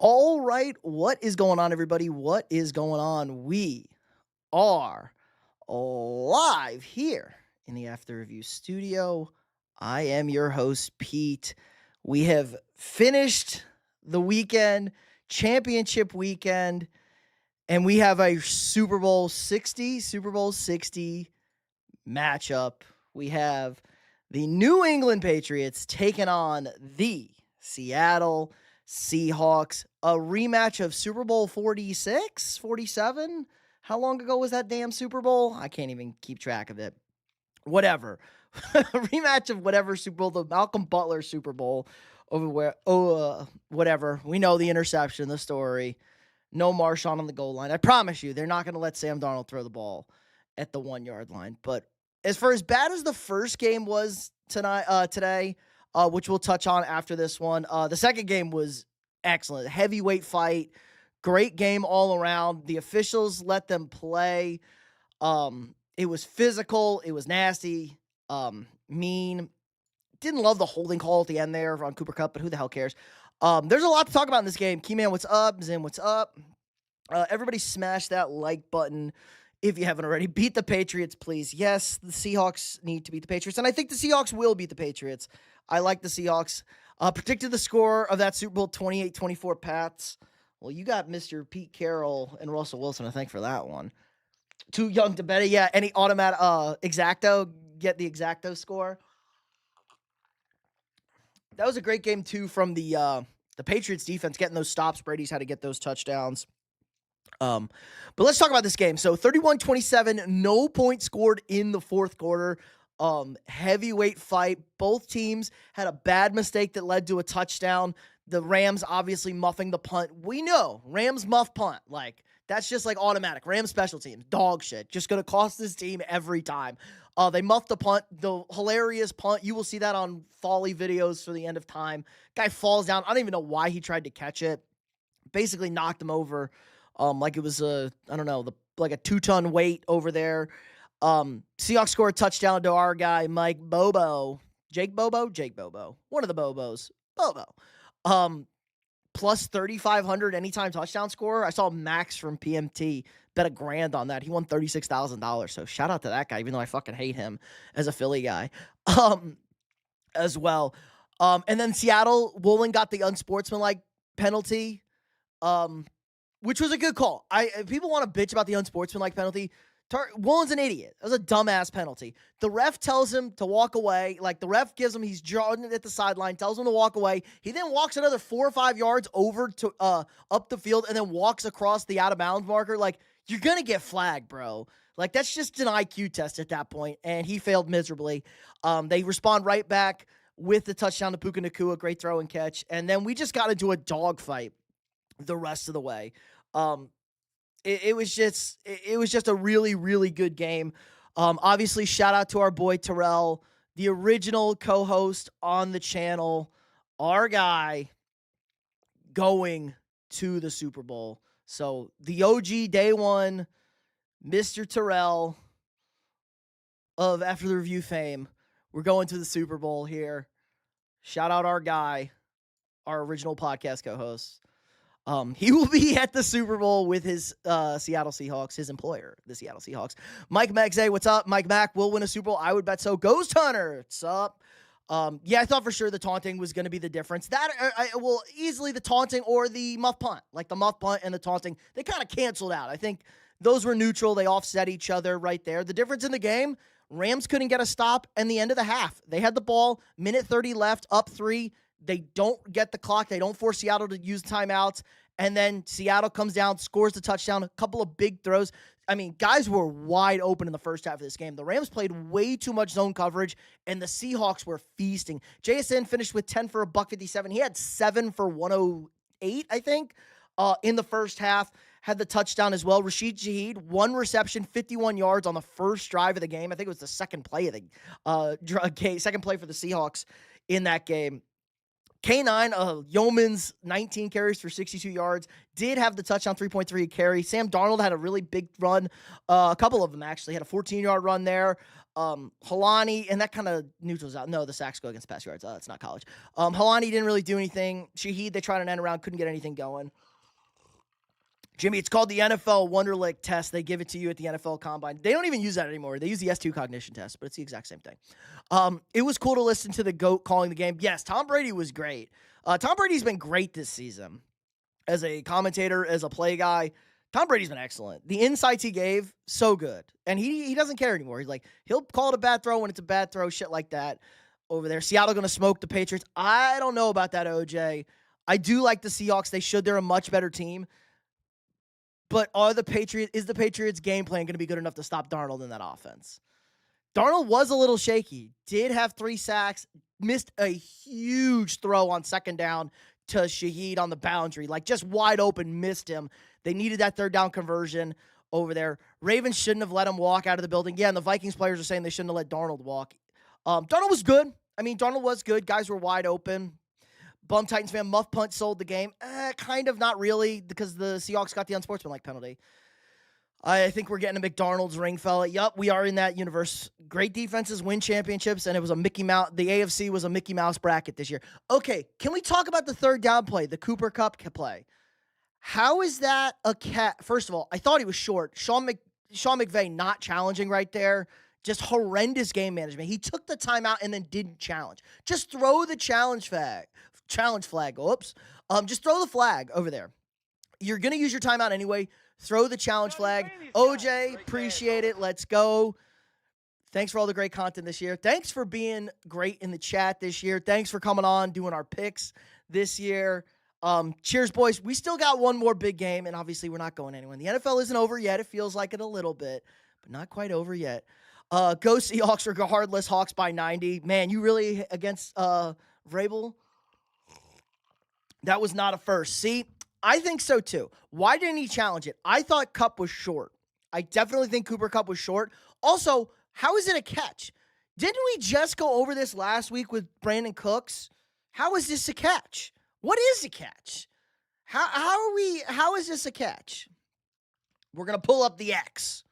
All right, what is going on, everybody? What is going on? We are live here in the After Review studio. I am your host, Pete. We have finished the weekend, championship weekend, and we have a Super Bowl 60 matchup. We have the New England Patriots taking on the Seattle Seahawks, a rematch of Super Bowl 46, 47. How long ago was that damn Super Bowl? I can't even keep track of it. Whatever. A rematch of whatever Super Bowl, the Malcolm Butler Super Bowl over where, whatever. We know the interception, the story. No Marshawn on the goal line. I promise you, they're not going to let Sam Darnold throw the ball at the 1 yard line. But as bad as the first game was today, which we'll touch on after this one, the second game was excellent. Heavyweight fight. Great game all around. The officials let them play. It was physical. It was nasty. Mean. Didn't love the holding call at the end there on Cooper Kupp, but who the hell cares? There's a lot to talk about in this game. Keyman, what's up? Zim, what's up? Everybody smash that like button if you haven't already. Beat the Patriots, please. Yes, the Seahawks need to beat the Patriots, and I think the Seahawks will beat the Patriots. I like the Seahawks. Predicted the score of that Super Bowl 28-24 Pats. Well, you got Mr. Pete Carroll and Russell Wilson, I think, for that one. Too young to bet it. Yeah, any automatic exacto, get the exacto score. That was a great game, too, from the Patriots defense, getting those stops. Brady's had to get those touchdowns. But let's talk about this game. So 31-27, no points scored in the fourth quarter. Heavyweight fight. Both teams had a bad mistake that led to a touchdown. The Rams obviously muffing the punt. We know Rams muff punt. Like, that's just like automatic. Rams special teams, dog shit. Just going to cost this team every time. They muffed the punt, the hilarious punt. You will see that on Folly videos for the end of time. Guy falls down. I don't even know why he tried to catch it. Basically knocked him over. Like it was like a 2-ton weight over there. Seahawks score a touchdown to our guy, Mike Bobo. Jake Bobo? Jake Bobo. One of the Bobos. Bobo. Plus 3,500 anytime touchdown scorer. I saw Max from PMT bet $1,000 on that. He won $36,000. So shout out to that guy, even though I fucking hate him as a Philly guy. As well. And then Seattle, Woolen got the unsportsmanlike penalty. Which was a good call. People want to bitch about the unsportsmanlike penalty. Woolen's an idiot. That was a dumbass penalty. The ref tells him to walk away. Like, the ref gives him, he's drawing it at the sideline, tells him to walk away. He then walks another 4 or 5 yards over to up the field and then walks across the out-of-bounds marker. Like, you're going to get flagged, bro. Like, that's just an IQ test at that point, and he failed miserably. They respond right back with the touchdown to Puka Nacua. Great throw and catch. And then we just got into a dogfight the rest of the way. It was just a really, really good game. Obviously, shout out to our boy Terrell, the original co-host on the channel, our guy going to the Super Bowl. So the OG day one, Mr. Terrell of After the Review fame, we're going to the Super Bowl here. Shout out our guy, our original podcast co-host. He will be at the Super Bowl with his Seattle Seahawks, his employer, the Seattle Seahawks. Mike Magzay, what's up? Mike Mack will win a Super Bowl. I would bet so. Ghost Hunter, what's up? Yeah, I thought for sure the taunting was going to be the difference. That will easily the taunting or the muff punt. Like the muff punt and the taunting, they kind of canceled out. I think those were neutral. They offset each other right there. The difference in the game, Rams couldn't get a stop in the end of the half. They had the ball, minute 30 left, up 3. They don't get the clock. They don't force Seattle to use timeouts. And then Seattle comes down, scores the touchdown, a couple of big throws. I mean, guys were wide open in the first half of this game. The Rams played way too much zone coverage, and the Seahawks were feasting. JSN finished with 10 for $157. He had 7 for 108, I think, in the first half. Had the touchdown as well. Rashid Shaheed, 1 reception, 51 yards on the first drive of the game. I think it was the second play of the second play for the Seahawks in that game. K9, Yeoman's 19 carries for 62 yards, did have the touchdown, 3.3 carry. Sam Darnold had a really big run. A couple of them actually had a 14-yard run there. Halani, and that kind of neutrals out. No, the sacks go against pass yards. It's not college. Halani didn't really do anything. Shaheed, they tried an end around, couldn't get anything going. Jimmy, it's called the NFL Wonderlic test. They give it to you at the NFL Combine. They don't even use that anymore. They use the S2 cognition test, but it's the exact same thing. It was cool to listen to the GOAT calling the game. Yes, Tom Brady was great. Tom Brady's been great this season. As a commentator, as a play guy, Tom Brady's been excellent. The insights he gave, so good. And he doesn't care anymore. He's like, he'll call it a bad throw when it's a bad throw, shit like that over there. Seattle going to smoke the Patriots. I don't know about that, OJ. I do like the Seahawks. They should. They're a much better team. But is the Patriots' game plan going to be good enough to stop Darnold in that offense? Darnold was a little shaky. Did have 3 sacks. Missed a huge throw on second down to Shaheed on the boundary. Like, just wide open, missed him. They needed that third down conversion over there. Ravens shouldn't have let him walk out of the building. Yeah, and the Vikings players are saying they shouldn't have let Darnold walk. Darnold was good. I mean, Darnold was good. Guys were wide open. Bum Titans fan, muff punt sold the game. Kind of, not really, because the Seahawks got the unsportsmanlike penalty. I think we're getting a McDonald's ring, fella. Yup, we are in that universe. Great defenses win championships, and it was a Mickey Mouse. The AFC was a Mickey Mouse bracket this year. Okay, can we talk about the third down play, the Cooper Kupp play? How is that a cat? First of all, I thought he was short. Sean McVay not challenging right there. Just horrendous game management. He took the timeout and then didn't challenge. Just throw the challenge flag. Oops. Just throw the flag over there. You're going to use your timeout anyway. Throw the challenge flag. OJ, appreciate it. Let's go. Thanks for all the great content this year. Thanks for being great in the chat this year. Thanks for coming on, doing our picks this year. Cheers, boys. We still got one more big game, and obviously we're not going anywhere. The NFL isn't over yet. It feels like it a little bit, but not quite over yet. Go Seahawks regardless. Hawks by 90. Man, you really against Vrabel? That was not a first. See, I think so too. Why didn't he challenge it? I thought Kupp was short. I definitely think Cooper Kupp was short. Also, how is it a catch? Didn't we just go over this last week with Brandon Cooks? How is this a catch? What is a catch? How is this a catch? We're going to pull up the X.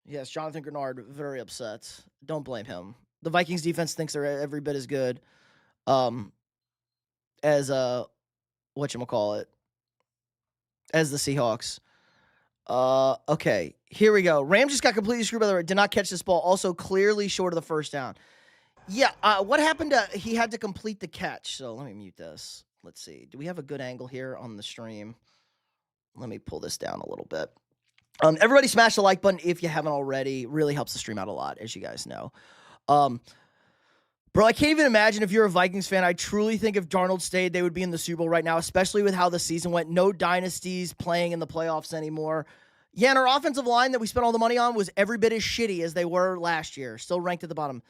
Yes, Jonathan Grenard, very upset. Don't blame him. The Vikings defense thinks they're every bit as good as whatchamacallit, as the Seahawks. Okay, here we go. Rams just got completely screwed by the right. Did not catch this ball. Also clearly short of the first down. Yeah, what happened he had to complete the catch. So let me mute this. Let's see. Do we have a good angle here on the stream? Let me pull this down a little bit. Everybody smash the like button if you haven't already. Really helps the stream out a lot, as you guys know. Bro, I can't even imagine if you're a Vikings fan. I truly think if Darnold stayed, they would be in the Super Bowl right now, especially with how the season went. No dynasties playing in the playoffs anymore. Yeah, and our offensive line that we spent all the money on was every bit as shitty as they were last year. Still ranked at the bottom.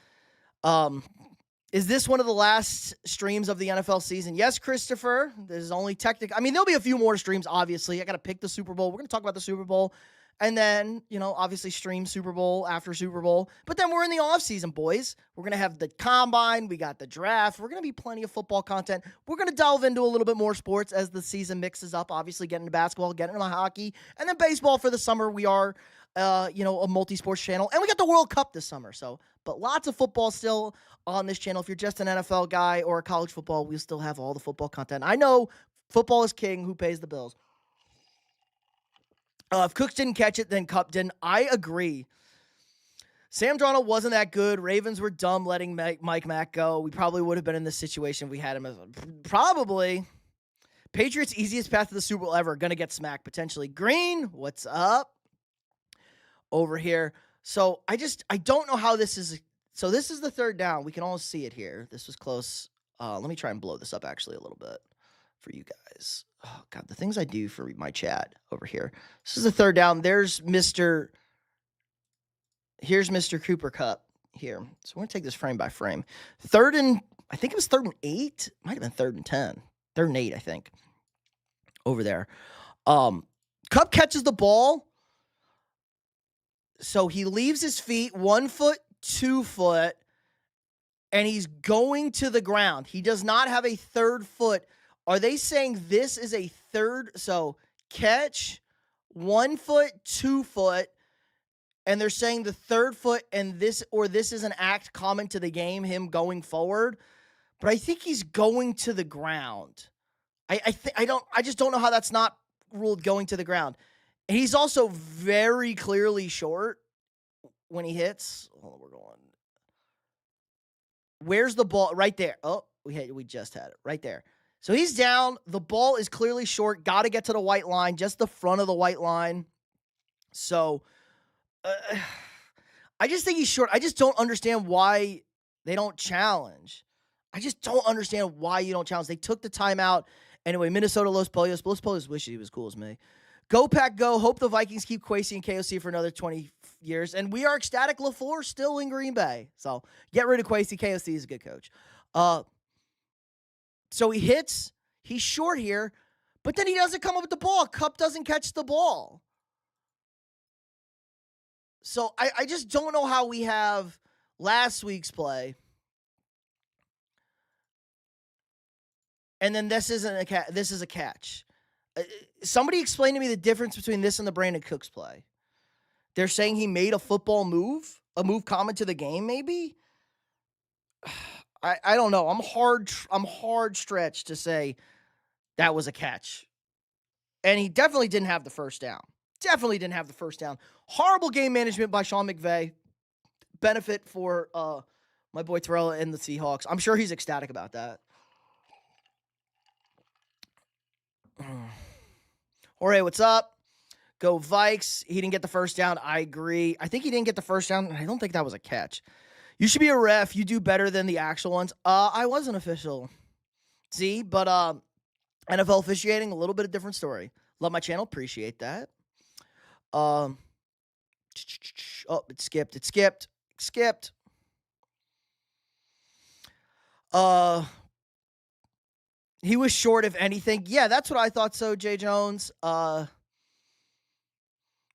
Is this one of the last streams of the NFL season? Yes, Christopher. This is only technical. I mean, there'll be a few more streams, obviously. I got to pick the Super Bowl. We're going to talk about the Super Bowl. And then, obviously stream Super Bowl after Super Bowl. But then we're in the offseason, boys. We're going to have the Combine. We got the draft. We're going to be plenty of football content. We're going to delve into a little bit more sports as the season mixes up. Obviously, getting into basketball, getting into hockey. And then baseball for the summer. We are, a multi-sports channel. And we got the World Cup this summer. But lots of football still on this channel. If you're just an NFL guy or a college football, we'll still have all the football content. I know football is king. Who pays the bills? If Cooks didn't catch it, then Kupp didn't. I agree. Sam Darnold wasn't that good. Ravens were dumb letting Mike Mack go. We probably would have been in this situation if we had him as probably. Patriots' easiest path to the Super Bowl ever. Going to get smacked, potentially. Green, what's up? Over here. So, I don't know how this is. So, this is the third down. We can all see it here. This was close. Let me try and blow this up, actually, a little bit for you guys. Oh, God, the things I do for my chat over here. This is the third down. Here's Mr. Cooper Kupp here. So we're going to take this frame by frame. I think it was 3rd and 8. Might have been 3rd and 10. 3rd and 8, I think. Over there. Kupp catches the ball. So he leaves his feet 1 foot, 2 foot. and he's going to the ground. He does not have a third foot. Are they saying this is a third? So catch, 1 foot, 2 foot, and they're saying the third foot and this is an act common to the game, him going forward. But I think he's going to the ground. I just don't know how that's not ruled going to the ground. And he's also very clearly short when he hits. Hold on, we're going. Where's the ball? Right there. Oh, we just had it right there. So he's down. The ball is clearly short. Got to get to the white line, just the front of the white line. So I just think he's short. I just don't understand why they don't challenge. I just don't understand why you don't challenge. They took the timeout. Anyway, Minnesota Los Polios. Los Polios wish he was cool as me. Go Pack Go. Hope the Vikings keep Kwesi and KOC for another 20 years. And we are ecstatic LaFleur still in Green Bay. So get rid of Kwesi. KOC is a good coach. So he hits. He's short here. But then he doesn't come up with the ball. Kupp doesn't catch the ball. So I just don't know how we have last week's play. And then this is a catch. Somebody explain to me the difference between this and the Brandon Cooks play. They're saying he made a football move, a move common to the game, maybe. I don't know. I'm hard stretched to say that was a catch. And he definitely didn't have the first down. Horrible game management by Sean McVay. Benefit for my boy Terrell and the Seahawks. I'm sure he's ecstatic about that. Jorge, what's up? Go Vikes. He didn't get the first down. I agree. I think he didn't get the first down. I don't think that was a catch. You should be a ref. You do better than the actual ones. I was an official. See, but NFL officiating, a little bit of different story. Love my channel. Appreciate that. Oh, it skipped. He was short, if anything. Yeah, that's what I thought so, Jay Jones.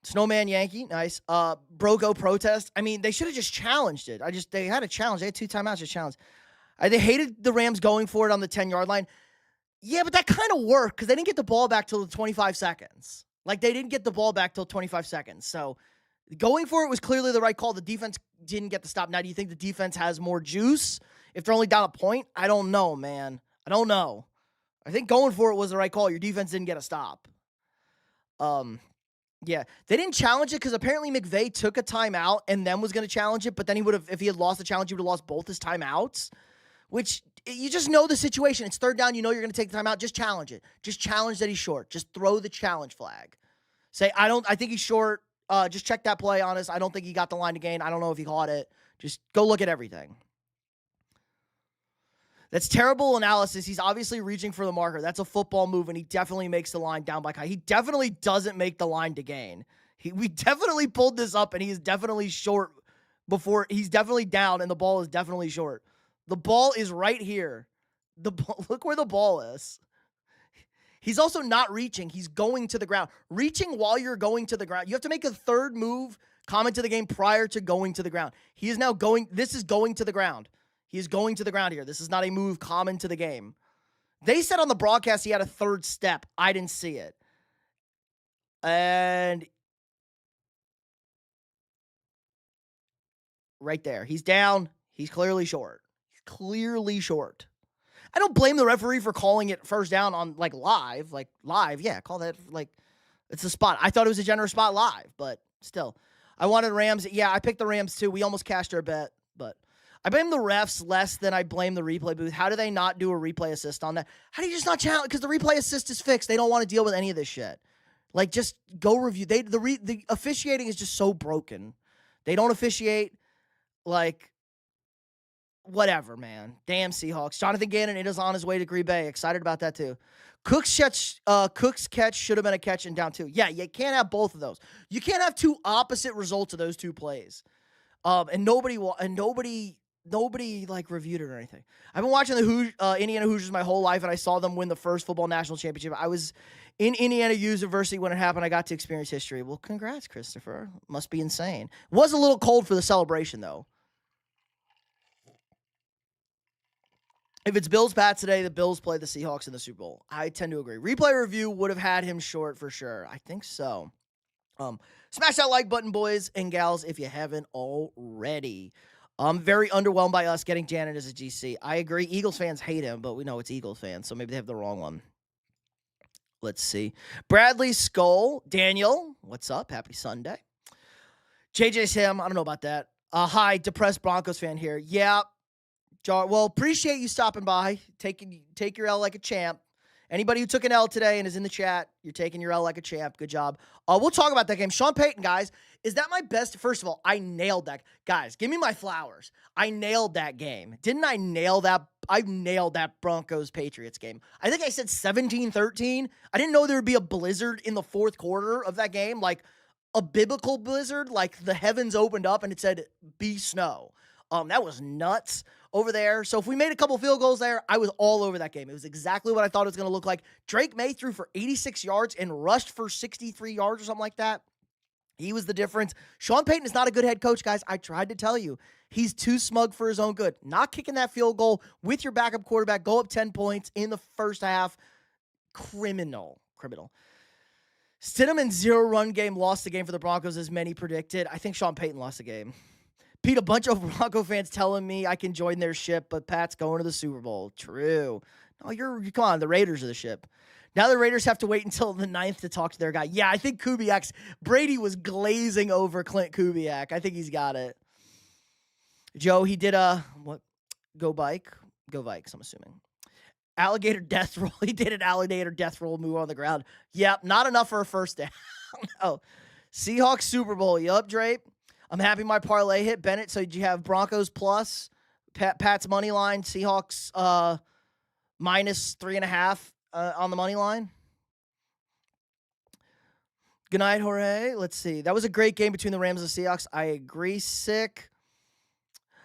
Snowman Yankee, nice. Brogo protest. I mean, they should have just challenged it. They had a challenge. They had 2 timeouts to challenge. They hated the Rams going for it on the 10-yard line. Yeah, but that kind of worked because they didn't get the ball back till 25 seconds. Like, they didn't get the ball back till 25 seconds. So, going for it was clearly the right call. The defense didn't get the stop. Now, do you think the defense has more juice if they're only down a point? I don't know, man. I don't know. I think going for it was the right call. Your defense didn't get a stop. Yeah, they didn't challenge it because apparently McVay took a timeout and then was going to challenge it, but then he would have, if he had lost the challenge, he would have lost both his timeouts, which you just know the situation. It's third down. You know you're going to take the timeout. Just challenge it. Just challenge that he's short. Just throw the challenge flag. Say, I think he's short. Just check that play on us. I don't think he got the line to gain. I don't know if he caught it. Just go look at everything. That's terrible analysis. He's obviously reaching for the marker. That's a football move, and he definitely makes the line down by Kai. He definitely doesn't make the line to gain. We definitely pulled this up, and he is definitely short before. He's definitely down, and the ball is definitely short. The ball is right here. Look where the ball is. He's also not reaching. He's going to the ground. Reaching while you're going to the ground. You have to make a third move common to the game prior to going to the ground. He is now going. This is going to the ground. He is going to the ground here. This is not a move common to the game. They said on the broadcast he had a third step. I didn't see it. And right there. He's down. He's clearly short. I don't blame the referee for calling it first down on live. Yeah, call that it's a spot. I thought it was a generous spot live, but still. I wanted Rams. Yeah, I picked the Rams too. We almost cashed our bet, but I blame the refs less than I blame the replay booth. How do they not do a replay assist on that? How do you just not challenge? Because the replay assist is fixed. They don't want to deal with any of this shit. Just go review. The officiating is just so broken. They don't officiate. Whatever, man. Damn Seahawks. Jonathan Gannon, it is on his way to Green Bay. Excited about that too. Cook's catch should have been a catch and down 2. Yeah, you can't have both of those. You can't have 2 opposite results of those 2 plays. And nobody reviewed it or anything. I've been watching the Indiana Hoosiers my whole life, and I saw them win the first football national championship. I was in Indiana University when it happened. I got to experience history. Well, congrats, Christopher. Must be insane. Was a little cold for the celebration, though. If it's Bills-Pats today, the Bills play the Seahawks in the Super Bowl. I tend to agree. Replay review would have had him short for sure. I think so. Smash that like button, boys and gals, if you haven't already. Very underwhelmed by us getting Janet as a GC. I agree. Eagles fans hate him, but we know it's Eagles fans, so maybe they have the wrong one. Let's see. Bradley Skull. Daniel, what's up? Happy Sunday. JJ Sam, I don't know about that. Hi, depressed Broncos fan here. Yeah. Well, appreciate you stopping by. Take your L like a champ. Anybody who took an L today and is in the chat, you're taking your L like a champ. Good job. We'll talk about that game. Sean Payton, guys, is that my best? First of all, I nailed that. Guys, give me my flowers. I nailed that game. Didn't I nail that? I nailed that Broncos-Patriots game. I think I said 17-13. I didn't know there would be a blizzard in the fourth quarter of that game, like a biblical blizzard, like the heavens opened up and it said, be snow. That was nuts over there. So if we made a couple field goals there, I was all over that game. It was exactly what I thought it was going to look like. Drake May threw for 86 yards and rushed for 63 yards or something like that. He was the difference. Sean Payton is not a good head coach, guys. I tried to tell you. He's too smug for his own good. Not kicking that field goal with your backup quarterback, go up 10 points in the first half. Criminal. Stidham in zero-run game lost the game for the Broncos as many predicted. I think Sean Payton lost the game. Pete, a bunch of Bronco fans telling me I can join their ship, but Pat's going to the Super Bowl. True. No, come on, the Raiders are the ship. Now the Raiders have to wait until the 9th to talk to their guy. Yeah, I think Brady was glazing over Clint Kubiak. I think he's got it. Joe, he did Go Vikes, I'm assuming. Alligator death roll. He did an alligator death roll move on the ground. Yep, not enough for a first down. No. Seahawks Super Bowl. Yup, Drape. I'm happy my parlay hit, Bennett. So did you have Broncos plus, Pat's money line, Seahawks minus 3.5 on the money line? Good night, Jorge. Let's see. That was a great game between the Rams and the Seahawks. I agree, sick.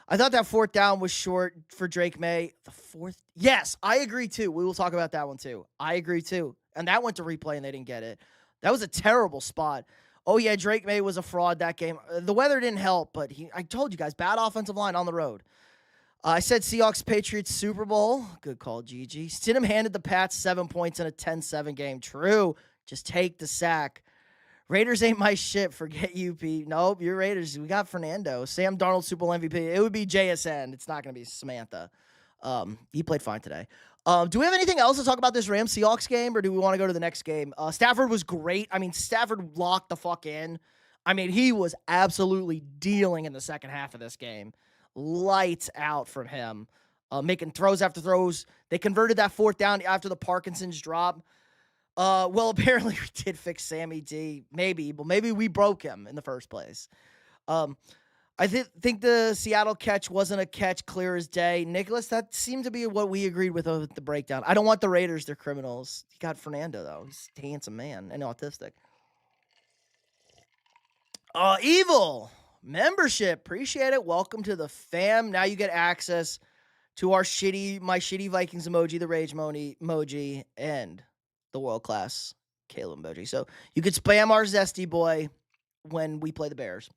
I thought that fourth down was short for Drake May. The fourth? Yes, I agree too. We will talk about that one too. I agree too. And that went to replay and they didn't get it. That was a terrible spot. Oh, yeah, Drake May was a fraud that game. The weather didn't help, but I told you guys, bad offensive line on the road. I said Seahawks-Patriots Super Bowl. Good call, Gigi. Stidham handed the Pats 7 points in a 10-7 game. True. Just take the sack. Raiders ain't my shit. Forget you, Pete. Nope, you're Raiders. We got Fernando. Sam Darnold, Super Bowl MVP. It would be JSN. It's not going to be Samantha. He played fine today. Do we have anything else to talk about this Rams-Seahawks game, or do we want to go to the next game? Stafford was great. I mean, Stafford locked the fuck in. I mean, he was absolutely dealing in the second half of this game. Lights out from him. Making throws after throws. They converted that fourth down after the Parkinson's drop. Well, apparently we did fix Sammy D. Maybe, but maybe we broke him in the first place. I think the Seattle catch wasn't a catch clear as day. Nicholas, that seemed to be what we agreed with the breakdown. I don't want the Raiders. They're criminals. You got Fernando, though. He's a handsome man and autistic. Evil membership. Appreciate it. Welcome to the fam. Now you get access to my shitty Vikings emoji, the rage emoji, and the world-class Caleb emoji. So you could spam our Zesty boy when we play the Bears.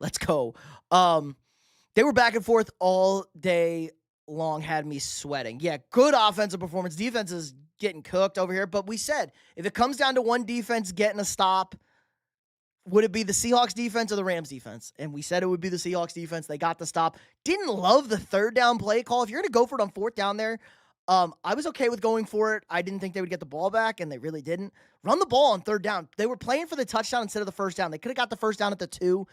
Let's go. They were back and forth all day long, had me sweating. Yeah, good offensive performance. Defense is getting cooked over here. But we said, if it comes down to one defense getting a stop, would it be the Seahawks defense or the Rams defense? And we said it would be the Seahawks defense. They got the stop. Didn't love the third down play call. If you're going to go for it on fourth down there, I was okay with going for it. I didn't think they would get the ball back, and they really didn't. Run the ball on third down. They were playing for the touchdown instead of the first down. They could have got the first down at the 2.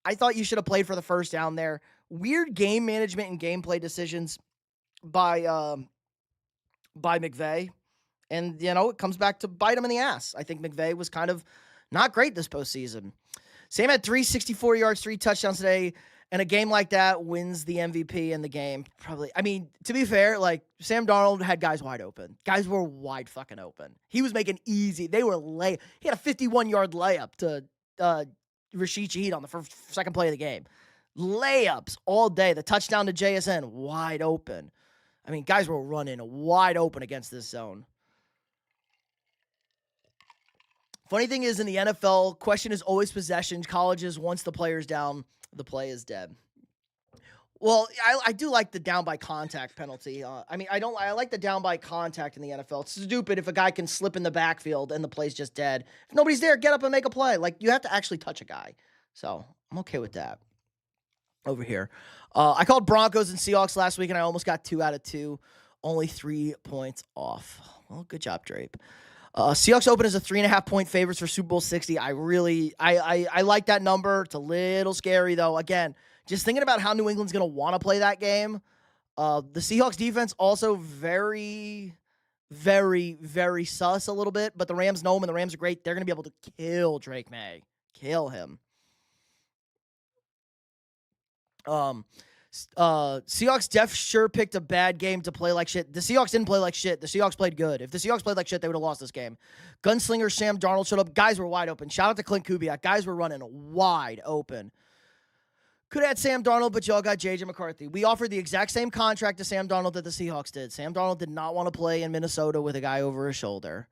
I thought you should have played for the first down there. Weird game management and gameplay decisions by McVay. And, it comes back to bite him in the ass. I think McVay was kind of not great this postseason. Sam had 364 yards, 3 touchdowns today. And a game like that wins the MVP in the game. Probably. I mean, to be fair, Sam Darnold had guys wide open. Guys were wide fucking open. He was making easy. He had a 51-yard layup to Rashid Shaheed on the second play of the game. Layups all day. The touchdown to JSN, wide open. I mean, guys were running wide open against this zone. Funny thing is, in the NFL, question is always possession. Colleges, once the player's down, the play is dead. Well, I do like the down by contact penalty. I like the down by contact in the NFL. It's stupid if a guy can slip in the backfield and the play's just dead. If nobody's there, get up and make a play. Like, you have to actually touch a guy. So I'm okay with that over here. I called Broncos and Seahawks last week, and I almost got 2 out of 2. Only 3 points off. Well, good job, Drape. Seahawks open as a 3.5-point favorites for Super Bowl 60. I like that number. It's a little scary, though. Again, just thinking about how New England's going to want to play that game. The Seahawks defense also very, very, very sus a little bit, but the Rams know him, and the Rams are great. They're going to be able to kill Drake May. Kill him. Seahawks sure picked a bad game to play like shit. The Seahawks didn't play like shit. The Seahawks played good. If the Seahawks played like shit, they would have lost this game. Gunslinger Sam Darnold showed up. Guys were wide open. Shout out to Clint Kubiak. Guys were running wide open. Could have had Sam Darnold, but y'all got J.J. McCarthy. We offered the exact same contract to Sam Darnold that the Seahawks did. Sam Darnold did not want to play in Minnesota with a guy over his shoulder.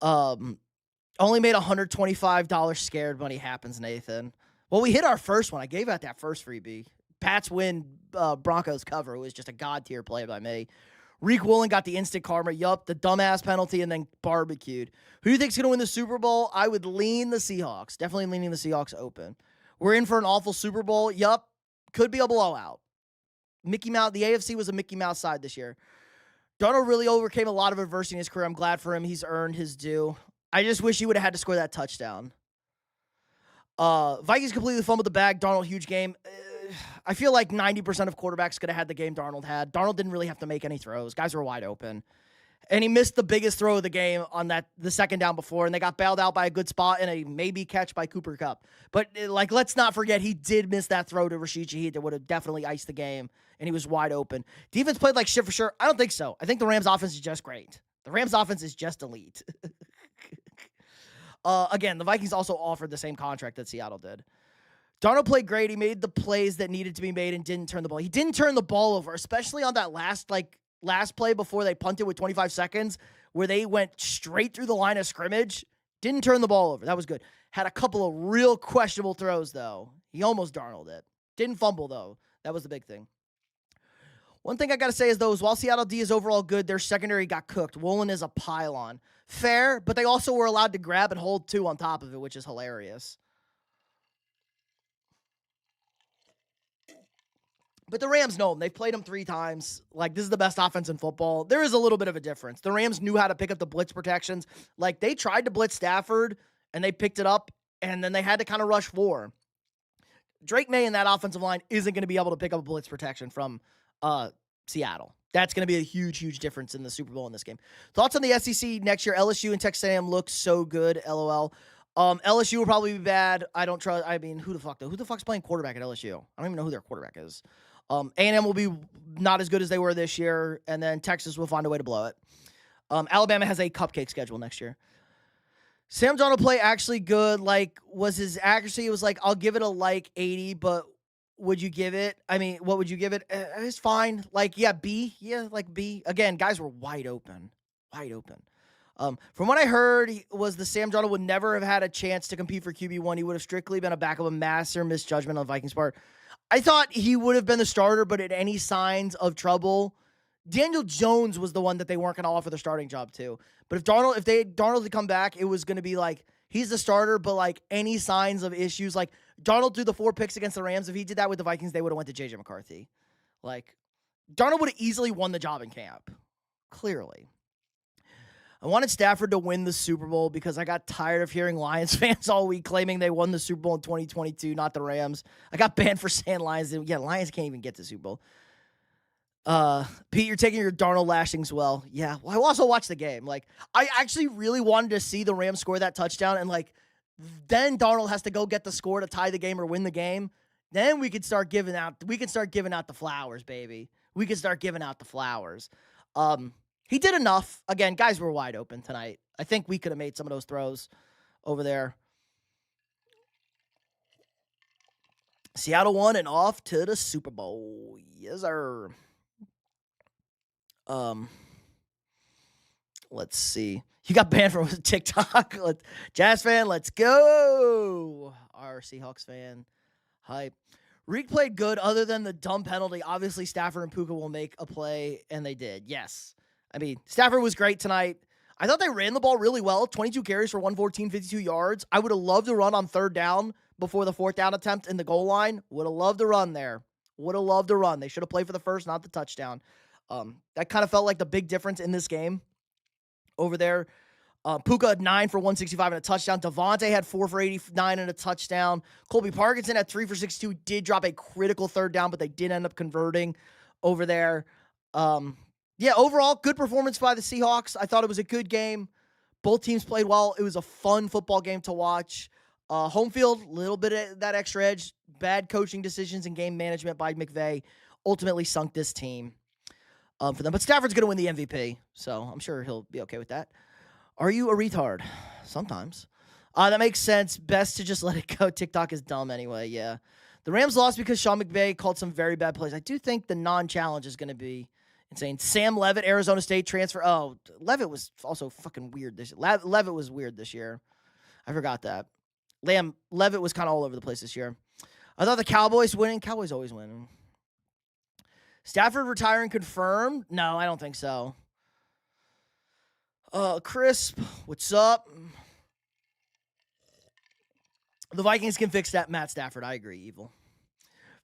Only made $125 scared money happens, Nathan. Well, we hit our first one. I gave out that first freebie. Pats win, Broncos cover. It was just a god-tier play by me. Reek Woolen got the instant karma. Yup, the dumbass penalty, and then barbecued. Who do you think's going to win the Super Bowl? I would lean the Seahawks. Definitely leaning the Seahawks open. We're in for an awful Super Bowl. Yup, could be a blowout. Mickey Mouse, the AFC was a Mickey Mouse side this year. Darnold really overcame a lot of adversity in his career. I'm glad for him. He's earned his due. I just wish he would have had to score that touchdown. Vikings completely fumbled the bag. Darnold, huge game. I feel like 90% of quarterbacks could have had the game Darnold had. Darnold didn't really have to make any throws. Guys were wide open. And he missed the biggest throw of the game on the second down before, and they got bailed out by a good spot and a maybe catch by Cooper Kupp. But, let's not forget he did miss that throw to Rashid Shaheed that would have definitely iced the game, and he was wide open. Defense played like shit for sure. I don't think so. I think the Rams' offense is just great. The Rams' offense is just elite. Again, the Vikings also offered the same contract that Seattle did. Darnold played great. He made the plays that needed to be made and didn't turn the ball. He didn't turn the ball over, especially on that last play before they punted with 25 seconds where they went straight through the line of scrimmage. Didn't turn the ball over. That was good. Had a couple of real questionable throws, though. He almost Darnold it. Didn't fumble, though. That was the big thing. One thing I got to say is, though, while Seattle D is overall good, their secondary got cooked. Woolen is a pylon. Fair, but they also were allowed to grab and hold 2 on top of it, which is hilarious. But the Rams know them. They've played them 3 times. This is the best offense in football. There is a little bit of a difference. The Rams knew how to pick up the blitz protections. They tried to blitz Stafford, and they picked it up, and then they had to kind of rush 4. Drake May in that offensive line isn't going to be able to pick up a blitz protection from Seattle. That's going to be a huge, huge difference in the Super Bowl in this game. Thoughts on the SEC next year? LSU and Texas A&M look so good, LOL. LSU will probably be bad. I don't trust. I mean, who the fuck, though? Who the fuck's playing quarterback at LSU? I don't even know who their quarterback is. A&M will be not as good as they were this year, and then Texas will find a way to blow it. Alabama has a cupcake schedule next year. Sam Darnold play actually good. Was his accuracy? It was I'll give it a 80, but would you give it? I mean, what would you give it? It's fine. B. Yeah, B. Again, guys were wide open. Wide open. From what I heard was the Sam Darnold would never have had a chance to compete for QB1. He would have strictly been a backup, a master misjudgment on the Vikings' part. I thought he would have been the starter, but at any signs of trouble, Daniel Jones was the one that they weren't going to offer the starting job to. But if Darnold had come back, it was going to be he's the starter, but any signs of issues, Darnold threw the 4 picks against the Rams. If he did that with the Vikings, they would have went to J.J. McCarthy. Darnold would have easily won the job in camp. Clearly. I wanted Stafford to win the Super Bowl because I got tired of hearing Lions fans all week claiming they won the Super Bowl in 2022, not the Rams. I got banned for saying Lions. Yeah, Lions can't even get to the Super Bowl. Pete, you're taking your Darnold lashings well. Yeah, well, I also watched the game. I actually really wanted to see the Rams score that touchdown, and then Darnold has to go get the score to tie the game or win the game. Then we could start giving out the flowers, baby. We could start giving out the flowers. He did enough. Again, guys were wide open tonight. I think we could have made some of those throws over there. Seattle won and off to the Super Bowl. Yes, sir. Let's see. You got banned from TikTok. Jazz fan, let's go. Our Seahawks fan. Hype. Reek played good other than the dumb penalty. Obviously, Stafford and Puka will make a play, and they did. Yes. I mean, Stafford was great tonight. I thought they ran the ball really well. 22 carries for 114, 52 yards. I would have loved to run on third down before the fourth down attempt in the goal line. Would have loved to run there. Would have loved to run. They should have played for the first, not the touchdown. That kind of felt like the big difference in this game over there. Puka had 9 for 165 and a touchdown. Devontae had 4 for 89 and a touchdown. Colby Parkinson had 3 for 62. Did drop a critical third down, but they did end up converting over there. Yeah, overall, good performance by the Seahawks. I thought it was a good game. Both teams played well. It was a fun football game to watch. Home field, a little bit of that extra edge. Bad coaching decisions and game management by McVay ultimately sunk this team for them. But Stafford's going to win the MVP, so I'm sure he'll be okay with that. Are you a retard? Sometimes. That makes sense. Best to just let it go. TikTok is dumb anyway, yeah. The Rams lost because Sean McVay called some very bad plays. I do think the non-challenge is going to be insane. Sam Levitt, Arizona State transfer. Oh, Levitt was also fucking weird this year. Levitt was weird this year. I forgot that. Levitt was kind of all over the place this year. I thought the Cowboys winning. Cowboys always win. Stafford retiring confirmed? No, I don't think so. Crisp, what's up? The Vikings can fix that. Matt Stafford, I agree. Evil.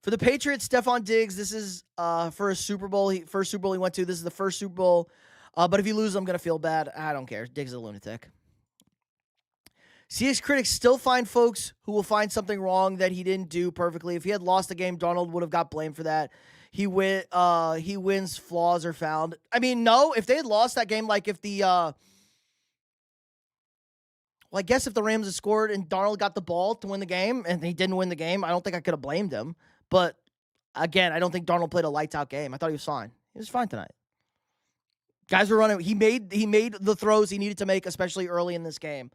For the Patriots, Stephon Diggs, this is for a Super Bowl. First Super Bowl he went to. This is the first Super Bowl. But if you lose, I'm going to feel bad. I don't care. Diggs is a lunatic. CS critics still find folks who will find something wrong that he didn't do perfectly. If he had lost the game, Darnold would have got blamed for that. He wins, flaws are found. I mean, no, if they had lost that game, like if the well, I guess if the Rams had scored and Darnold got the ball to win the game and he didn't win the game, I don't think I could have blamed him. But again, I don't think Darnold played a lights out game. I thought he was fine. He was fine tonight. Guys were running. He made the throws he needed to make, especially early in this game.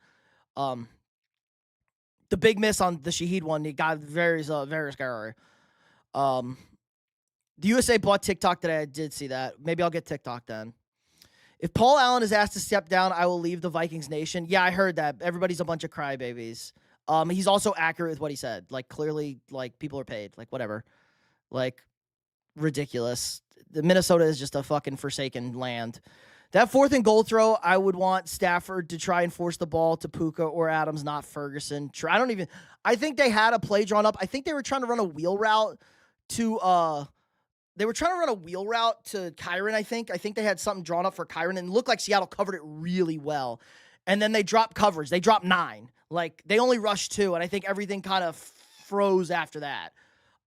The big miss on the Shaheed one, he got very scary. The USA bought TikTok today. I did see that. Maybe I'll get TikTok then. If Paul Allen is asked to step down, I will leave the Vikings nation. Yeah, I heard that. Everybody's a bunch of crybabies. He's also accurate with what he said. Like, clearly, like, people are paid. Like, whatever. Like, ridiculous. The Minnesota is just a fucking forsaken land. That 4th and goal throw, I would want Stafford to try and force the ball to Puka or Adams, not Ferguson. I think they had a play drawn up. I think they were trying to run a wheel route to Kyron, I think. I think they had something drawn up for Kyron, and it looked like Seattle covered it really well. And then they dropped coverage. They dropped 9. Like, they only rushed 2, and I think everything kind of froze after that.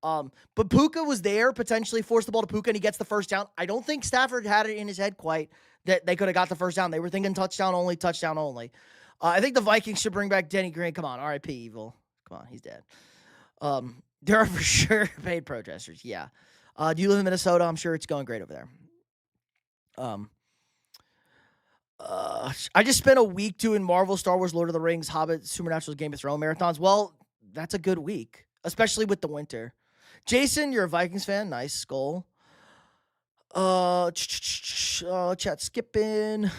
But Puka was there, potentially forced the ball to Puka, and he gets the first down. I don't think Stafford had it in his head quite that they could have got the first down. They were thinking touchdown only. I think the Vikings should bring back Denny Green. Come on, RIP, Evil. Come on, he's dead. There are for sure paid protesters, yeah. Do you live in Minnesota? I'm sure it's going great over there. I just spent a week doing Marvel, Star Wars, Lord of the Rings, Hobbit, Supernatural, Game of Thrones marathons. Well, that's a good week, especially with the winter. Jason, you're a Vikings fan. Nice, Skull. Chat skipping.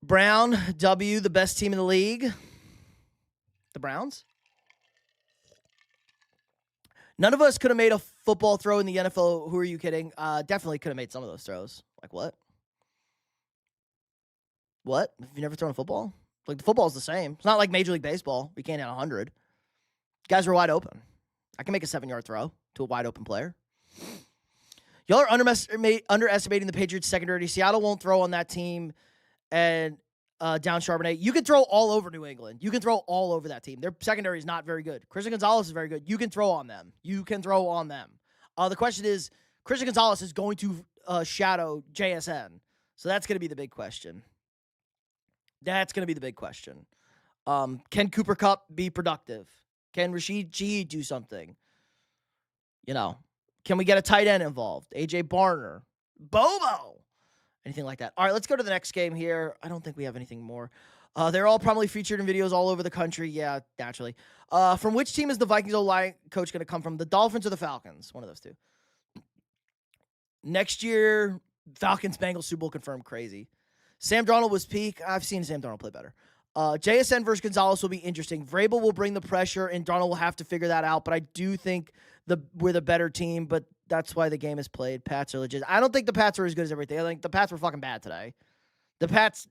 Brown, W, the best team in the league. The Browns? None of us could have made a football throw in the NFL. Who are you kidding? Definitely could have made some of those throws. Like what? What? Have you never thrown a football? Like, the football's the same. It's not like Major League Baseball. We can't hit 100. Guys were wide open. I can make a 7-yard throw to a wide open player. Y'all are underestimating the Patriots secondary. Seattle won't throw on that team. And down Charbonnet. You can throw all over New England. You can throw all over that team. Their secondary is not very good. Christian Gonzalez is very good. You can throw on them. The question is, Christian Gonzalez is going to shadow JSN. So that's going to be the big question. Can Cooper Kupp be productive? Can Rashid G do something? Can we get a tight end involved? AJ Barner, Bobo, anything like that? All right, let's go to the next game here. I don't think we have anything more. They're all probably featured in videos all over the country. Yeah, naturally. From which team is the Vikings O-line coach going to come from? The Dolphins or the Falcons? One of those two. Next year, Falcons, Bengals, Super Bowl confirmed. Crazy. Sam Darnold was peak. I've seen Sam Darnold play better. JSN versus Gonzalez will be interesting. Vrabel will bring the pressure, and Darnold will have to figure that out. But I do think we're the better team, but that's why the game is played. Pats are legit. I don't think the Pats are as good as everything. I think the Pats were fucking bad today. The Pats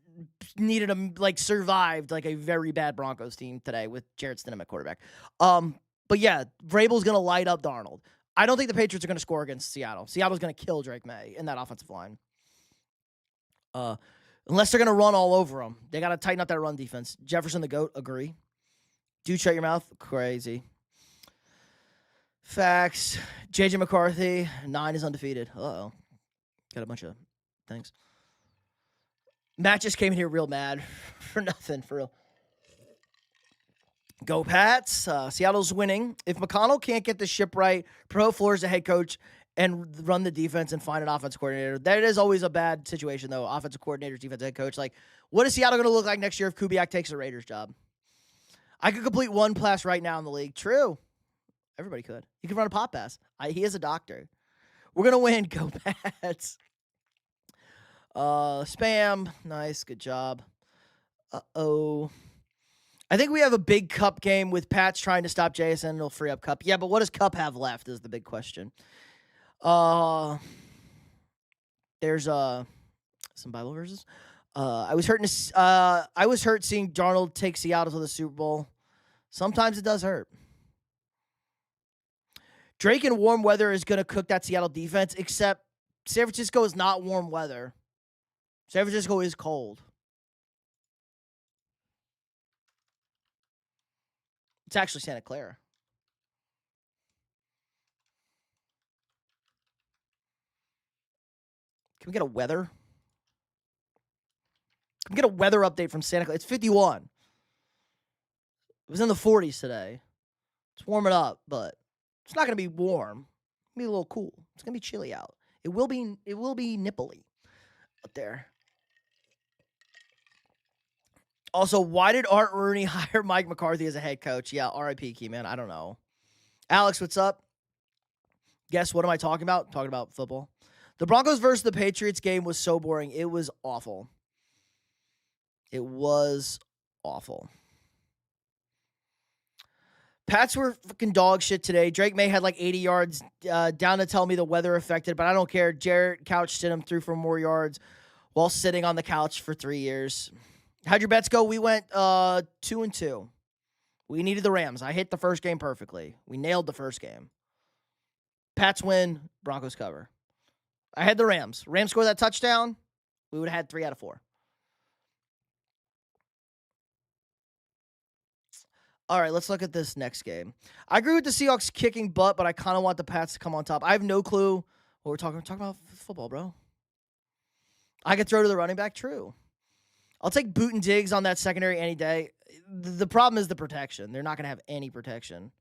needed survived like a very bad Broncos team today with Jarrett Stidham at quarterback. But yeah, Vrabel's going to light up Darnold. I don't think the Patriots are going to score against Seattle. Seattle's going to kill Drake May in that offensive line. Unless they're going to run all over them. They got to tighten up that run defense. Jefferson the GOAT, agree. Dude, shut your mouth. Crazy. Facts. JJ McCarthy, 9 is undefeated. Uh-oh. Got a bunch of things. Matt just came in here real mad for nothing, for real. Go Pats. Seattle's winning. If McConnell can't get the ship right, promote Flores the head coach, and run the defense and find an offensive coordinator. That is always a bad situation, though. Offensive coordinator, defensive head coach. Like, what is Seattle going to look like next year if Kubiak takes the Raiders job? I could complete one pass right now in the league. True. Everybody could. You can run a pop pass. He is a doctor. We're going to win. Go Pats. Spam. Nice. Good job. Uh-oh. I think we have a big Cup game with Pats trying to stop JSN. It'll free up Cup. Yeah, but what does Cup have left is the big question. There's some Bible verses. I was hurt seeing Darnold take Seattle to the Super Bowl. Sometimes it does hurt. Drake in warm weather is going to cook that Seattle defense, except San Francisco is not warm weather. San Francisco is cold. It's actually Santa Clara. Can we get a weather? Can we get a weather update from Santa Clara? It's 51. It was in the 40s today. It's warming up, but it's not going to be warm. It's going to be a little cool. It's going to be chilly out. It will be nipply out there. Also, why did Art Rooney hire Mike McCarthy as a head coach? Yeah, R.I.P. Key, man. I don't know. Alex, what's up? Guess what am I talking about? Talking about football. The Broncos versus the Patriots game was so boring. It was awful. It was awful. Pats were fucking dog shit today. Drake May had like 80 yards down to tell me the weather affected, but I don't care. Jarrett couch Stidham threw for more yards while sitting on the couch for 3 years. How'd your bets go? We went 2-2. We needed the Rams. I hit the first game perfectly. We nailed the first game. Pats win. Broncos cover. I had the Rams. Rams score that touchdown. We would have had 3 out of 4. All right, let's look at this next game. I agree with the Seahawks kicking butt, but I kind of want the Pats to come on top. I have no clue what we're talking. We're talking about football, bro. I could throw to the running back. True. I'll take Boot and Diggs on that secondary any day. The problem is the protection. They're not going to have any protection.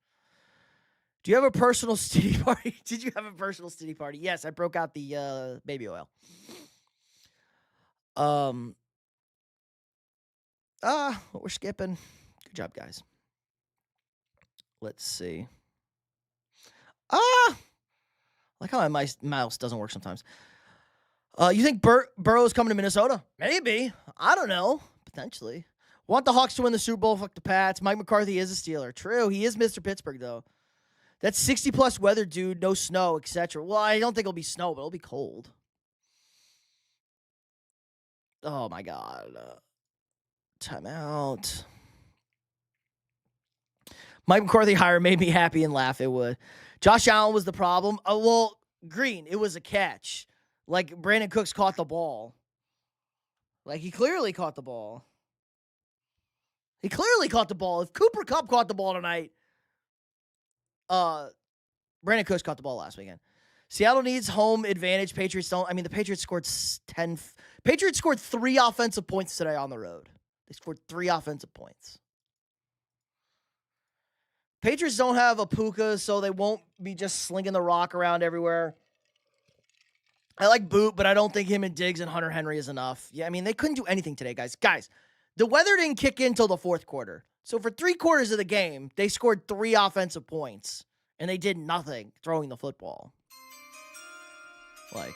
Do you have a personal stitty party? Did you have a personal stitty party? Yes, I broke out the baby oil. We're skipping. Good job, guys. Let's see. Like how my mouse doesn't work sometimes. You think Burrow's coming to Minnesota? Maybe. I don't know. Potentially. Want the Hawks to win the Super Bowl. Fuck the Pats. Mike McCarthy is a Steeler. True. He is Mr. Pittsburgh, though. That's 60-plus weather, dude. No snow, etc. Well, I don't think it'll be snow, but it'll be cold. Oh, my God. Timeout. Mike McCarthy hire made me happy and laugh. It would. Josh Allen was the problem. Oh, well, Green, it was a catch. Like, Brandon Cooks caught the ball. Like, he clearly caught the ball. He clearly caught the ball. If Cooper Kupp caught the ball tonight, Brandon Cooks caught the ball last weekend. Seattle needs home advantage. Patriots don't. I mean, the Patriots scored 10. Patriots scored 3 offensive points today on the road. They scored 3 offensive points. Patriots don't have a Puka, so they won't be just slinging the rock around everywhere. I like Boot, but I don't think him and Diggs and Hunter Henry is enough. Yeah, I mean, they couldn't do anything today, guys. Guys, the weather didn't kick in until the fourth quarter. So for 3 quarters of the game, they scored 3 offensive points, and they did nothing throwing the football. Like,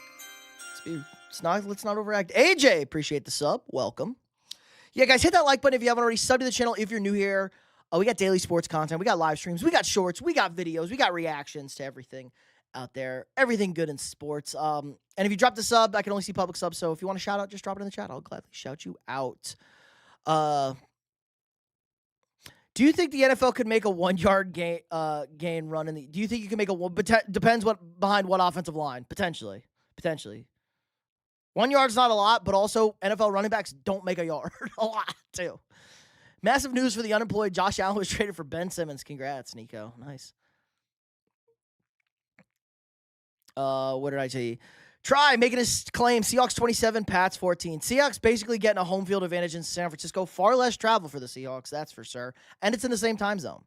let's not overact. AJ, appreciate the sub. Welcome. Yeah, guys, hit that like button if you haven't already. Sub to the channel if you're new here. We got daily sports content. We got live streams. We got shorts. We got videos. We got reactions to everything out there. Everything good in sports. And if you drop the sub, I can only see public subs. So if you want to shout out, just drop it in the chat. I'll gladly shout you out. Do you think the NFL could make a 1 yard gain run in the? Do you think you can make a one? Depends behind what offensive line. Potentially. 1 yard's not a lot, but also NFL running backs don't make a yard a lot too. Massive news for the unemployed. Josh Allen was traded for Ben Simmons. Congrats, Nico. Nice. What did I tell you? Try making his claim. Seahawks 27, Pats 14. Seahawks basically getting a home field advantage in San Francisco. Far less travel for the Seahawks, that's for sure. And it's in the same time zone.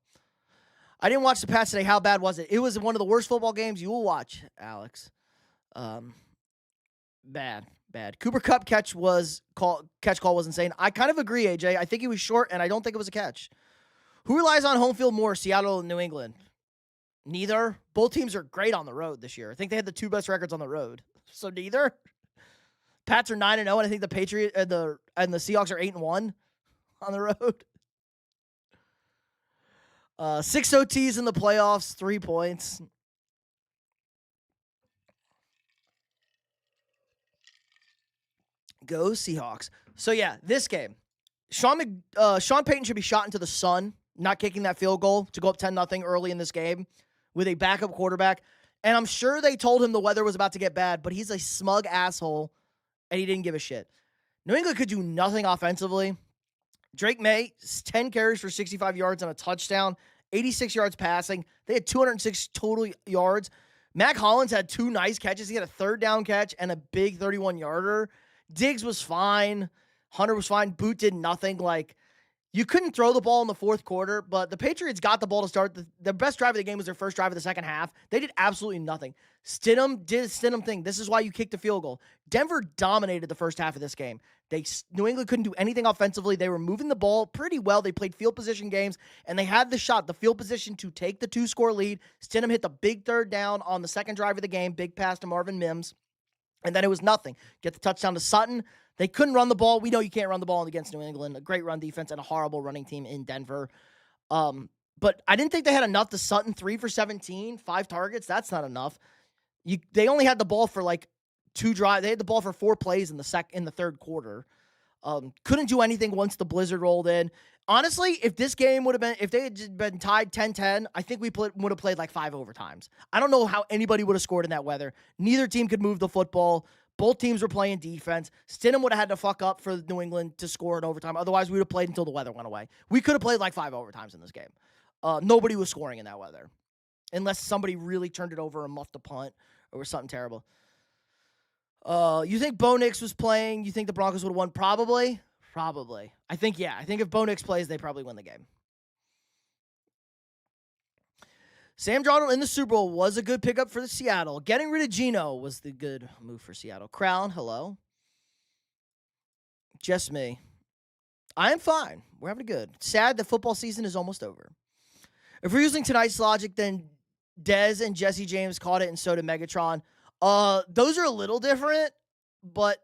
I didn't watch the Pats today. How bad was it? It was one of the worst football games you will watch, Alex. Bad. Cooper Kupp catch call was insane. I kind of agree, AJ. I think he was short, and I don't think it was a catch. Who relies on home field more, Seattle and New England? Neither. Both teams are great on the road this year. I think they had the 2 best records on the road. So neither. Pats are 9-0, and I think the Patriots and the Seahawks are 8-1 on the road. 6 OTs in the playoffs, 3 points. Go Seahawks. So yeah, this game. Sean Payton should be shot into the sun, not kicking that field goal to go up 10-0 early in this game with a backup quarterback. And I'm sure they told him the weather was about to get bad, but he's a smug asshole, and he didn't give a shit. New England could do nothing offensively. Drake May, 10 carries for 65 yards and a touchdown, 86 yards passing. They had 206 total yards. Mac Hollins had 2 nice catches. He had a 3rd down catch and a big 31-yarder. Diggs was fine. Hunter was fine. Boot did nothing. You couldn't throw the ball in the 4th quarter, but the Patriots got the ball to start. The best drive of the game was their first drive of the second half. They did absolutely nothing. Stidham did a Stidham thing. This is why you kicked the field goal. Denver dominated the first half of this game. New England couldn't do anything offensively. They were moving the ball pretty well. They played field position games, and they had the field position to take the 2-score lead. Stidham hit the big 3rd down on the second drive of the game, big pass to Marvin Mims. And then it was nothing. Get the touchdown to Sutton. They couldn't run the ball. We know you can't run the ball against New England. A great run defense and a horrible running team in Denver. But I didn't think they had enough to Sutton. 3 for 17, 5 targets. That's not enough. They only had the ball for 2 drives. They had the ball for 4 plays in the 3rd quarter. Couldn't do anything once the blizzard rolled in. Honestly, if this game if they had been tied 10-10, I think we would have played 5 overtimes. I don't know how anybody would have scored in that weather. Neither team could move the football. Both teams were playing defense. Stidham would have had to fuck up for New England to score in overtime. Otherwise, we would have played until the weather went away. We could have played 5 overtimes in this game. Nobody was scoring in that weather. Unless somebody really turned it over and muffed a punt or something terrible. You think Bo Nix was playing? You think the Broncos would have won? Probably. I think if Bo Nix plays, they probably win the game. Sam Darnold in the Super Bowl was a good pickup for Seattle. Getting rid of Geno was the good move for Seattle. Crown, hello. Just me. I am fine. We're having good. Sad the football season is almost over. If we're using tonight's logic, then Dez and Jesse James caught it, and so did Megatron. Those are a little different, but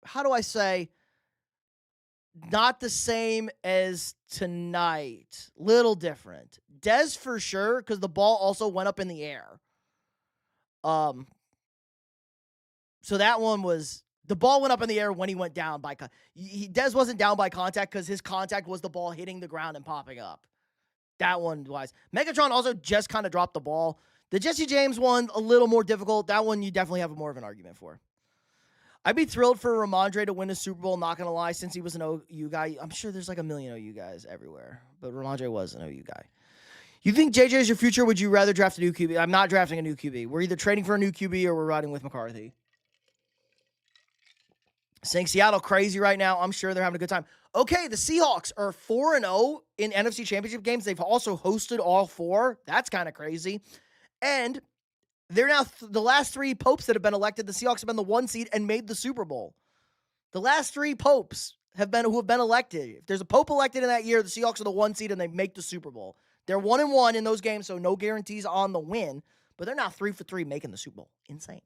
how do I say? Not the same as tonight. Little different. Dez for sure, because the ball also went up in the air. So that one was, the ball went up in the air when he went down by, Dez wasn't down by contact because his contact was the ball hitting the ground and popping up. That one was. Megatron also just kind of dropped the ball. The Jesse James one, a little more difficult. That one you definitely have more of an argument for. I'd be thrilled for Ramondre to win a Super Bowl, not going to lie, since he was an OU guy. I'm sure there's a million OU guys everywhere, but Ramondre was an OU guy. You think JJ is your future? Would you rather draft a new QB? I'm not drafting a new QB. We're either trading for a new QB or we're riding with McCarthy. Saying Seattle crazy right now. I'm sure they're having a good time. Okay, the Seahawks are 4-0 in NFC Championship games. They've also hosted all 4. That's kind of crazy. And they're now the last 3 popes that have been elected. The Seahawks have been the 1 seed and made the Super Bowl. The last 3 popes who have been elected. If there's a pope elected in that year, the Seahawks are the 1 seed and they make the Super Bowl. They're 1-1 in those games, so no guarantees on the win. But they're now 3 for 3 making the Super Bowl. Insane.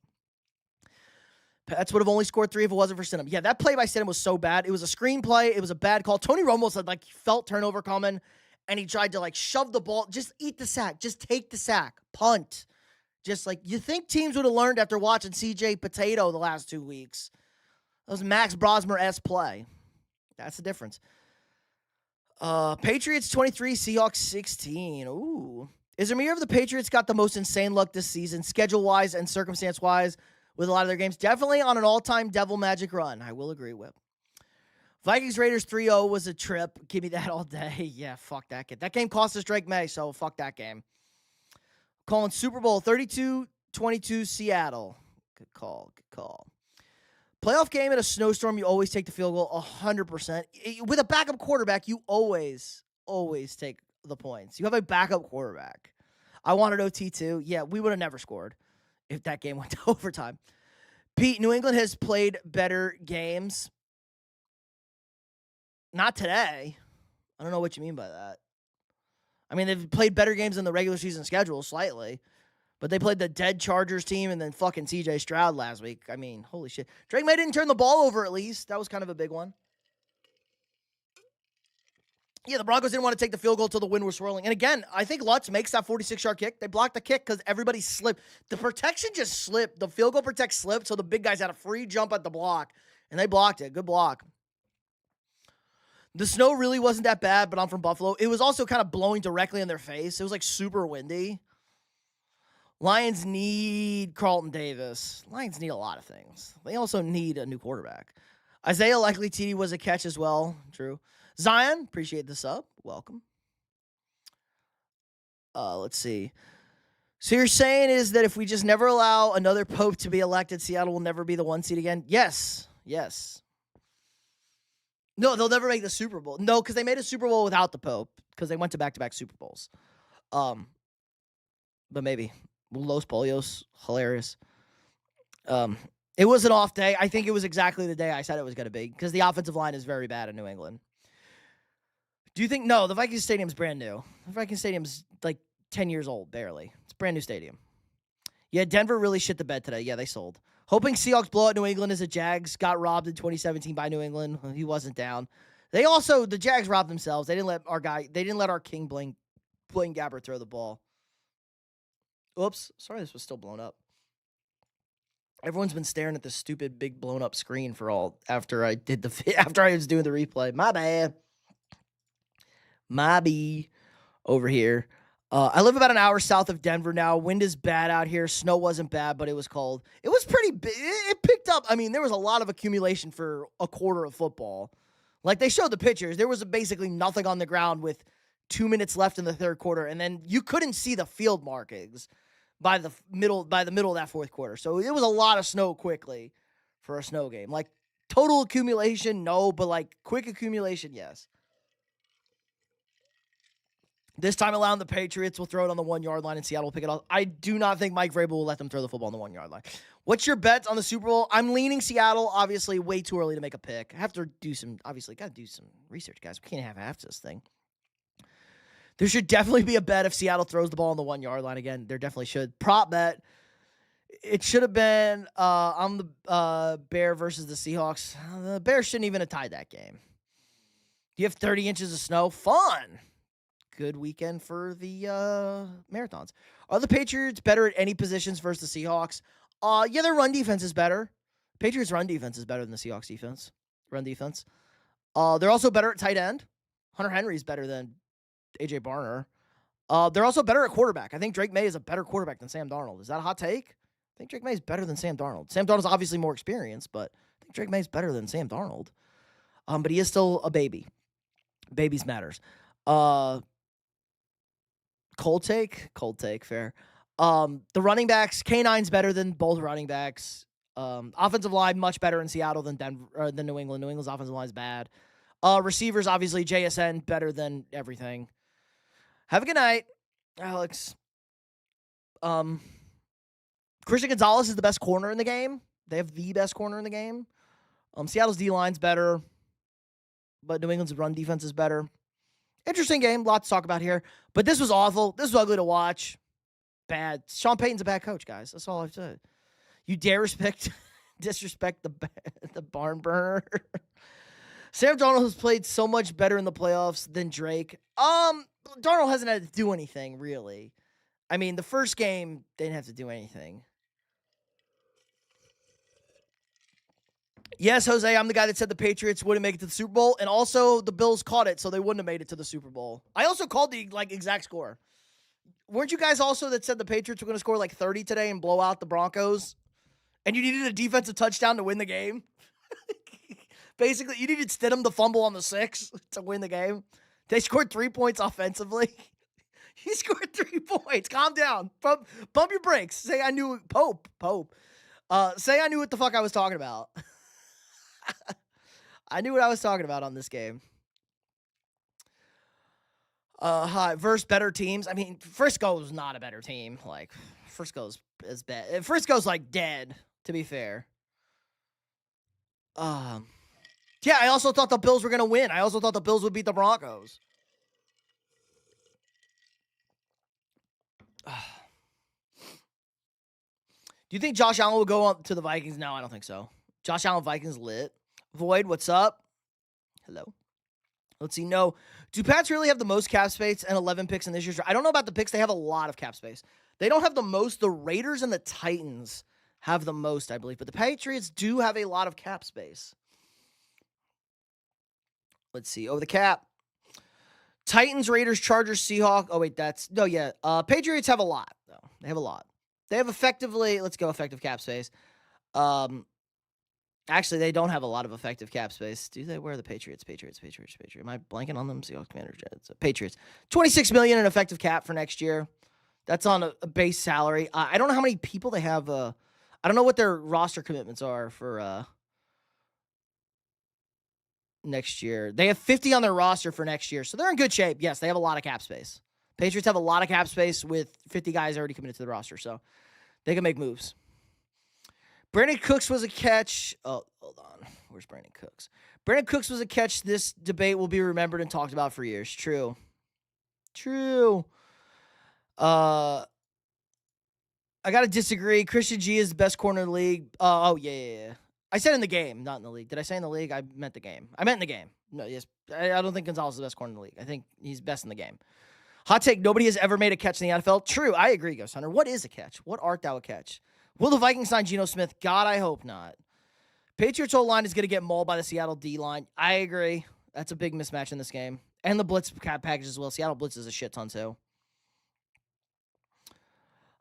Pats would have only scored 3 if it wasn't for Stidham. Yeah, that play by Stidham was so bad. It was a screenplay. It was a bad call. Tony Romo said, like, he felt turnover coming, and he tried to, like, shove the ball. Just eat the sack. Just take the sack. Punt. Just, like, you think teams would have learned after watching CJ Potato the last 2 weeks. That was Max Brosmer-esque play. That's the difference. Patriots 23, Seahawks 16. Ooh. Is there of the Patriots got the most insane luck this season, schedule-wise and circumstance-wise, with a lot of their games? Definitely on an all-time Devil Magic run. I will agree with. Vikings-Raiders 3-0 was a trip. Give me that all day. Yeah, fuck that game. That game cost us Drake May, so fuck that game. Calling Super Bowl 32-22 Seattle. Good call. Good call. Playoff game in a snowstorm, you always take the field goal 100%. With a backup quarterback, you always take the points. You have a backup quarterback. I wanted OT too. Yeah, we would have never scored if that game went to overtime. Pete, New England has played better games. Not today. I don't know what you mean by that. I mean, they've played better games in the regular season schedule slightly. But they played the dead Chargers team and then fucking CJ Stroud last week. I mean, holy shit. Drake May didn't turn the ball over at least. That was kind of a big one. Yeah, the Broncos didn't want to take the field goal until the wind was swirling. And again, I think Lutz makes that 46-yard kick. They blocked the kick because everybody slipped. The protection just slipped. The field goal protect slipped, so the big guys had a free jump at the block. And they blocked it. Good block. The snow really wasn't that bad, but I'm from Buffalo. It was also kind of blowing directly in their face. It was like super windy. Lions need Carlton Davis. Lions need a lot of things. They also need a new quarterback. Isaiah Likely TD was a catch as well. True. Zion, appreciate the sub. Welcome. Let's see. So you're saying is that if we just never allow another pope to be elected, Seattle will never be the 1 seed again? Yes. Yes. No, they'll never make the Super Bowl. No, because they made a Super Bowl without the pope because they went to back-to-back Super Bowls. But maybe. Los Polios, hilarious. It was an off day. I think it was exactly the day I said it was going to be because the offensive line is very bad in New England. Do you think? No, the Vikings Stadium's brand new. The Vikings Stadium's like 10 years old, barely. It's a brand new stadium. Yeah, Denver really shit the bed today. Yeah, they sold. Hoping Seahawks blow out New England as the Jags got robbed in 2017 by New England. He wasn't down. The Jags robbed themselves. They didn't let our king Blaine Gabbert throw the ball. Oops, sorry this was still blown up. Everyone's been staring at this stupid big blown up screen after I was doing the replay. My bad. My B over here. I live about an hour south of Denver now. Wind is bad out here. Snow wasn't bad, but it was cold. It was pretty big. It picked up. I mean, there was a lot of accumulation for a quarter of football. Like they showed the pictures. There was basically nothing on the ground with 2 minutes left in the third quarter, and then you couldn't see the field markings by the middle of that fourth quarter. So it was a lot of snow quickly for a snow game. Like total accumulation, no, but like quick accumulation, yes. This time around, the Patriots will throw it on the 1 yard line and Seattle will pick it up. I do not think Mike Vrabel will let them throw the football on the 1 yard line. What's your bet on the Super Bowl? I'm leaning Seattle. Obviously, way too early to make a pick. I have to do some research, guys. We can't have half this thing. There should definitely be a bet if Seattle throws the ball on the 1 yard line again. There definitely should. Prop bet. It should have been on the Bear versus the Seahawks. The Bears shouldn't even have tied that game. You have 30 inches of snow. Fun. Good weekend for the marathons. Are the Patriots better at any positions versus the Seahawks? Yeah, their run defense is better. Patriots' run defense is better than the Seahawks' defense. Run defense. They're also better at tight end. Hunter Henry's better than A.J. Barner. They're also better at quarterback. I think Drake May is a better quarterback than Sam Darnold. Is that a hot take? I think Drake May is better than Sam Darnold. Sam Darnold's obviously more experienced, but I think Drake May is better than Sam Darnold. But he is still a baby. Babies matters. Cold take, fair. The running backs, K9's better than both running backs. Offensive line, much better in Seattle than New England. New England's offensive line is bad. Receivers, obviously, JSN, better than everything. Have a good night, Alex. Christian Gonzalez is the best corner in the game. They have the best corner in the game. Seattle's D-line's better, but New England's run defense is better. Interesting game. Lot to talk about here. But this was awful. This was ugly to watch. Bad. Sean Payton's a bad coach, guys. That's all I've said. You dare respect Disrespect the barn burner. Sam Darnold has played so much better in the playoffs than Drake. Darnold hasn't had to do anything, really. I mean, the first game, they didn't have to do anything. Yes, Jose, I'm the guy that said the Patriots wouldn't make it to the Super Bowl, and also the Bills caught it, so they wouldn't have made it to the Super Bowl. I also called the exact score. Weren't you guys also that said the Patriots were going to score like 30 today and blow out the Broncos? And you needed a defensive touchdown to win the game? Basically, you needed Stidham to fumble on the 6 to win the game. They scored 3 points offensively. He scored 3 points. Calm down. Bump your brakes. Say I knew Pope. Say I knew what the fuck I was talking about. I knew what I was talking about on this game. Versus better teams. I mean, Frisco's not a better team. Like, Frisco's is bad. Frisco's like dead, to be fair. Yeah, I also thought the Bills were going to win. I also thought the Bills would beat the Broncos. Do you think Josh Allen will go up to the Vikings? No, I don't think so. Josh Allen, Vikings lit. Void, what's up? Hello. Let's see. No. Do Pats really have the most cap space and 11 picks in this year's draft? I don't know about the picks. They have a lot of cap space. They don't have the most. The Raiders and the Titans have the most, I believe. But the Patriots do have a lot of cap space. Let's see. Over the cap. Titans, Raiders, Chargers, Seahawks. Oh, wait, that's... No, yeah. Patriots have a lot, though. They have a lot. They have effectively... Let's go effective cap space. Actually, they don't have a lot of effective cap space. Do they? Where are the Patriots? Patriots. Am I blanking on them? Seahawks, Commanders, Jets. Patriots. $26 million in effective cap for next year. That's on a base salary. I don't know how many people they have. I don't know what their roster commitments are for next year. They have 50 on their roster for next year, so they're in good shape. Yes, they have a lot of cap space. Patriots have a lot of cap space with 50 guys already committed to the roster, so they can make moves. Brandon Cooks was a catch. Oh, hold on. Where's Brandon Cooks? Brandon Cooks was a catch. This debate will be remembered and talked about for years. True. I got to disagree. Christian G is the best corner in the league. Yeah. I said in the game, not in the league. Did I say in the league? I meant the game. I meant in the game. No, yes. I don't think Gonzalez is the best corner in the league. I think he's best in the game. Hot take, nobody has ever made a catch in the NFL. True, I agree, Ghost Hunter. What is a catch? What art thou a catch? Will the Vikings sign Geno Smith? God, I hope not. Patriots O-line is going to get mauled by the Seattle D-line. I agree. That's a big mismatch in this game. And the blitz package as well. Seattle blitz is a shit ton too.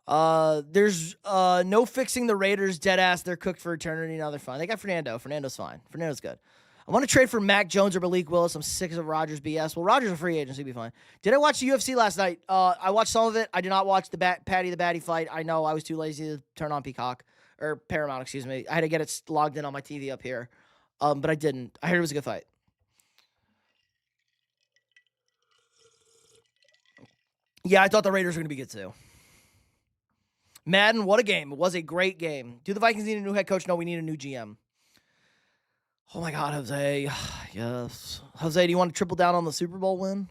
There's no fixing the Raiders. Dead ass. They're cooked for eternity. Now they're fine. They got Fernando. Fernando's fine. Fernando's good. I want to trade for Mac Jones or Malik Willis. I'm sick of Rodgers BS. Well, Rodgers is a free agent, so he'll be fine. Did I watch the UFC last night? I watched some of it. I did not watch the Patty the Batty fight. I know I was too lazy to turn on Peacock. Or Paramount, excuse me. I had to get it logged in on my TV up here. But I didn't. I heard it was a good fight. Yeah, I thought the Raiders were going to be good too. Madden, what a game. It was a great game. Do the Vikings need a new head coach? No, we need a new GM. Oh my God, Jose. Yes. Jose, do you want to triple down on the Super Bowl win?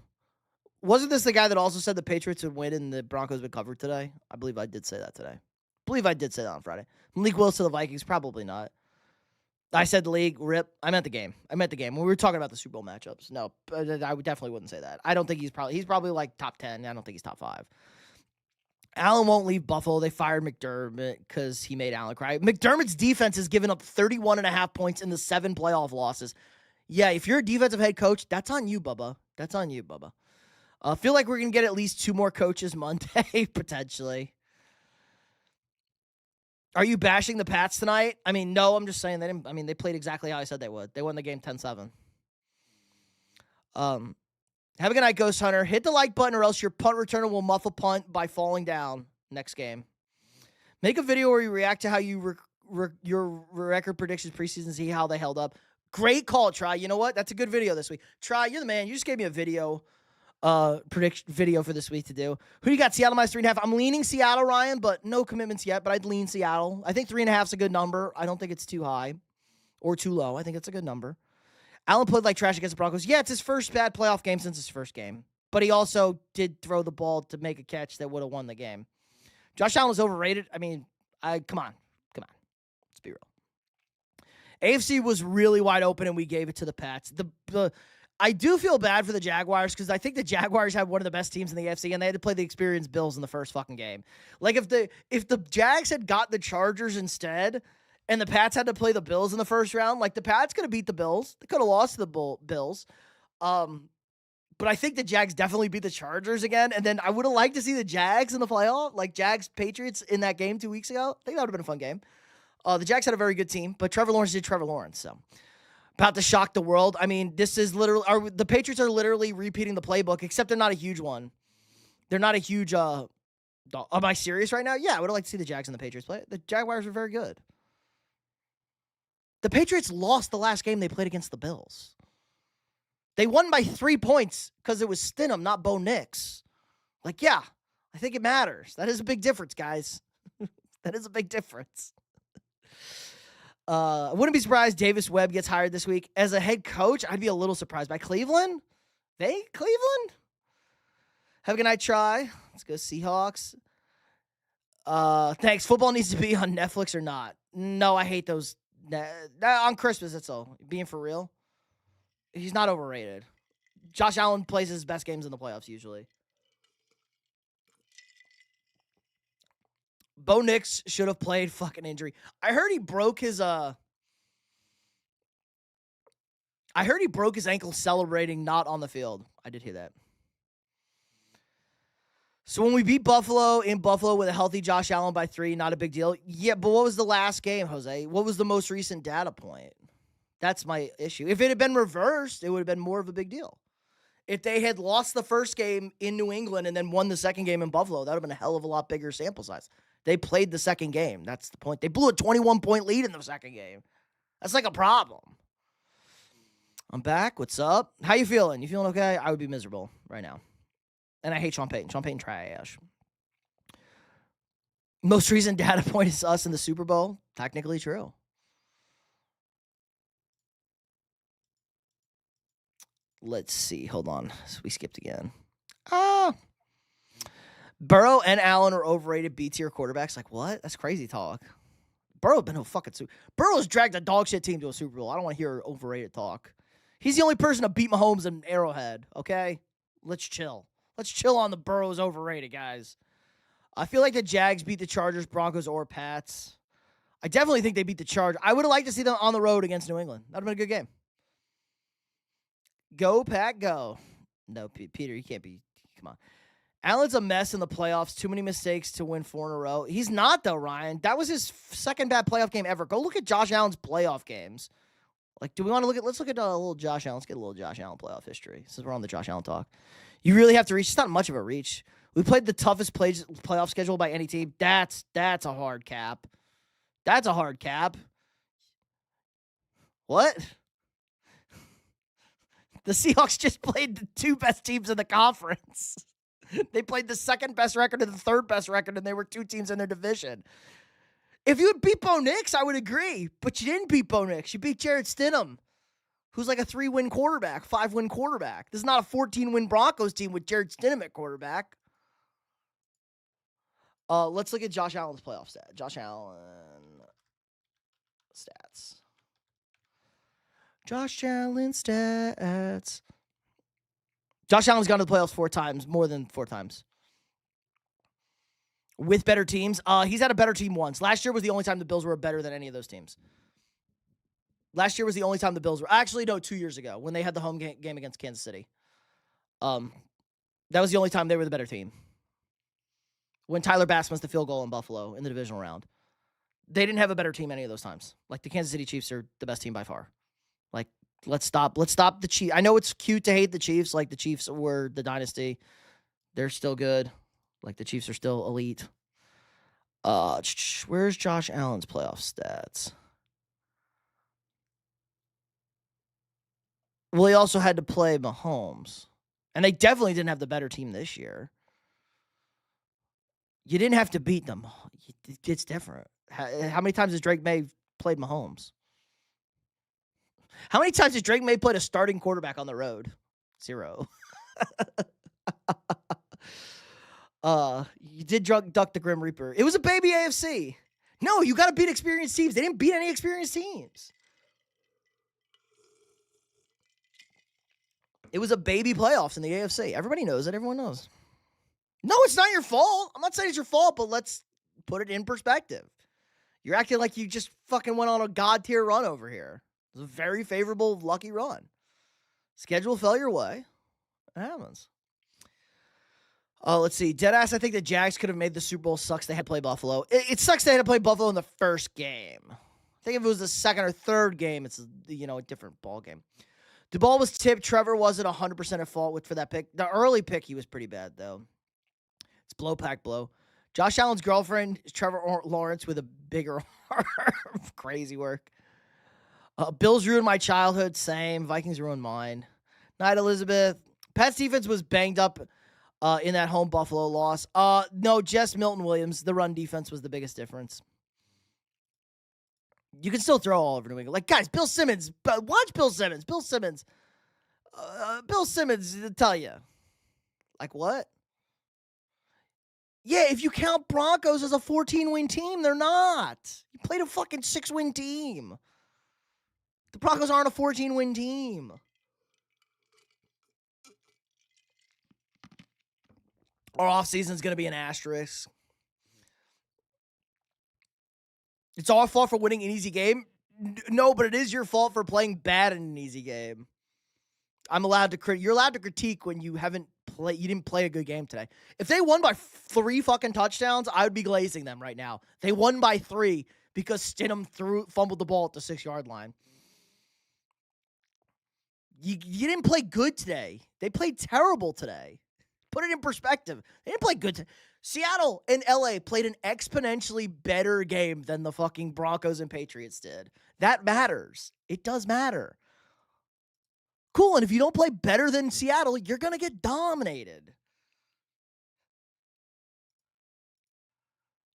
Wasn't this the guy that also said the Patriots would win and the Broncos would cover today? I believe I did say that today. I believe I did say that on Friday. Malik Willis to the Vikings? Probably not. I said the league, rip. I meant the game. When we were talking about the Super Bowl matchups. No, I definitely wouldn't say that. I don't think he's probably like top 10. I don't think he's top 5. Allen won't leave Buffalo. They fired McDermott because he made Allen cry. McDermott's defense has given up 31.5 points in the 7 playoff losses. Yeah, if you're a defensive head coach, that's on you, Bubba. That's on you, Bubba. I feel like we're going to get at least 2 more coaches Monday, potentially. Are you bashing the Pats tonight? I mean, no, I'm just saying they played exactly how I said they would. They won the game 10-7. Have a good night, Ghost Hunter. Hit the like button or else your punt returner will muff a punt by falling down next game. Make a video where you react to how you your record predictions preseason, see how they held up. Great call, Try. You know what? That's a good video this week. Try, you're the man. You just gave me a video prediction video for this week to do. Who do you got? Seattle minus 3.5. I'm leaning Seattle, Ryan, but no commitments yet, but I'd lean Seattle. I think 3.5 is a good number. I don't think it's too high or too low. I think it's a good number. Allen played like trash against the Broncos. Yeah, it's his first bad playoff game since his first game. But he also did throw the ball to make a catch that would have won the game. Josh Allen was overrated. I mean, come on. Let's be real. AFC was really wide open, and we gave it to the Pats. I do feel bad for the Jaguars because I think the Jaguars had one of the best teams in the AFC, and they had to play the experienced Bills in the first fucking game. Like, if the Jags had got the Chargers instead, and the Pats had to play the Bills in the first round, like, the Pats could have beat the Bills. They could have lost to the Bills. But I think the Jags definitely beat the Chargers again, and then I would have liked to see the Jags in the playoff, like Jags-Patriots in that game 2 weeks ago. I think that would have been a fun game. The Jags had a very good team, but Trevor Lawrence did Trevor Lawrence, so. About to shock the world. I mean, this is literally, the Patriots are literally repeating the playbook, except they're not a huge one. They're not a huge, am I serious right now? Yeah, I would have liked to see the Jags and the Patriots play. The Jaguars are very good. The Patriots lost the last game they played against the Bills. They won by 3 points because it was Stidham, not Bo Nix. Like, yeah, I think it matters. That is a big difference, guys. That is a big difference. I wouldn't be surprised Davis Webb gets hired this week. As a head coach, I'd be a little surprised by Cleveland. Cleveland? Have a good night, Try. Let's go Seahawks. Thanks. Football needs to be on Netflix or not. No, I hate those. On Christmas, that's all. Being for real. He's not overrated. Josh Allen plays his best games in the playoffs usually. Bo Nix should have played fucking injury. I heard he broke his ankle celebrating not on the field. I did hear that. So when we beat Buffalo in Buffalo with a healthy Josh Allen by 3, not a big deal. Yeah, but what was the last game, Jose? What was the most recent data point? That's my issue. If it had been reversed, it would have been more of a big deal. If they had lost the first game in New England and then won the second game in Buffalo, that would have been a hell of a lot bigger sample size. They played the second game. That's the point. They blew a 21-point lead in the second game. That's like a problem. I'm back. What's up? How you feeling? You feeling okay? I would be miserable right now. And I hate Sean Payton. Sean Payton trash. Most recent data point is us in the Super Bowl. Technically true. Let's see. Hold on. We skipped again. Burrow and Allen are overrated B-tier quarterbacks. Like, what? That's crazy talk. Burrow's been no fucking Super. Burrow's dragged a dog shit team to a Super Bowl. I don't want to hear overrated talk. He's the only person to beat Mahomes in Arrowhead, okay? Let's chill. Let's chill on the Burrow's overrated, guys. I feel like the Jags beat the Chargers, Broncos, or Pats. I definitely think they beat the Chargers. I would have liked to see them on the road against New England. That would have been a good game. Go, Pat, go. No, Peter, you can't be. Come on. Allen's a mess in the playoffs. Too many mistakes to win 4 in a row. He's not, though, Ryan. That was his second bad playoff game ever. Go look at Josh Allen's playoff games. Like, do we want to look at, let's look at a little Josh Allen. Let's get a little Josh Allen playoff history since we're on the Josh Allen talk. You really have to reach. It's not much of a reach. We played the toughest playoff schedule by any team. That's a hard cap. That's a hard cap. What? The Seahawks just played the 2 best teams in the conference. They played the second best record and the third best record, and they were 2 teams in their division. If you had beat Bo Nix, I would agree. But you didn't beat Bo Nix. You beat Jarrett Stidham, who's like a 3-win quarterback, 5-win quarterback. This is not a 14-win Broncos team with Jarrett Stidham at quarterback. Let's look at Josh Allen's playoff stat. Josh Allen stats. Josh Allen stats. Josh Allen's gone to the playoffs 4 times, more than 4 times. With better teams. He's had a better team once. Last year was the only time the Bills were better than any of those teams. Last year was the only time the Bills were... Actually, no, 2 years ago when they had the home game against Kansas City. That was the only time they were the better team. When Tyler Bass missed the field goal in Buffalo in the divisional round. They didn't have a better team any of those times. Like, the Kansas City Chiefs are the best team by far. Like, let's stop the Chiefs. I know it's cute to hate the Chiefs. Like, the Chiefs were the dynasty. They're still good. Like, the Chiefs are still elite. Where's Josh Allen's playoff stats? Well, he also had to play Mahomes. And they definitely didn't have the better team this year. You didn't have to beat them. It's different. How many times has Drake May played Mahomes? How many times has Drake May played a starting quarterback on the road? 0. You did duck the Grim Reaper. It was a baby AFC. No, you got to beat experienced teams. They didn't beat any experienced teams. It was a baby playoffs in the AFC. Everybody knows it. Everyone knows. No, it's not your fault. I'm not saying it's your fault, but let's put it in perspective. You're acting like you just fucking went on a god tier run over here. It was a very favorable, lucky run. Schedule fell your way. It happens. Let's see. Deadass, I think the Jags could have made the Super Bowl. Sucks they had to play Buffalo. It sucks they had to play Buffalo in the first game. I think if it was the second or third game, it's, a different ball game. The ball was tipped. Trevor wasn't 100% at fault for that pick. The early pick, he was pretty bad, though. It's blow, pack, blow. Josh Allen's girlfriend is Trevor Lawrence with a bigger arm. Crazy work. Bills ruined my childhood. Same. Vikings ruined mine. Night, Elizabeth. Pat's defense was banged up in that home Buffalo loss. No, just Milton Williams. The run defense was the biggest difference. You can still throw all over New England. Like, guys, Bill Simmons. Watch Bill Simmons. Bill Simmons, tell you. Like, what? Yeah, if you count Broncos as a 14-win team, they're not. You played a fucking 6-win team. The Broncos aren't a 14-win team. Our offseason's going to be an asterisk. It's our fault for winning an easy game? No, but it is your fault for playing bad in an easy game. You're allowed to critique when you didn't play a good game today. If they won by 3 fucking touchdowns, I would be glazing them right now. They won by 3 because Stidham fumbled the ball at the 6-yard line. You didn't play good today. They played terrible today. Put it in perspective. They didn't play good. Seattle and LA played an exponentially better game than the fucking Broncos and Patriots did. That matters. It does matter. Cool, and if you don't play better than Seattle, you're going to get dominated.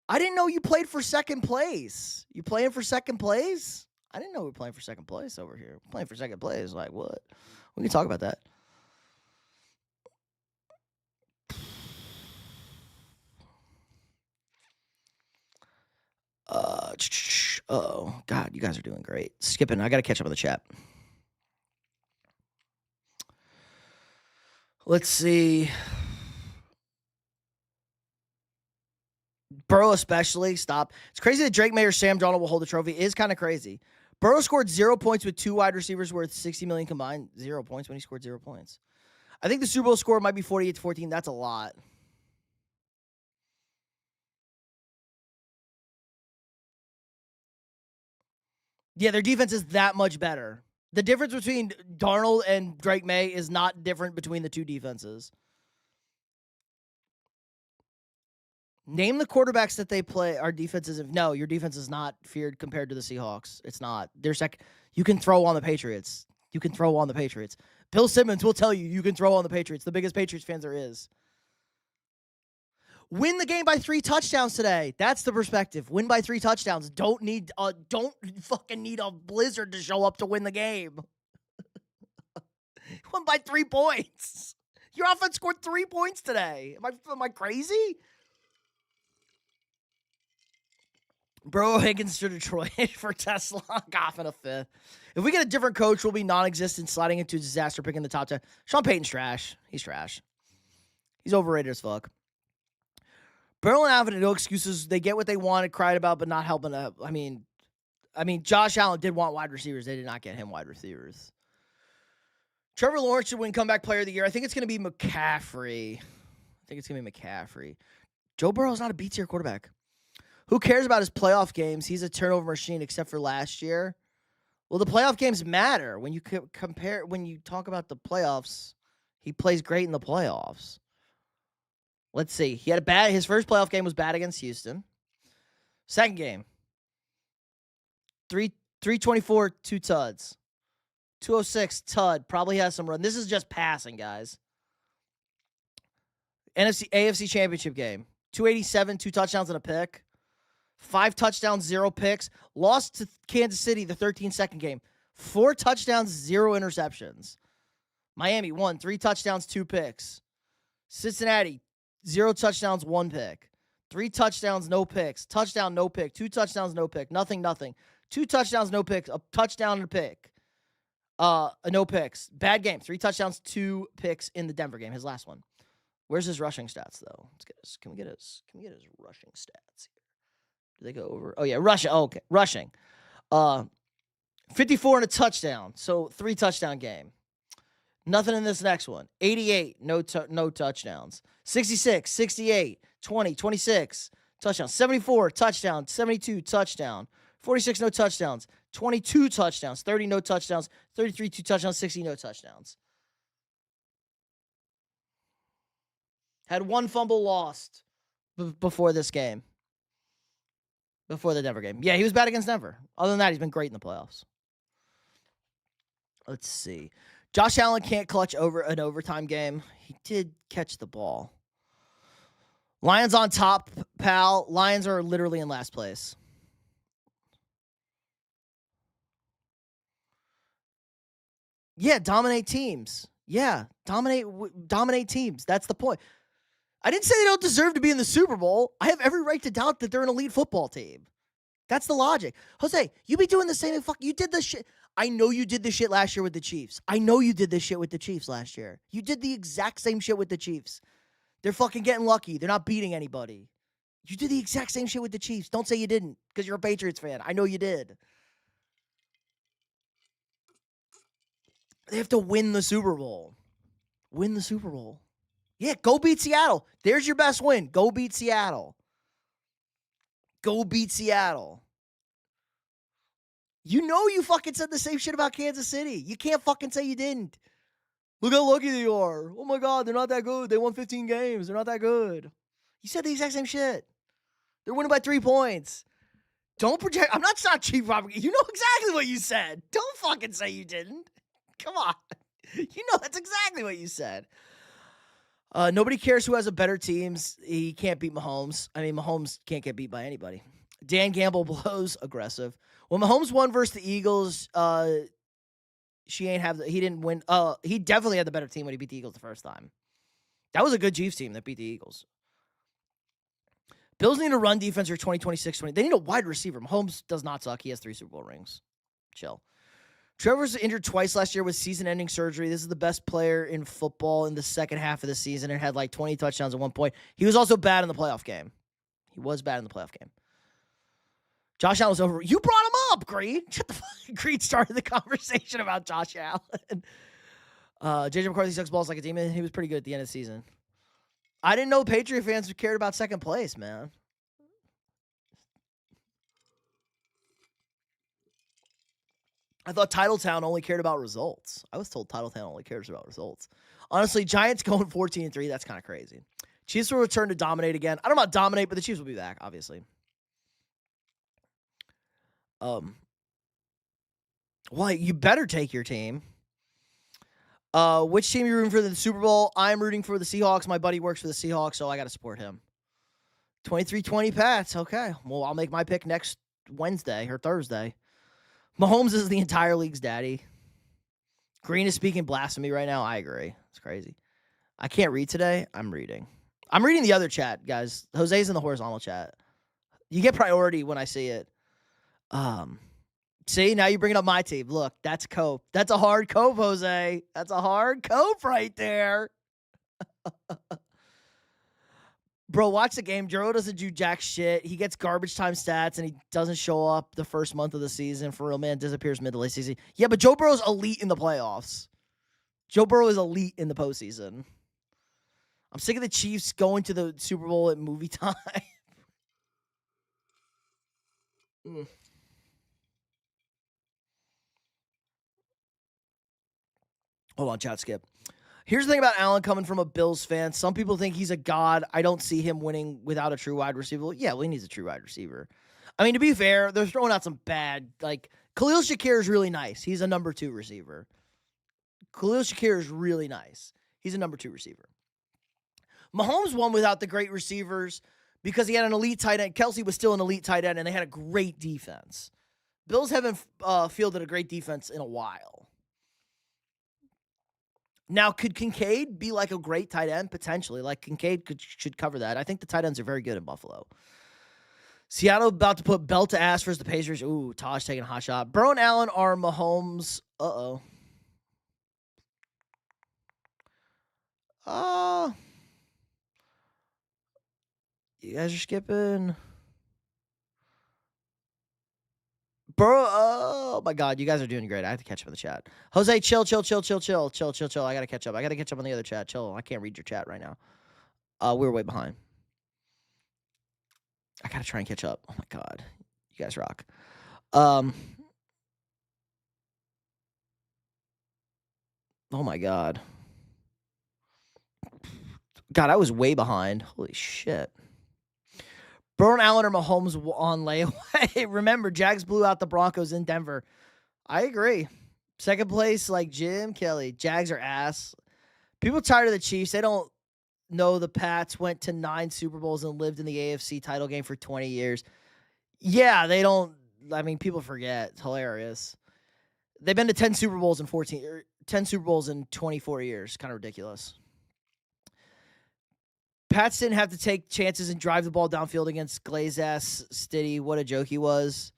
I didn't know you played for second place. You playing for second place? I didn't know we were playing for second place over here. Playing for second place, like what? We can talk about that. Oh, God, you guys are doing great. Skipping, I got to catch up on the chat. Let's see. Burrow especially, stop. It's crazy that Drake May or Sam Darnold will hold the trophy. It is kind of crazy. Burrow scored 0 points with 2 wide receivers worth $60 million combined. 0 points when he scored 0 points. I think the Super Bowl score might be 48-14. That's a lot. Yeah, their defense is that much better. The difference between Darnold and Drake May is not different between the two defenses. Name the quarterbacks that they play. Our defense isn't. No, your defense is not feared compared to the Seahawks. It's not. You can throw on the Patriots. You can throw on the Patriots. Bill Simmons will tell you can throw on the Patriots. The biggest Patriots fans there is. Win the game by 3 touchdowns today. That's the perspective. Win by 3 touchdowns. Don't fucking need a blizzard to show up to win the game. Won by 3 points. Your offense scored 3 points today. Am I crazy? Bro, Higgins to Detroit for Tesla. Goff in a 5th. If we get a different coach, we'll be non-existent, sliding into a disaster, picking the top 10. Sean Payton's trash. He's trash. He's overrated as fuck. Burrow and Alvin had no excuses. They get what they wanted, cried about, but not helping up. I mean, Josh Allen did want wide receivers. They did not get him wide receivers. Trevor Lawrence should win comeback player of the year. I think it's going to be McCaffrey. Joe Burrow's not a B-tier quarterback. Who cares about his playoff games? He's a turnover machine except for last year. Well, the playoff games matter. When you talk about the playoffs, he plays great in the playoffs. Let's see. His first playoff game was bad against Houston. Second game. 324, 2 tuds. 206, tud. Probably has some run. This is just passing, guys. AFC Championship game. 287, 2 touchdowns and a pick. 5 touchdowns, 0 picks. Lost to Kansas City the 13-second game. 4 touchdowns, 0 interceptions. Miami won 3 touchdowns, 2 picks. Cincinnati, 0 touchdowns, 1 pick. 3 touchdowns, no picks. Touchdown, no pick. 2 touchdowns, no pick. Nothing. 2 touchdowns, no picks. A touchdown and a pick. No picks. Bad game. 3 touchdowns, 2 picks in the Denver game, his last one. Where's his rushing stats though? Let's get his. Can we get his rushing stats here? Do they go over? Oh yeah, rushing. Oh, okay, rushing. 54 and a touchdown. So 3 touchdown game. Nothing in this next one. 88, no touchdowns. 66, 68, 20, 26 touchdowns. 74 touchdown, 72 touchdown. 46 no touchdowns. 22 touchdowns. 30 no touchdowns. 33 2 touchdowns. 60 no touchdowns. Had 1 fumble lost before this game. Before the Denver game. Yeah, he was bad against Denver. Other than that, he's been great in the playoffs. Let's see. Josh Allen can't clutch over an overtime game. He did catch the ball. Lions on top, pal. Lions are literally in last place. Yeah, dominate teams. Yeah, dominate teams. That's the point. I didn't say they don't deserve to be in the Super Bowl. I have every right to doubt that they're an elite football team. That's the logic. Jose, you be doing the same fuck. You did this shit. I know you did this shit last year with the Chiefs. I know you did this shit with the Chiefs last year. You did the exact same shit with the Chiefs. They're fucking getting lucky. They're not beating anybody. You did the exact same shit with the Chiefs. Don't say you didn't because you're a Patriots fan. I know you did. They have to win the Super Bowl. Win the Super Bowl. Yeah, go beat Seattle. There's your best win. Go beat Seattle. Go beat Seattle. You know you fucking said the same shit about Kansas City. You can't fucking say you didn't. Look how lucky they are. Oh my God, they're not that good. They won 15 games. They're not that good. You said the exact same shit. They're winning by 3 points. Don't project. I'm not cheap propaganda. You know exactly what you said. Don't fucking say you didn't. Come on. You know that's exactly what you said. Nobody cares who has a better teams. He can't beat Mahomes. I mean, Mahomes can't get beat by anybody. Dan Gamble blows aggressive. When Mahomes won versus the Eagles, he didn't win. He definitely had the better team when he beat the Eagles the first time. That was a good Chiefs team that beat the Eagles. Bills need a run defense for 2026-20. They need a wide receiver. Mahomes does not suck. He has 3 Super Bowl rings. Chill. Trevor's injured twice last year with season-ending surgery. This is the best player in football in the second half of the season and had like 20 touchdowns at one point. He was also bad in the playoff game. Josh Allen was over. You brought him up, Green. Shut the fuck. Green started the conversation about Josh Allen. JJ McCarthy sucks balls like a demon. He was pretty good at the end of the season. I didn't know Patriot fans cared about second place, man. I thought Titletown only cared about results. I was told Titletown only cares about results. Honestly, Giants going 14-3, that's kind of crazy. Chiefs will return to dominate again. I don't know about dominate, but the Chiefs will be back, obviously. Well, you better take your team. Which team are you rooting for in the Super Bowl? I'm rooting for the Seahawks. My buddy works for the Seahawks, so I got to support him. 23-20 Pats. Okay. Well, I'll make my pick next Wednesday or Thursday. Mahomes is the entire league's daddy. Green is speaking blasphemy right now. I agree. It's crazy. I can't read today. I'm reading. I'm reading the other chat, guys. Jose's in the horizontal chat. You get priority when I see it. See, now you're bringing up my team. Look, that's Cope. That's a hard Cope, Jose. That's a hard Cope right there. Bro, watch the game. Jero doesn't do jack shit. He gets garbage time stats, and he doesn't show up the first month of the season. For real, man, disappears mid to late season. Yeah, but Joe Burrow's elite in the playoffs. Joe Burrow is elite in the postseason. I'm sick of the Chiefs going to the Super Bowl at movie time. Hold on, chat skip. Here's the thing about Allen coming from a Bills fan. Some people think he's a god. I don't see him winning without a true wide receiver. Yeah, well, he needs a true wide receiver. I mean, to be fair, they're throwing out some bad, like, Khalil Shakir is really nice. He's a number 2 receiver. Khalil Shakir is really nice. He's a number 2 receiver. Mahomes won without the great receivers because he had an elite tight end. Kelsey was still an elite tight end, and they had a great defense. Bills haven't fielded a great defense in a while. Now, could Kincaid be like a great tight end? Potentially. Like, Kincaid should cover that. I think the tight ends are very good in Buffalo. Seattle about to put belt to ass versus the Pacers. Ooh, Taj taking a hot shot. Burrow and Allen are Mahomes. Uh-oh. You guys are skipping. Bro, oh my God, you guys are doing great. I have to catch up in the chat. Jose, chill. I gotta catch up. I gotta catch up on the other chat. Chill. I can't read your chat right now. We're way behind. I gotta try and catch up. Oh my God, you guys rock. Oh my God. God, I was way behind. Holy shit. Burrow and Allen or Mahomes on layaway. Remember, Jags blew out the Broncos in Denver. I agree. Second place, like Jim Kelly. Jags are ass. People tired of the Chiefs. They don't know the Pats went to 9 Super Bowls and lived in the AFC title game for 20 years. Yeah, they don't. I mean, people forget. It's hilarious. They've been to 10 Super Bowls in 10 Super Bowls in 24 years. Kind of ridiculous. Pats didn't have to take chances and drive the ball downfield against glaze-ass Stiddy. What a joke he was.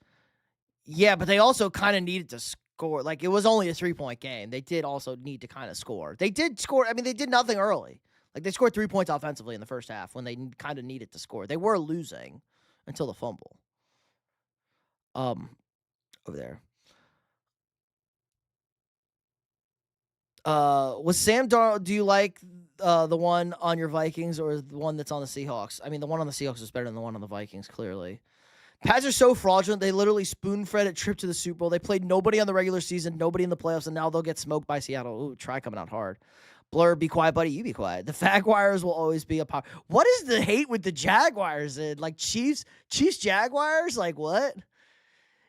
Yeah, but they also kind of needed to score. Like, it was only a 3-point game. They did also need to kind of score. They did score. I mean, they did nothing early. Like, they scored 3 points offensively in the first half when they kind of needed to score. They were losing until the fumble. Over there. Was Sam Darnold, do you like the one on your Vikings or the one that's on the Seahawks? I mean, the one on the Seahawks is better than the one on the Vikings, clearly. Pats are so fraudulent. They literally spoon-fed a trip to the Super Bowl. They played nobody on the regular season, nobody in the playoffs, and now they'll get smoked by Seattle. Ooh, try coming out hard. Blur, be quiet, buddy. You be quiet. The Jaguars will always be a power. What is the hate with the Jaguars? Like Chiefs, Jaguars? Like what?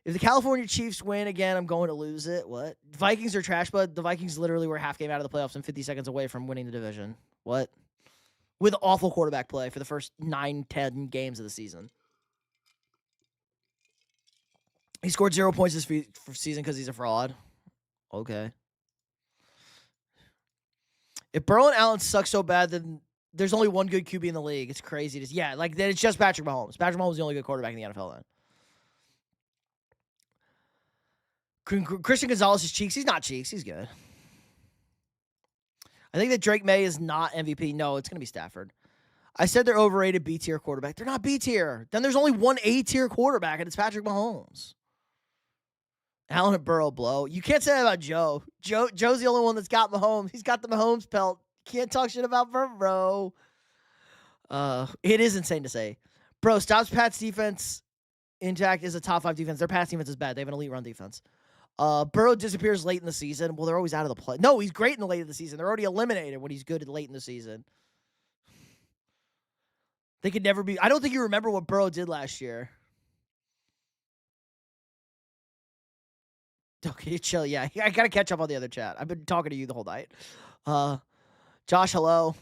If the California Chiefs win again, I'm going to lose it. What? Vikings are trash, but the Vikings literally were half game out of the playoffs and 50 seconds away from winning the division. What? With awful quarterback play for the first 9-10 games of the season. He scored 0 points this season because he's a fraud. Okay. If Burrow and Allen suck so bad, then there's only one good QB in the league. It's crazy. Yeah, like then it's just Patrick Mahomes. Patrick Mahomes is the only good quarterback in the NFL then. Christian Gonzalez is cheeks. He's not cheeks. He's good. I think that Drake May is not MVP. No, it's going to be Stafford. I said they're overrated B-tier quarterback. They're not B-tier. Then there's only one A-tier quarterback, and it's Patrick Mahomes. Allen and Burrow blow. You can't say that about Joe. Joe's the only one that's got Mahomes. He's got the Mahomes pelt. Can't talk shit about Burrow. It is insane to say. Bro, stops Pat's defense intact is a top 5 defense. Their pass defense is bad. They have an elite run defense. Burrow disappears late in the season. Well, they're always out of the play. No, he's great in the late of the season. They're already eliminated when he's good late in the season. They could never be. I don't think you remember what Burrow did last year. Okay, chill. Yeah, I got to catch up on the other chat. I've been talking to you the whole night. Josh, hello.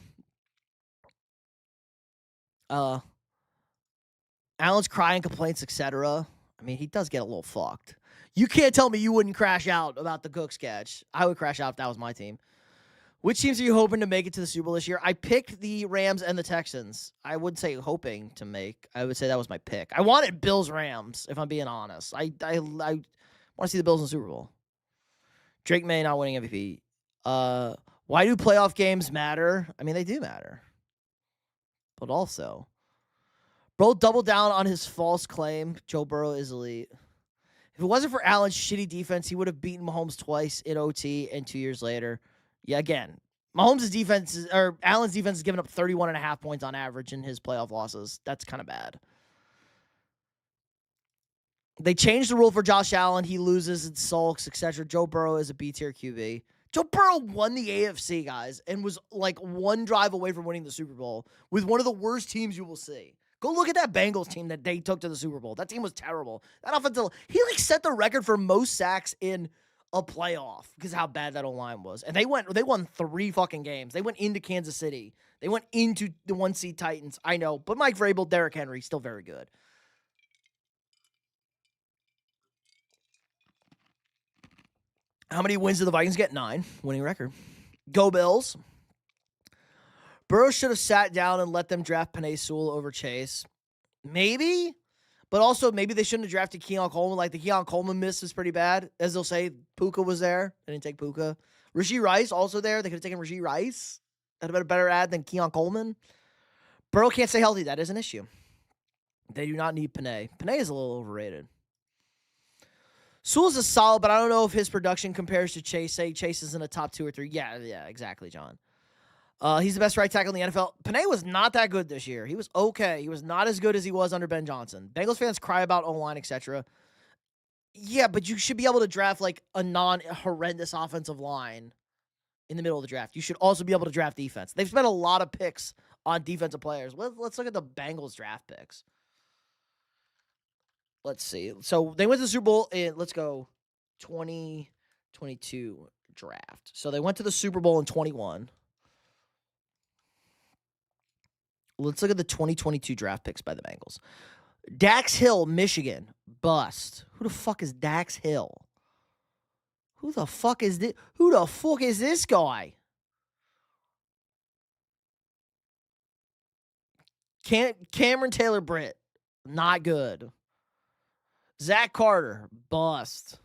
Allen's crying, complaints, etc. I mean, he does get a little fucked. You can't tell me you wouldn't crash out about the Cooks catch. I would crash out if that was my team. Which teams are you hoping to make it to the Super Bowl this year? I picked the Rams and the Texans. I wouldn't say hoping to make. I would say that was my pick. I wanted Bills-Rams, if I'm being honest. I want to see the Bills in the Super Bowl. Drake May not winning MVP. Why do playoff games matter? I mean, they do matter. But also, Bro doubled down on his false claim. Joe Burrow is elite. If it wasn't for Allen's shitty defense, he would have beaten Mahomes twice in OT and 2 years later. Yeah, again, Allen's defense has given up 31.5 points on average in his playoff losses. That's kind of bad. They changed the rule for Josh Allen. He loses and sulks, etc. Joe Burrow is a B-tier QB. Joe Burrow won the AFC, guys, and was like one drive away from winning the Super Bowl with one of the worst teams you will see. Go look at that Bengals team that they took to the Super Bowl. That team was terrible. That offensive, he like set the record for most sacks in a playoff because how bad that O-line was. And they won 3 fucking games. They went into Kansas City. They went into the 1-seed Titans. I know, but Mike Vrabel, Derrick Henry, still very good. How many wins did the Vikings get? 9. Winning record. Go Bills. Burrow should have sat down and let them draft Penei Sewell over Chase. Maybe. But also, maybe they shouldn't have drafted Keon Coleman. Like, the Keon Coleman miss is pretty bad. As they'll say, Puka was there. They didn't take Puka. Rashee Rice also there. They could have taken Rashee Rice. That'd have been a better ad than Keon Coleman. Burrow can't stay healthy. That is an issue. They do not need Panay. Panay is a little overrated. Sewell's a solid, but I don't know if his production compares to Chase. Say Chase is in the top 2 or 3. Yeah, exactly, John. He's the best right tackle in the NFL. Panay was not that good this year. He was okay. He was not as good as he was under Ben Johnson. Bengals fans cry about O-line, etc. Yeah, but you should be able to draft like a non-horrendous offensive line in the middle of the draft. You should also be able to draft defense. They've spent a lot of picks on defensive players. Let's look at the Bengals draft picks. Let's see. So they went to the Super Bowl in, let's go, 2022 draft. So they went to the Super Bowl in 21. Let's look at the 2022 draft picks by the Bengals. Dax Hill, Michigan, bust. Who the fuck is Dax Hill? Who the fuck is this guy? Cameron Taylor-Britt, not good. Zach Carter, bust.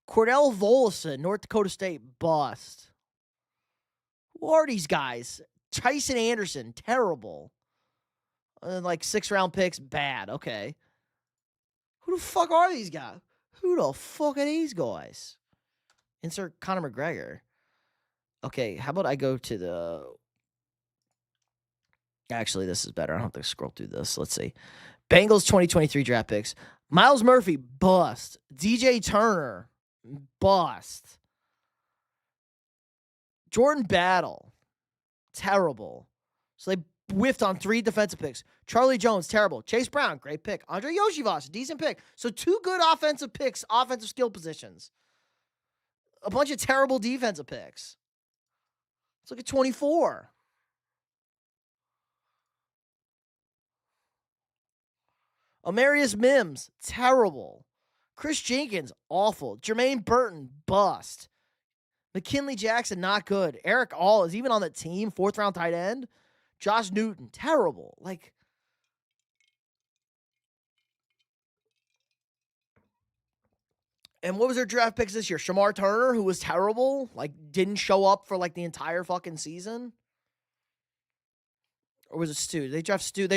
Cordell Volson, North Dakota State, bust. Who are these guys? Tyson Anderson, terrible. Like 6th-round picks, bad. Okay. Who the fuck are these guys? Who the fuck are these guys? Insert Conor McGregor. Okay, how about I go to the... Actually, this is better. I don't have to scroll through this. Let's see. Bengals 2023 draft picks. Myles Murphy, bust. DJ Turner, bust. Jordan Battle, terrible. So they whiffed on 3 defensive picks. Charlie Jones, terrible. Chase Brown, great pick. Andre Yoshivas, decent pick. So 2 good offensive picks, offensive skill positions. A bunch of terrible defensive picks. Let's look at 24. Amarius Mims, terrible. Chris Jenkins, awful. Jermaine Burton, bust. McKinley Jackson, not good. Eric All is even on the team, 4th-round tight end. Josh Newton, terrible. Like, and what was their draft picks this year? Shamar Turner, who was terrible, like didn't show up for like the entire fucking season. Or was it Stu? They draft Stu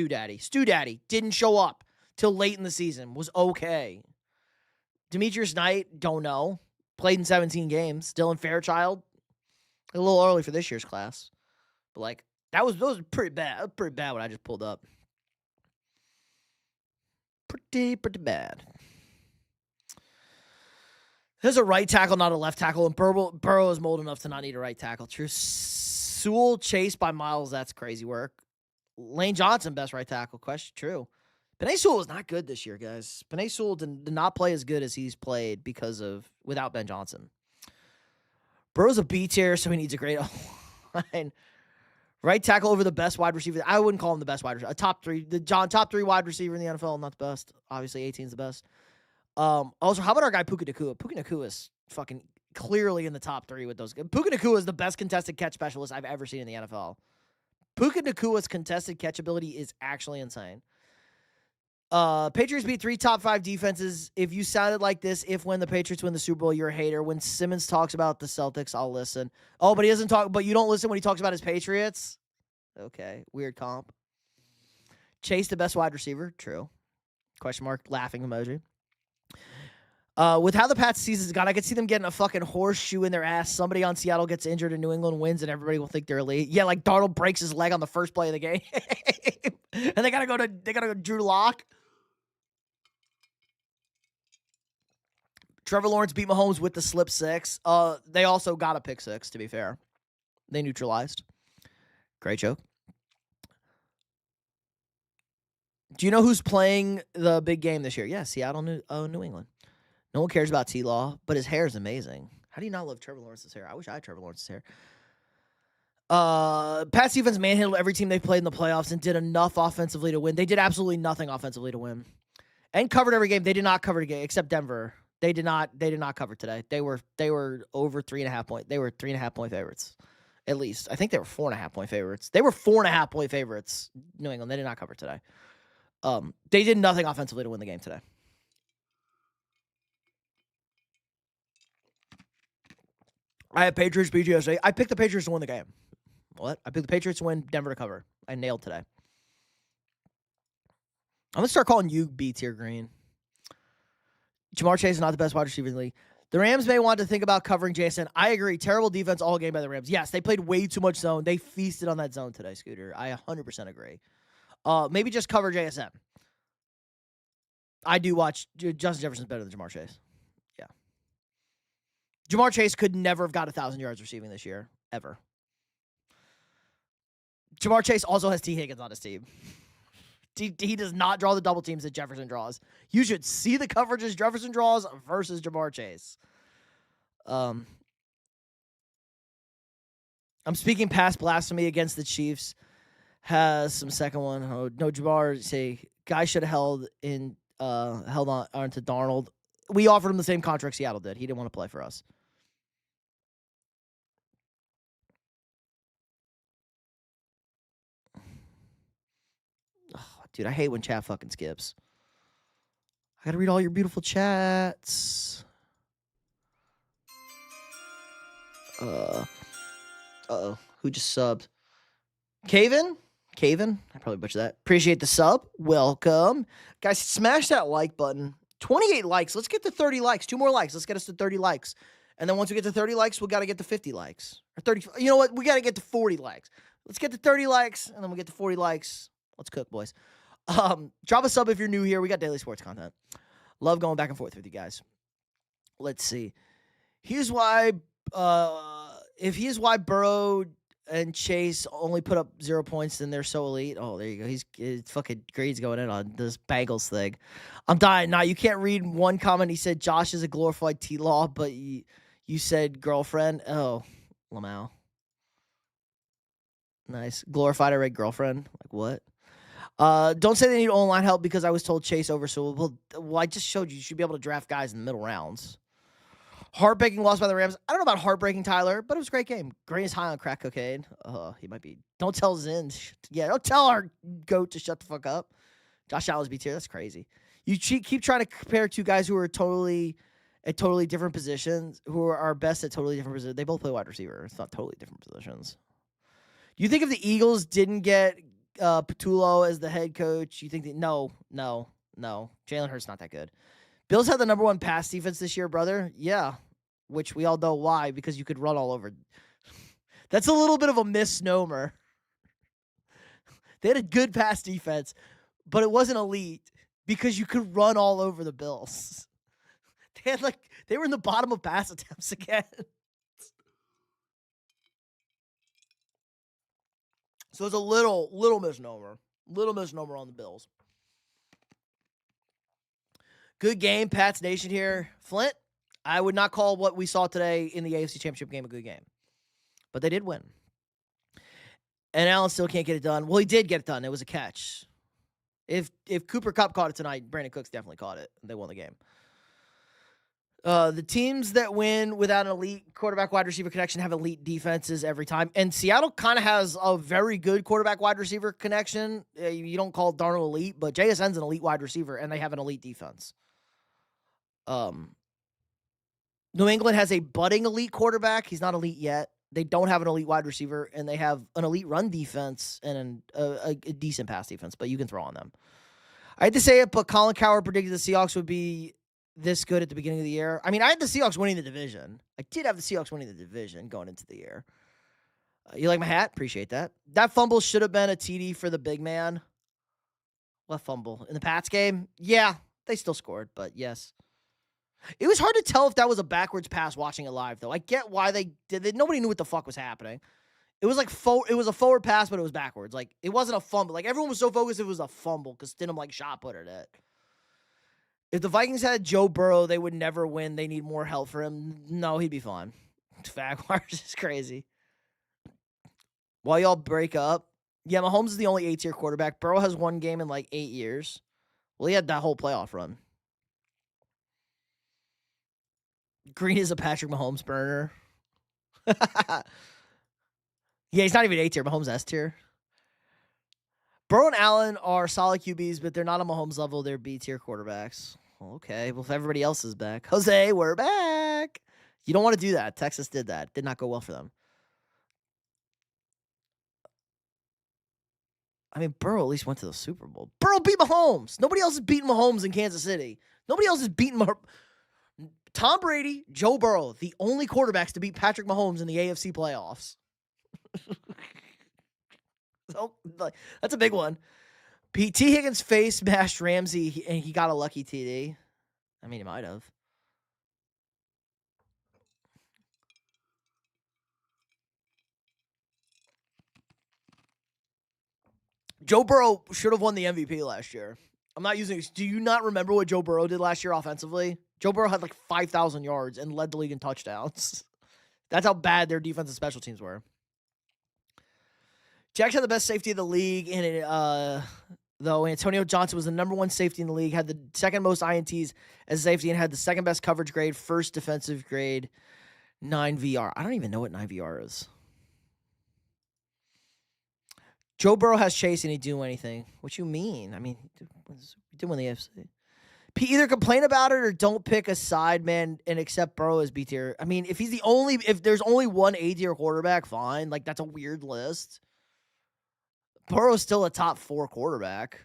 Daddy. Stu Daddy didn't show up till late in the season. Was okay. Demetrius Knight, don't know. Played in 17 games. Dylan Fairchild, a little early for this year's class. But like, those were pretty bad. Pretty bad what I just pulled up. Pretty bad. There's a right tackle, not a left tackle, and Burrow is old enough to not need a right tackle. True. Sewell chased by Miles, that's crazy work. Lane Johnson, best right tackle. Question, true. Penei Sewell was not good this year, guys. Penei Sewell did not play as good as he's played without Ben Johnson. Burrow's a B tier, so he needs a great line. Right tackle over the best wide receiver. I wouldn't call him the best wide receiver. Top 3 wide receiver in the NFL, not the best. Obviously, 18's the best. Also, how about our guy Puka Nacua? Puka Nacua is fucking clearly in the top 3 with those. Puka Nacua is the best contested catch specialist I've ever seen in the NFL. Puka Nacua's contested catch ability is actually insane. Patriots beat 3 top 5 defenses. If you sounded like this, when the Patriots win the Super Bowl, you're a hater. When Simmons talks about the Celtics, I'll listen. Oh, but he doesn't talk. But you don't listen when he talks about his Patriots. Okay, weird comp. Chase, the best wide receiver. True. Question mark. Laughing emoji. With how the Pats season's gone, I could see them getting a fucking horseshoe in their ass. Somebody on Seattle gets injured and New England wins, and everybody will think they're elite. Yeah, like Darnold breaks his leg on the first play of the game, and they gotta go Drew Lock. Trevor Lawrence beat Mahomes with the slip 6. They also got a pick 6. To be fair, they neutralized. Great joke. Do you know who's playing the big game this year? Yeah, Seattle, New England. No one cares about T-Law, but his hair is amazing. How do you not love Trevor Lawrence's hair? I wish I had Trevor Lawrence's hair. Pats defense manhandled every team they played in the playoffs and did enough offensively to win. They did absolutely nothing offensively to win. And covered every game. They did not cover the game, except Denver. They did not cover today. They were over 3.5 point. They were 3.5 point favorites. At least. I think they were 4.5 point favorites. They were 4.5 point favorites. New England. They did not cover today. They did nothing offensively to win the game today. I have Patriots BGSA. I picked the Patriots to win the game. What? I picked the Patriots to win, Denver to cover. I nailed today. I'm going to start calling you B-tier green. Jamar Chase is not the best wide receiver in the league. The Rams may want to think about covering JSN. I agree. Terrible defense all game by the Rams. Yes, they played way too much zone. They feasted on that zone today, Scooter. I 100% agree. Maybe just cover JSN. I do watch. Justin Jefferson's better than Jamar Chase. Yeah. Jamar Chase could never have got 1,000 yards receiving this year, ever. Jamar Chase also has T. Higgins on his team. He does not draw the double teams that Jefferson draws. You should see the coverages Jefferson draws versus Jamar Chase. I'm speaking past blasphemy against the Chiefs. Has some second one. Oh, no, Jamar say guy should have held on to Darnold. We offered him the same contract Seattle did. He didn't want to play for us. Dude, I hate when chat fucking skips. I gotta read all your beautiful chats. Uh-oh. Who just subbed? Caven? I probably butchered that. Appreciate the sub. Welcome. Guys, smash that like button. 28 likes. Let's get to 30 likes. 2 more likes. Let's get us to 30 likes. And then once we get to 30 likes, we got to get to 50 likes. Or 30. You know what? We got to get to 40 likes. Let's get to 30 likes, and then we'll get to 40 likes. Let's cook, boys. Drop a sub if you're new here. We got daily sports content. Love going back and forth with you guys. Let's see. Here's why. Here's why Burrow and Chase only put up 0 points, then they're so elite. Oh, there you go. His fucking grades going in on this Bengals thing. I'm dying. Nah, you can't read one comment. He said Josh is a glorified T-Law, but you said girlfriend. Oh, Lamau. Nice. Glorified, I read girlfriend. Like, what? Don't say they need online help because I was told Chase over. So, well, I just showed you should be able to draft guys in the middle rounds. Heartbreaking loss by the Rams. I don't know about heartbreaking, Tyler, but it was a great game. Green is high on crack cocaine. He might be. Don't tell Zin. Yeah, don't tell our goat to shut the fuck up. Josh Allen's B tier. That's crazy. You keep trying to compare two guys who are at totally different positions, who are best at totally different positions. They both play wide receiver. It's not totally different positions. Do you think if the Eagles didn't get Patullo as the head coach, you think that no. Jalen Hurts not that good. Bills had the number 1 pass defense this year, brother. Yeah, which we all know why, because you could run all over. That's a little bit of a misnomer. They had a good pass defense, but it wasn't elite because you could run all over the Bills. They were in the bottom of pass attempts again. So it's a little misnomer. Little misnomer on the Bills. Good game, Pats Nation here. Flint, I would not call what we saw today in the AFC Championship game a good game. But they did win. And Allen still can't get it done. Well, he did get it done. It was a catch. If Cooper Kupp caught it tonight, Brandon Cooks definitely caught it. They won the game. The teams that win without an elite quarterback-wide receiver connection have elite defenses every time. And Seattle kind of has a very good quarterback-wide receiver connection. You don't call Darnold elite, but JSN's an elite wide receiver, and they have an elite defense. New England has a budding elite quarterback. He's not elite yet. They don't have an elite wide receiver, and they have an elite run defense and a decent pass defense, but you can throw on them. I hate to say it, but Colin Cowherd predicted the Seahawks would be this good at the beginning of the year. I mean, I had the Seahawks winning the division. I did have the Seahawks winning the division going into the year. You like my hat? Appreciate that. That fumble should have been a TD for the big man. What fumble? In the Pats game? Yeah, they still scored, but yes. It was hard to tell if that was a backwards pass watching it live, though. I get why they did it. Nobody knew what the fuck was happening. It was like it was a forward pass, but it was backwards. Like, it wasn't a fumble. Like, everyone was so focused it was a fumble because Stidham, shot putted it. If the Vikings had Joe Burrow, they would never win. They need more help for him. No, he'd be fine. Fagwires is crazy. While y'all break up, yeah, Mahomes is the only A-tier quarterback. Burrow has one game in 8 years. Well, he had that whole playoff run. Green is a Patrick Mahomes burner. Yeah, he's not even A-tier. Mahomes S-tier. Burrow and Allen are solid QBs, but they're not on Mahomes level. They're B-tier quarterbacks. Okay, well, if everybody else is back. Jose, we're back. You don't want to do that. Texas did that. Did not go well for them. I mean, Burrow at least went to the Super Bowl. Burrow beat Mahomes. Nobody else is beating Mahomes in Kansas City. Nobody else is beating Tom Brady, Joe Burrow, the only quarterbacks to beat Patrick Mahomes in the AFC playoffs. So, that's a big one. T. Higgins face smashed Ramsey, and he got a lucky TD. I mean, he might have. Joe Burrow should have won the MVP last year. I'm not using this. Do you not remember what Joe Burrow did last year offensively? Joe Burrow had like 5,000 yards and led the league in touchdowns. That's how bad their defense and special teams were. Jags had the best safety of the league, though Antonio Johnson was the number one safety in the league, had the second most INTs as safety, and had the second best coverage grade, first defensive grade, 9 VR. I don't even know what 9 VR is. Joe Burrow has Chase and he do anything. What you mean? I mean, he did win the AFC. Either complain about it or don't pick a side, man, and accept Burrow as B tier. I mean, if there's only one A tier quarterback, fine. Like, that's a weird list. Burrow's still a top 4 quarterback.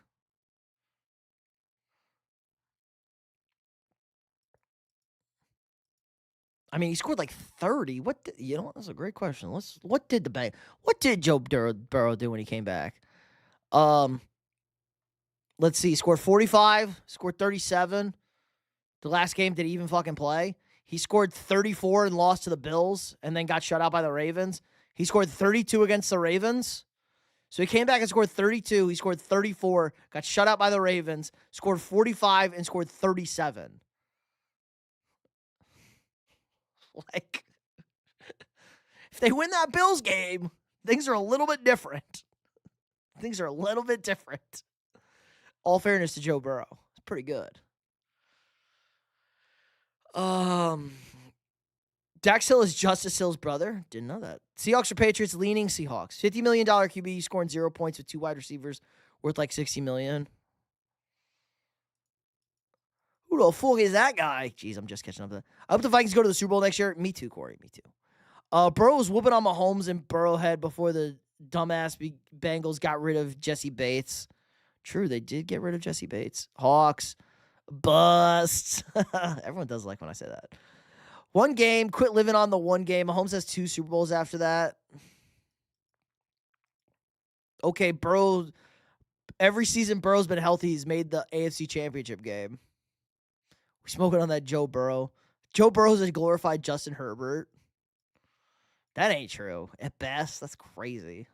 I mean, he scored like 30. That's a great question. What did Joe Burrow do when he came back? Let's see. He scored 45, scored 37. The last game, did he even fucking play? He scored 34 and lost to the Bills and then got shut out by the Ravens. He scored 32 against the Ravens. So he came back and scored 32. He scored 34, got shut out by the Ravens, scored 45, and scored 37. Like, if they win that Bills game, things are a little bit different. All fairness to Joe Burrow. It's pretty good. Dax Hill is Justice Hill's brother. Didn't know that. Seahawks or Patriots, leaning Seahawks. $50 million QB scoring 0 points with 2 wide receivers worth like $60 million. Who the fuck is that guy? Jeez, I'm just catching up to that. I hope the Vikings go to the Super Bowl next year. Me too, Corey. Me too. Burrow was whooping on Mahomes and Burrowhead before the dumbass Bengals got rid of Jesse Bates. True, they did get rid of Jesse Bates. Hawks. Bust. Everyone does like when I say that. One game. Quit living on the one game. Mahomes has 2 Super Bowls after that. Okay, Burrow. Every season Burrow's been healthy. He's made the AFC Championship game. We're smoking on that Joe Burrow. Joe Burrow's a glorified Justin Herbert. That ain't true. At best, that's crazy.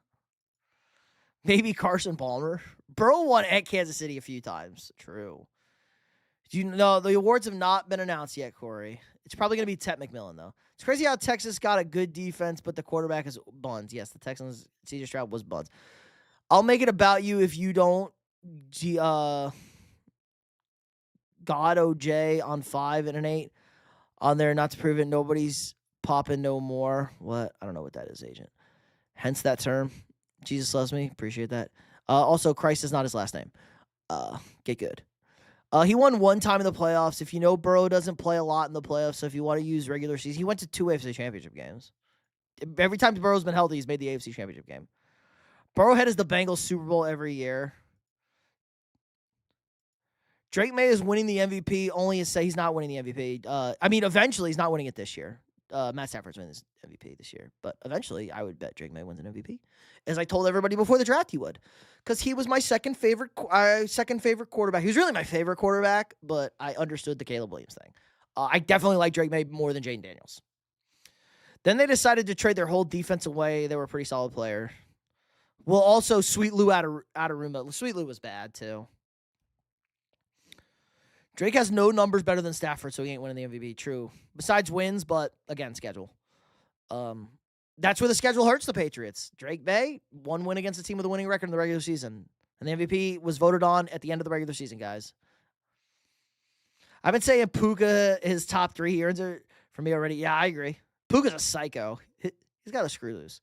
Maybe Carson Palmer. Burrow won at Kansas City a few times. True. You know, the awards have not been announced yet, Corey. It's probably going to be Ted McMillan, though. It's crazy how Texas got a good defense, but the quarterback is buns. Yes, the Texans, C.J. Stroud was buns. I'll make it about you if you don't God OJ on 5 and an 8 on there. Not to prove it, nobody's popping no more. What? I don't know what that is, agent. Hence that term. Jesus loves me. Appreciate that. Also, Christ is not his last name. Get good. He won 1 time in the playoffs. If you know, Burrow doesn't play a lot in the playoffs, so if you want to use regular season, he went to 2 AFC Championship games. Every time Burrow's been healthy, he's made the AFC Championship game. Burrowhead is the Bengals Super Bowl every year. Drake May is winning the MVP, only to say he's not winning the MVP. Eventually he's not winning it this year. Matt Stafford's winning his MVP this year. But eventually, I would bet Drake May wins an MVP. As I told everybody before the draft he would. Because he was my second favorite quarterback. He was really my favorite quarterback, but I understood the Caleb Williams thing. I definitely like Drake May more than Jaden Daniels. Then they decided to trade their whole defense away. They were a pretty solid player. Well, also, Sweet Lou out of room, but Sweet Lou was bad, too. Drake has no numbers better than Stafford, so he ain't winning the MVP. True. Besides wins, but, again, schedule. That's where the schedule hurts the Patriots. Drake May, 1 win against a team with a winning record in the regular season. And the MVP was voted on at the end of the regular season, guys. I've been saying Puka is top 3. He earns it for me already. Yeah, I agree. Puka's a psycho. He's got a screw loose.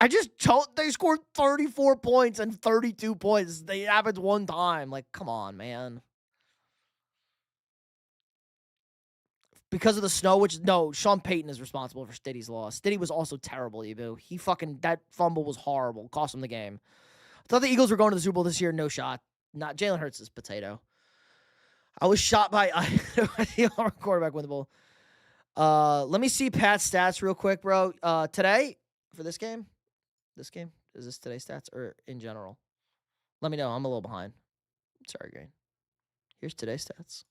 I just told they scored 34 points and 32 points. They happened 1 time. Like, come on, man. because of the snow, which, no, Sean Payton is responsible for Stiddy's loss. Stiddy was also terrible, Ebu. That fumble was horrible. Cost him the game. I thought the Eagles were going to the Super Bowl this year. No shot. Not Jalen Hurts is potato. I was shot by the quarterback win the bowl. Let me see Pat's stats real quick, bro. Today, for this game, is this today's stats or in general? Let me know. I'm a little behind. Sorry, Green. Here's today's stats.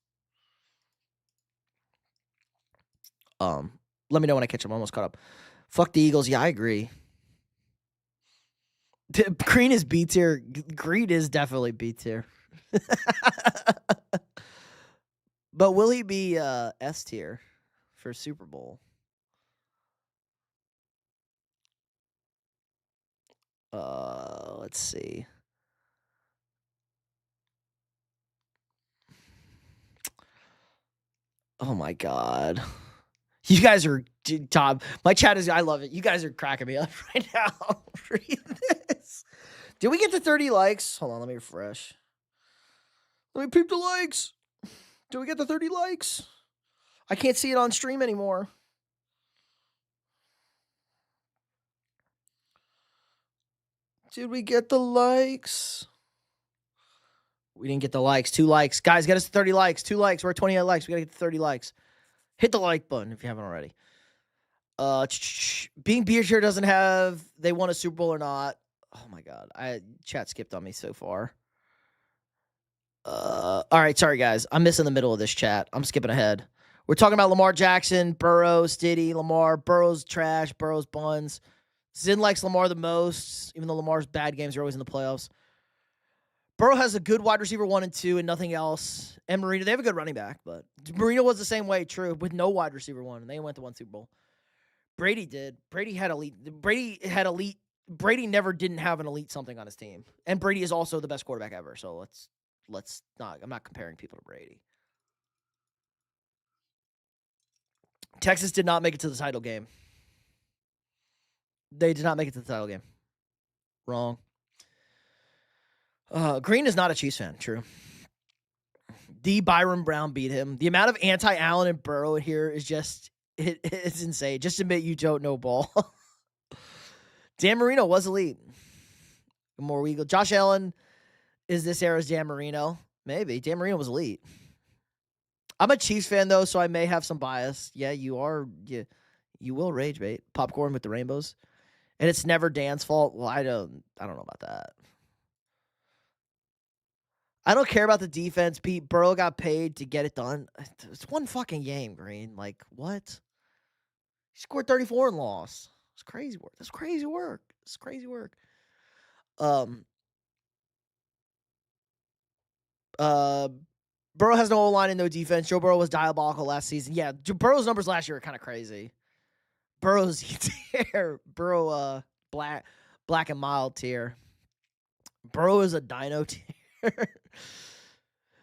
Let me know when I catch them. I'm almost caught up. Fuck the Eagles. Yeah, I agree. Green is B tier. Green is definitely B tier. But will he be S tier for Super Bowl? Let's see. Oh my God. You guys are, Tom, my chat is, I love it. You guys are cracking me up right now. Read this. Did we get to 30 likes? Hold on, let me refresh. Let me peep the likes. Did we get to 30 likes? I can't see it on stream anymore. Did we get the likes? We didn't get the likes. 2 likes. Guys, get us to 30 likes. 2 likes. We're at 28 likes. We got to get to 30 likes. Hit the like button if you haven't already. Being beer tier doesn't have they won a Super Bowl or not. Oh my God. Chat skipped on me so far. All right, sorry guys. I'm missing the middle of this chat. I'm skipping ahead. We're talking about Lamar Jackson, Burrow, Stiddy, Lamar. Burrow's trash, Burrow's buns. Zin likes Lamar the most, even though Lamar's bad games are always in the playoffs. Burrow has a good wide receiver 1 and 2 and nothing else. And Marino, they have a good running back, but Marino was the same way, true, with no wide receiver 1, and they went to 1 Super Bowl. Brady did. Brady never didn't have an elite something on his team. And Brady is also the best quarterback ever, so let's not, I'm not comparing people to Brady. Texas did not make it to the title game. They did not make it to the title game. Wrong. Green is not a Chiefs fan. True. D. Byron Brown beat him. The amount of anti-Allen and Burrow here is just, it's insane. Just admit you don't know ball. Dan Marino was elite. The more we go. Josh Allen is this era's Dan Marino. Maybe. Dan Marino was elite. I'm a Chiefs fan, though, so I may have some bias. Yeah, you are. You will rage bait. Popcorn with the rainbows. And it's never Dan's fault. Well, I don't know about that. I don't care about the defense, Pete. Burrow got paid to get it done. It's one fucking game, Green. Like, what? He scored 34 and lost. It's crazy work. That's crazy work. It's crazy work. Burrow has no O-line and no defense. Joe Burrow was diabolical last season. Yeah, Burrow's numbers last year were kind of crazy. Burrow's tier. Burrow, black and mild tier. Burrow is a dino tier.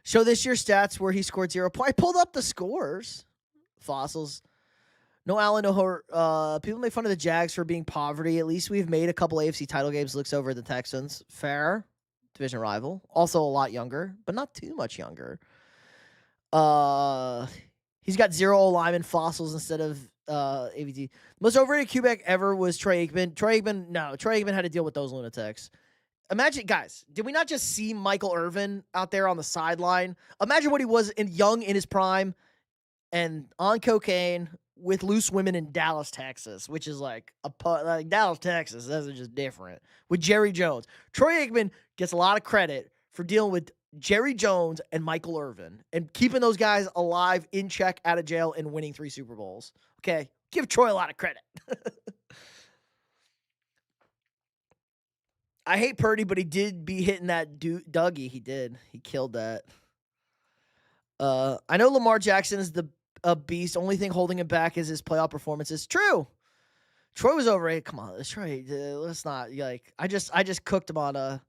Show this year's stats where he scored 0 points. I pulled up the scores. Fossils. No Allen, no Hort. People make fun of the Jags for being poverty. At least we've made a couple AFC title games. Looks over at the Texans. Fair. Division rival. Also a lot younger, but not too much younger. He's got 0 lineman fossils instead of AVT. Most overrated QB ever was Troy Aikman. Troy Aikman had to deal with those lunatics. Imagine, guys, did we not just see Michael Irvin out there on the sideline? Imagine what he was young in his prime and on cocaine with loose women in Dallas, Texas, which is like Dallas, Texas. That's just different. With Jerry Jones. Troy Aikman gets a lot of credit for dealing with Jerry Jones and Michael Irvin and keeping those guys alive, in check, out of jail, and winning 3 Super Bowls. Okay? Give Troy a lot of credit. I hate Purdy, but he did be hitting that Dougie. He did. He killed that. I know Lamar Jackson is a beast. Only thing holding him back is his playoff performances. True. Troy was overrated. Come on, Troy. Let's not like. I just cooked him on the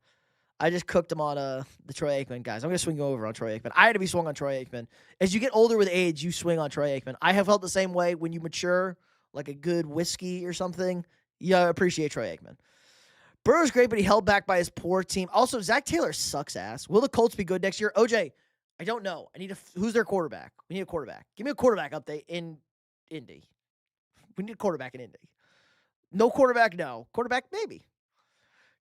Troy Aikman guys. I'm gonna swing over on Troy Aikman. I had to be swung on Troy Aikman. As you get older with age, you swing on Troy Aikman. I have felt the same way when you mature, like a good whiskey or something. You appreciate Troy Aikman. Burrow's great, but he held back by his poor team. Also, Zach Taylor sucks ass. Will the Colts be good next year? OJ, I don't know. I need who's their quarterback? We need a quarterback. Give me a quarterback update in Indy. We need a quarterback in Indy. No quarterback, no. Quarterback, maybe.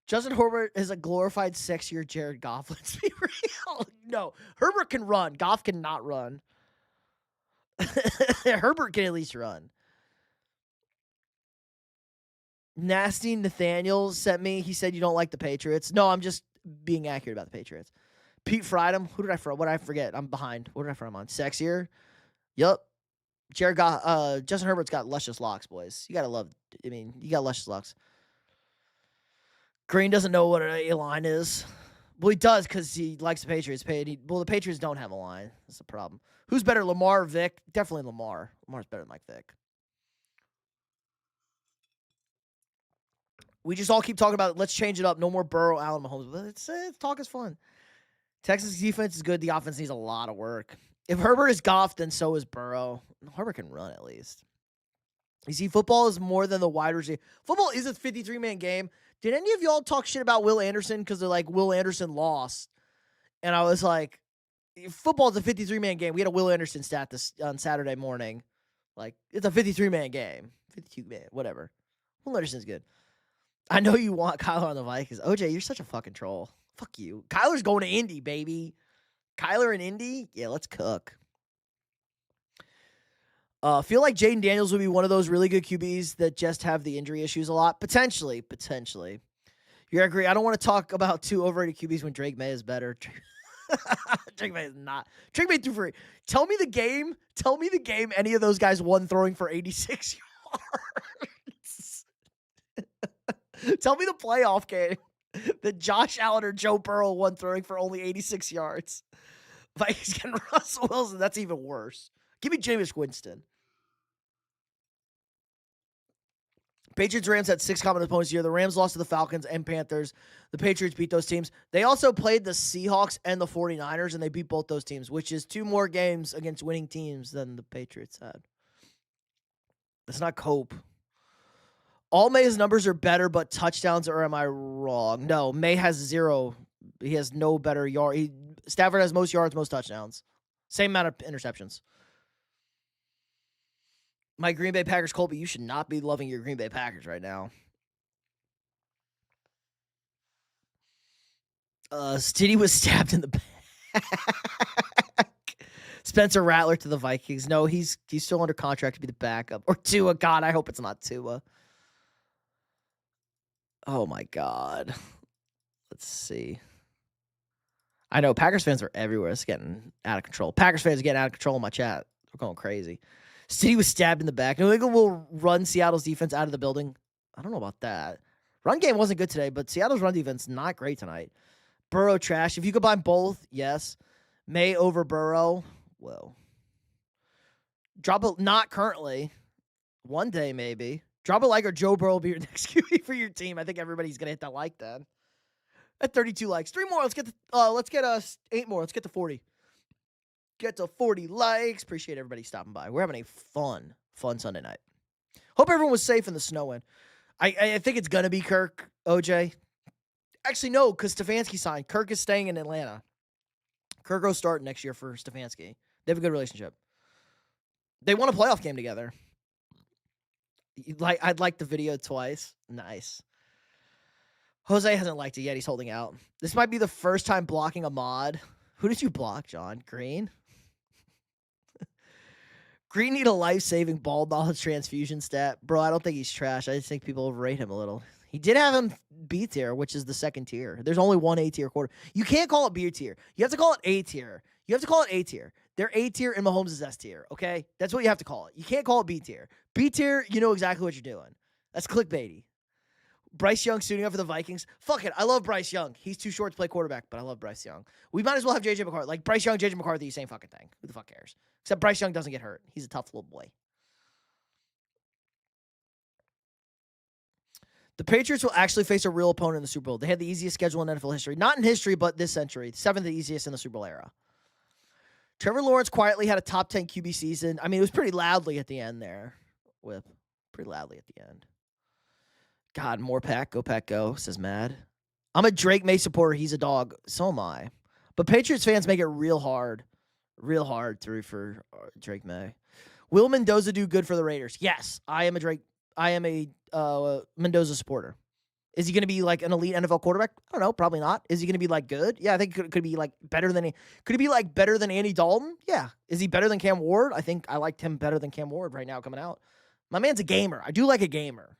Justin Herbert is a glorified sexier Jared Goff. Let's be real. No, Herbert can run. Goff cannot run. Herbert can at least run. Nasty Nathaniel sent me. He said you don't like the Patriots. No, I'm just being accurate about the Patriots. Pete fried him. Who did I fry? What did I forget? I'm behind. What did I fry him on? Sexier? Yup. Jared Goff, Justin Herbert's got luscious locks, boys. You got to love, you got luscious locks. Green doesn't know what an A-line is. Well, he does because he likes the Patriots. The Patriots don't have a line. That's the problem. Who's better, Lamar or Vic? Definitely Lamar. Lamar's better than Mike Vick. We just all keep talking about, let's change it up. No more Burrow, Allen, Mahomes. But it's talk is fun. Texas defense is good. The offense needs a lot of work. If Herbert is Goff, then so is Burrow. Herbert can run at least. You see, football is more than the wide receiver. Football is a 53-man game. Did any of y'all talk shit about Will Anderson? Because they're like, Will Anderson lost. And I was like, football is a 53-man game. We had a Will Anderson stat on Saturday morning. Like, it's a 53-man game. 52-man, whatever. Will Anderson's good. I know you want Kyler on the Vikings. OJ, you're such a fucking troll. Fuck you. Kyler's going to Indy, baby. Kyler in Indy? Yeah, let's cook. Feel like Jaden Daniels would be one of those really good QBs that just have the injury issues a lot. Potentially. You agree. I don't want to talk about two overrated QBs when Drake May is better. Drake May is not. Drake May threw for. Tell me the game any of those guys won throwing for 86 yards. Tell me the playoff game that Josh Allen or Joe Burrow won throwing for only 86 yards. Vikings getting Russell Wilson. That's even worse. Give me Jameis Winston. Patriots Rams had 6 common opponents here. The Rams lost to the Falcons and Panthers. The Patriots beat those teams. They also played the Seahawks and the 49ers, and they beat both those teams, which is 2 more games against winning teams than the Patriots had. That's not cope. All May's numbers are better, but touchdowns, or am I wrong? No, May has 0. He has no better yard. Stafford has most yards, most touchdowns. Same amount of interceptions. My Green Bay Packers, Colby, you should not be loving your Green Bay Packers right now. Stiddy was stabbed in the back. Spencer Rattler to the Vikings. No, he's still under contract to be the backup. Or Tua. God, I hope it's not Tua. Oh, my God. Let's see. I know Packers fans are everywhere. It's getting out of control. Packers fans are getting out of control in my chat. They're going crazy. City was stabbed in the back. New England will run Seattle's defense out of the building. I don't know about that. Run game wasn't good today, but Seattle's run defense not great tonight. Burrow trash. If you combine both, yes. May over Burrow. Whoa. Drop it. Not currently. One day maybe. Drop it like or Joe Burrow will be your next QB for your team. I think everybody's gonna hit that like then. At 32 likes. 3 more. Let's get 8 more. Let's get to 40. Get to 40 likes. Appreciate everybody stopping by. We're having a fun Sunday night. Hope everyone was safe in the snowing. I think it's going to be Kirk, OJ. Actually, no, because Stefanski signed. Kirk is staying in Atlanta. Kirk will start next year for Stefanski. They have a good relationship. They won a playoff game together. I'd like the video twice. Nice. Jose hasn't liked it yet. He's holding out. This might be the first time blocking a mod. Who did you block, John? Green? Green need a life-saving ball knowledge transfusion stat. Bro, I don't think he's trash. I just think people overrate him a little. He did have him B tier, which is the second tier. There's only one A tier quarter. You can't call it B tier. You have to call it A tier. You have to call it A tier. They're A tier and Mahomes is S tier, okay? That's what you have to call it. You can't call it B tier. B tier, you know exactly what you're doing. That's clickbaity. Bryce Young suiting up for the Vikings. Fuck it. I love Bryce Young. He's too short to play quarterback, but I love Bryce Young. We might as well have J.J. McCarthy. Like, Bryce Young, J.J. McCarthy, same fucking thing. Who the fuck cares? Except Bryce Young doesn't get hurt. He's a tough little boy. The Patriots will actually face a real opponent in the Super Bowl. They had the easiest schedule in NFL history. Not in history, but this century. 7th easiest in the Super Bowl era. Trevor Lawrence quietly had a top 10 QB season. I mean, it was pretty loudly at the end there. Pretty loudly at the end. God, more Pack. Go, Pack, go, says Mad. I'm a Drake May supporter. He's a dog. So am I. But Patriots fans make it real hard to root for Drake May. Will Mendoza do good for the Raiders? Yes, I am a Mendoza supporter. Is he going to be like an elite NFL quarterback? I don't know. Probably not. Is he going to be like good? Yeah, I think could be like better than could he be like better than Andy Dalton? Yeah. Is he better than Cam Ward? I think I liked him better than Cam Ward right now coming out. My man's a gamer. I do like a gamer.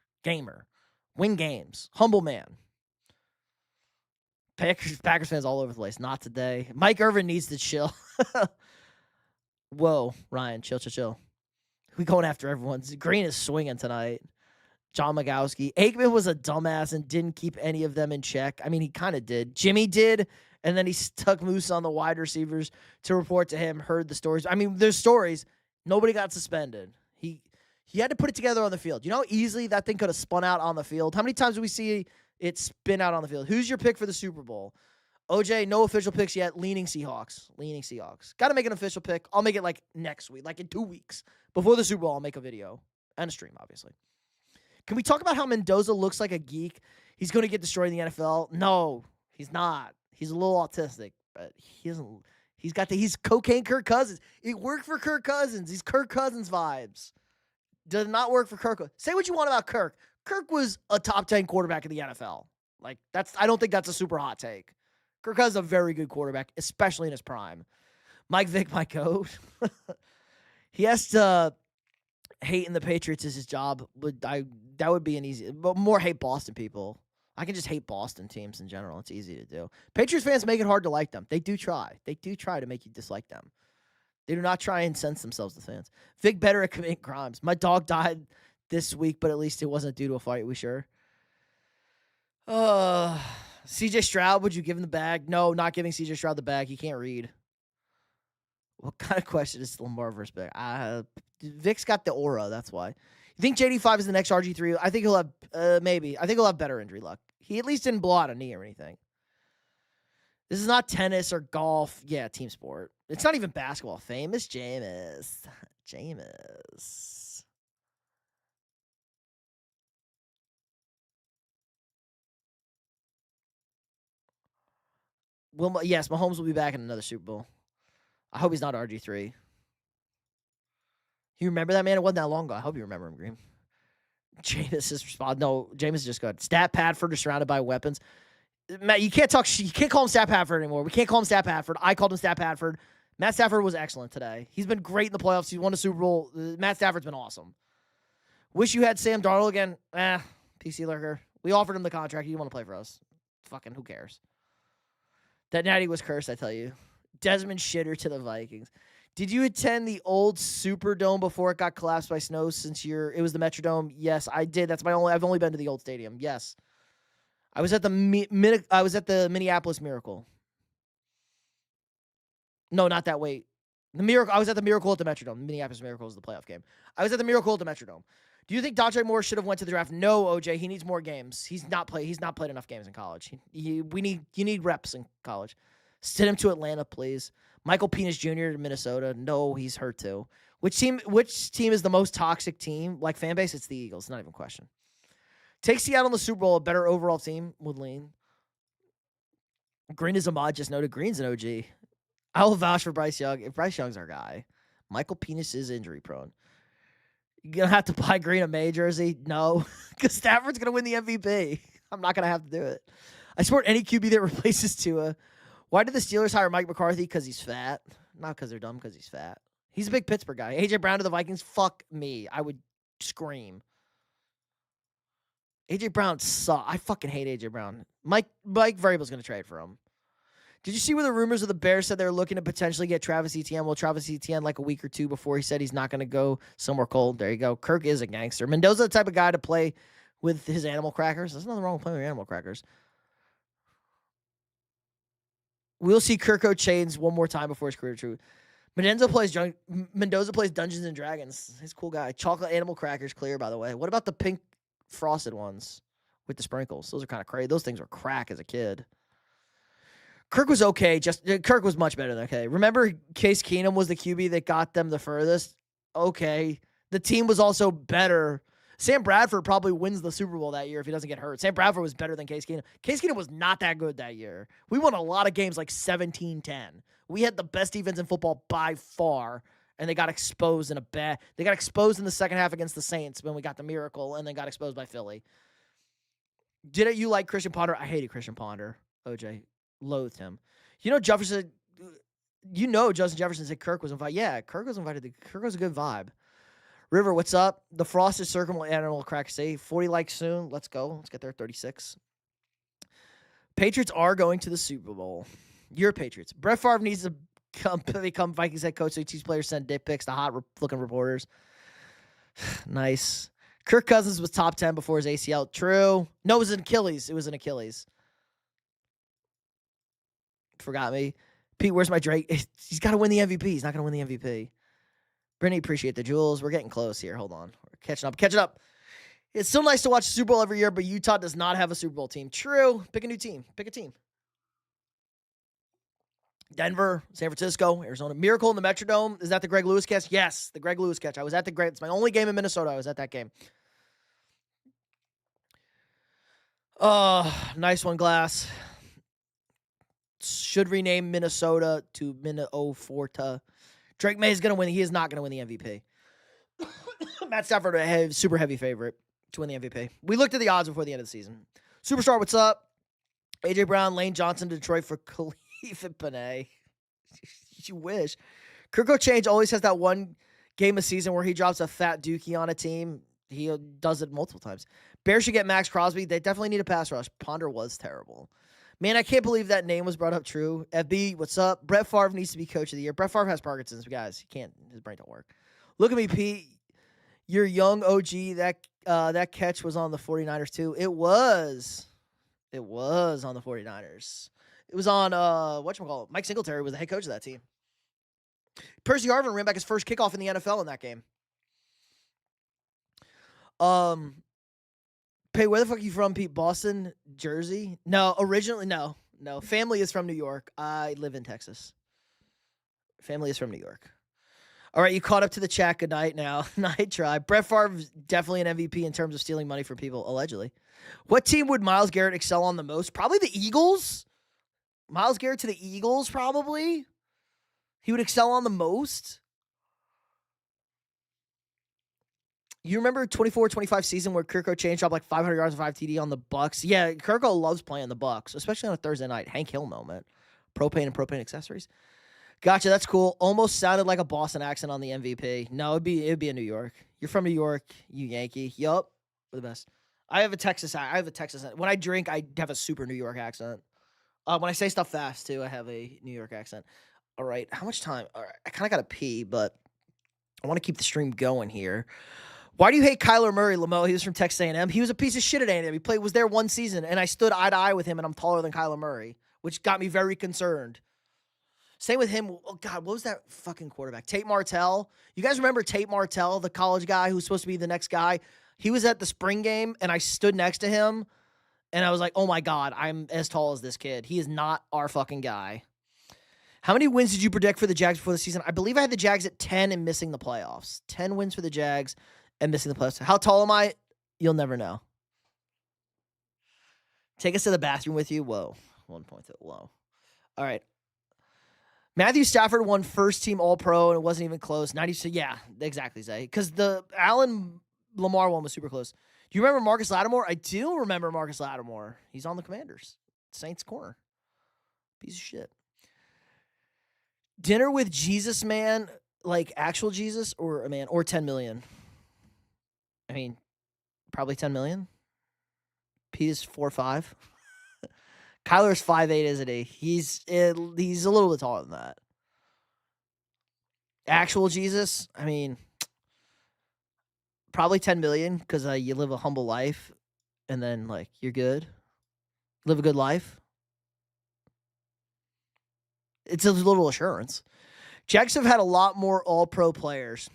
Win games. Humble man. Packers fans all over the place. Not today. Mike Irvin needs to chill. Whoa, Ryan, chill. We going after everyone. Green is swinging tonight. John Magowski. Aikman was a dumbass and didn't keep any of them in check. I mean, he kind of did. Jimmy did, and then he stuck Moose on the wide receivers to report to him, heard the stories. I mean, there's stories. Nobody got suspended. He had to put it together on the field. You know how easily that thing could have spun out on the field? How many times do we see it spin out on the field? Who's your pick for the Super Bowl? OJ, no official picks yet. Leaning Seahawks. Got to make an official pick. I'll make it like next week, like in 2 weeks. Before the Super Bowl, I'll make a video and a stream, obviously. Can we talk about how Mendoza looks like a geek? He's going to get destroyed in the NFL. No, he's not. He's a little autistic, but he's cocaine Kirk Cousins. It worked for Kirk Cousins. He's Kirk Cousins vibes. Does not work for Kirk. Say what you want about Kirk. Kirk was a top 10 quarterback in the NFL. Like I don't think that's a super hot take. Kirk Cousins is a very good quarterback, especially in his prime. Mike Vick, my coach. He has to hating the Patriots is his job. That would be an easy, but more hate Boston people. I can just hate Boston teams in general. It's easy to do. Patriots fans make it hard to like them. They do try. They do try to make you dislike them. They do not try and sense themselves to fans. Vic better at committing crimes. My dog died this week, but at least it wasn't due to a fight. We sure? CJ Stroud, would you give him the bag? No, not giving CJ Stroud the bag. He can't read. What kind of question is Lamar versus Vic? Vic's got the aura, that's why. You think JD5 is the next RG3? I think he'll have, maybe. I think he'll have better injury luck. He at least didn't blow out a knee or anything. This is not tennis or golf. Yeah, team sport. It's not even basketball. Famous Jameis. Yes, Mahomes will be back in another Super Bowl. I hope he's not RG3. You remember that, man? It wasn't that long ago. I hope you remember him, Green. Jameis is responding. No, Jameis is just good. Stat Padford is surrounded by weapons. Matt, you can't call him Stat Padford anymore. We can't call him Stat Padford. I called him Stat Padford. Matt Stafford was excellent today. He's been great in the playoffs. He won a Super Bowl. Matt Stafford's been awesome. Wish you had Sam Darnold again. PC lurker. We offered him the contract. He didn't want to play for us. Fucking who cares? That natty was cursed, I tell you. Desmond Shitter to the Vikings. Did you attend the old Superdome before it got collapsed by snow it was the Metrodome? Yes, I did. I've only been to the old stadium. Yes. I was at the Minneapolis Miracle. No, not that way. I was at the Miracle at the Metrodome. Minneapolis Miracle is the playoff game. I was at the Miracle at the Metrodome. Do you think Dante Moore should have went to the draft? No, OJ. He needs more games. He's not played enough games in college. You need reps in college. Send him to Atlanta, please. Michael Penis Jr. to Minnesota. No, he's hurt too. Which team is the most toxic team? Like fan base, it's the Eagles. Not even a question. Take Seattle in the Super Bowl, a better overall team would lean. Green is a mod, just noted. Green's an OG. I'll vouch for Bryce Young. If Bryce Young's our guy, Michael Penis is injury prone. You gonna have to buy Green a May jersey? No, because Stafford's gonna win the MVP. I'm not gonna have to do it. I support any QB that replaces Tua. Why did the Steelers hire Mike McCarthy? Because he's fat. Not because they're dumb, because he's fat. He's a big Pittsburgh guy. AJ Brown to the Vikings? Fuck me. I would scream. AJ Brown sucks. I fucking hate AJ Brown. Mike Vrabel's going to trade for him. Did you see where the rumors of the Bears said they're looking to potentially get Travis Etienne? Well, Travis Etienne, like a week or two before, he said he's not going to go somewhere cold. There you go. Kirk is a gangster. Mendoza, the type of guy to play with his animal crackers. There's nothing wrong with playing with your animal crackers. We'll see Kirko Chains one more time before his career true. Mendoza plays Dungeons and Dragons. He's a cool guy. Chocolate animal crackers clear, by the way. What about the pink frosted ones with the sprinkles? Those are kind of crazy. Those things were crack as a kid. Kirk was okay. Kirk was much better than okay. Remember Case Keenum was the QB that got them the furthest? Okay. The team was also better. Sam Bradford probably wins the Super Bowl that year if he doesn't get hurt. Sam Bradford was better than Case Keenum. Case Keenum was not that good that year. We won a lot of games like 17-10. We had the best defense in football by far, and they got exposed They got exposed in the second half against the Saints when we got the miracle, and then got exposed by Philly. Didn't you like Christian Ponder? I hated Christian Ponder. OJ loathed him. Justin Jefferson said Kirk was invited. Yeah, Kirk was invited. Kirk was a good vibe. River, what's up? The Frosted Circle Animal Crack say 40 likes soon. Let's go. Let's get there. 36. Patriots are going to the Super Bowl. Your Patriots. Brett Favre needs to become Vikings head coach so he teaches players send dick pics to hot-looking reporters. Nice. Kirk Cousins was top 10 before his ACL. True. No, it was an Achilles. Forgot me. Pete, where's my Drake? He's got to win the MVP. He's not going to win the MVP. Brittany, appreciate the jewels. We're getting close here. Hold on. We're catching up. It's still nice to watch the Super Bowl every year, but Utah does not have a Super Bowl team. True. Pick a new team. Pick a team. Denver, San Francisco, Arizona. Miracle in the Metrodome. Is that the Greg Lewis catch? Yes, the Greg Lewis catch. I was at it's my only game in Minnesota. I was at that game. Nice one, Glass. Should rename Minnesota to Minnesota. Drake May is going to win. He is not going to win the MVP. Matt Stafford, a super heavy favorite to win the MVP. We looked at the odds before the end of the season. Superstar, what's up? A.J. Brown, Lane Johnson, Detroit for Khalif and Panay. You wish. Kirko Change always has that one game a season where he drops a fat dookie on a team. He does it multiple times. Bears should get Max Crosby. They definitely need a pass rush. Ponder was terrible. Man, I can't believe that name was brought up. True. FB, what's up? Brett Favre needs to be coach of the year. Brett Favre has Parkinson's, guys. He can't. His brain don't work. Look at me, Pete. You're young OG. That catch was on the 49ers, too. It was on the 49ers. It was on, whatchamacallit? Mike Singletary was the head coach of that team. Percy Harvin ran back his first kickoff in the NFL in that game. Hey, where the fuck are you from, Pete? Boston, Jersey? No, originally, no. Family is from New York. I live in Texas. Family is from New York. All right, you caught up to the chat. Good night now. Night try. Brett Favre's definitely an MVP in terms of stealing money from people, allegedly. What team would Myles Garrett excel on the most? Probably the Eagles. Myles Garrett to the Eagles, probably. He would excel on the most. You remember 24-25 season where Kirko Change dropped like 500 yards and 5 TD on the Bucks? Yeah, Kirko loves playing the Bucks, especially on a Thursday night. Hank Hill moment. Propane and propane accessories. Gotcha, that's cool. Almost sounded like a Boston accent on the MVP. No, it'd be in New York. You're from New York, you Yankee. Yup, we're the best. I have a Texas accent. When I drink, I have a super New York accent. When I say stuff fast, too, I have a New York accent. All right, how much time? All right, I kind of got to pee, but I want to keep the stream going here. Why do you hate Kyler Murray, Lamo? He was from Texas A&M. He was a piece of shit at A&M. He was there one season, and I stood eye to eye with him, and I'm taller than Kyler Murray, which got me very concerned. Same with him. Oh, God, what was that fucking quarterback? Tate Martell. You guys remember Tate Martell, the college guy who's supposed to be the next guy? He was at the spring game, and I stood next to him, and I was like, oh, my God, I'm as tall as this kid. He is not our fucking guy. How many wins did you predict for the Jags before the season? I believe I had the Jags at 10 and missing the playoffs. 10 wins for the Jags and missing the playoffs. How tall am I? You'll never know. Take us to the bathroom with you. Whoa. 1 point low. All right. Matthew Stafford won first team All-Pro, and it wasn't even close. 96. Yeah, exactly, Zay. Because the Allen Lamar one was super close. Do you remember Marcus Lattimore? I do remember Marcus Lattimore. He's on the Commanders. Saints corner. Piece of shit. Dinner with Jesus, man. Like actual Jesus or a man or 10 million? I mean, probably 10 million. Pete is 4'5". Kyler's 5'8", isn't he? He's a little bit taller than that. Actual Jesus, I mean, probably 10 million because you live a humble life and then, like, you're good. Live a good life. It's a little assurance. Jags have had a lot more all-pro players.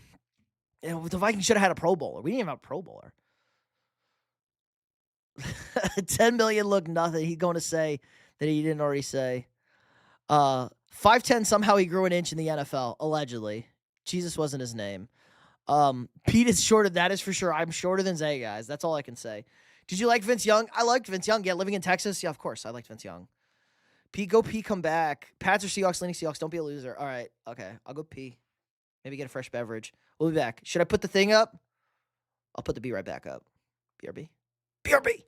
And the Vikings should have had a Pro Bowler. We didn't even have a Pro Bowler. 10 million look nothing. He's going to say that he didn't already say. 5'10", somehow he grew an inch in the NFL, allegedly. Jesus wasn't his name. Pete is shorter. That is for sure. I'm shorter than Zay, guys. That's all I can say. Did you like Vince Young? I liked Vince Young. Yeah, living in Texas. Yeah, of course. I liked Vince Young. P, go P, come back. Pats or Seahawks, leaning Seahawks. Don't be a loser. All right. Okay. I'll go P. Maybe get a fresh beverage. We'll be back. Should I put the thing up? I'll put the B right back up. BRB. BRB.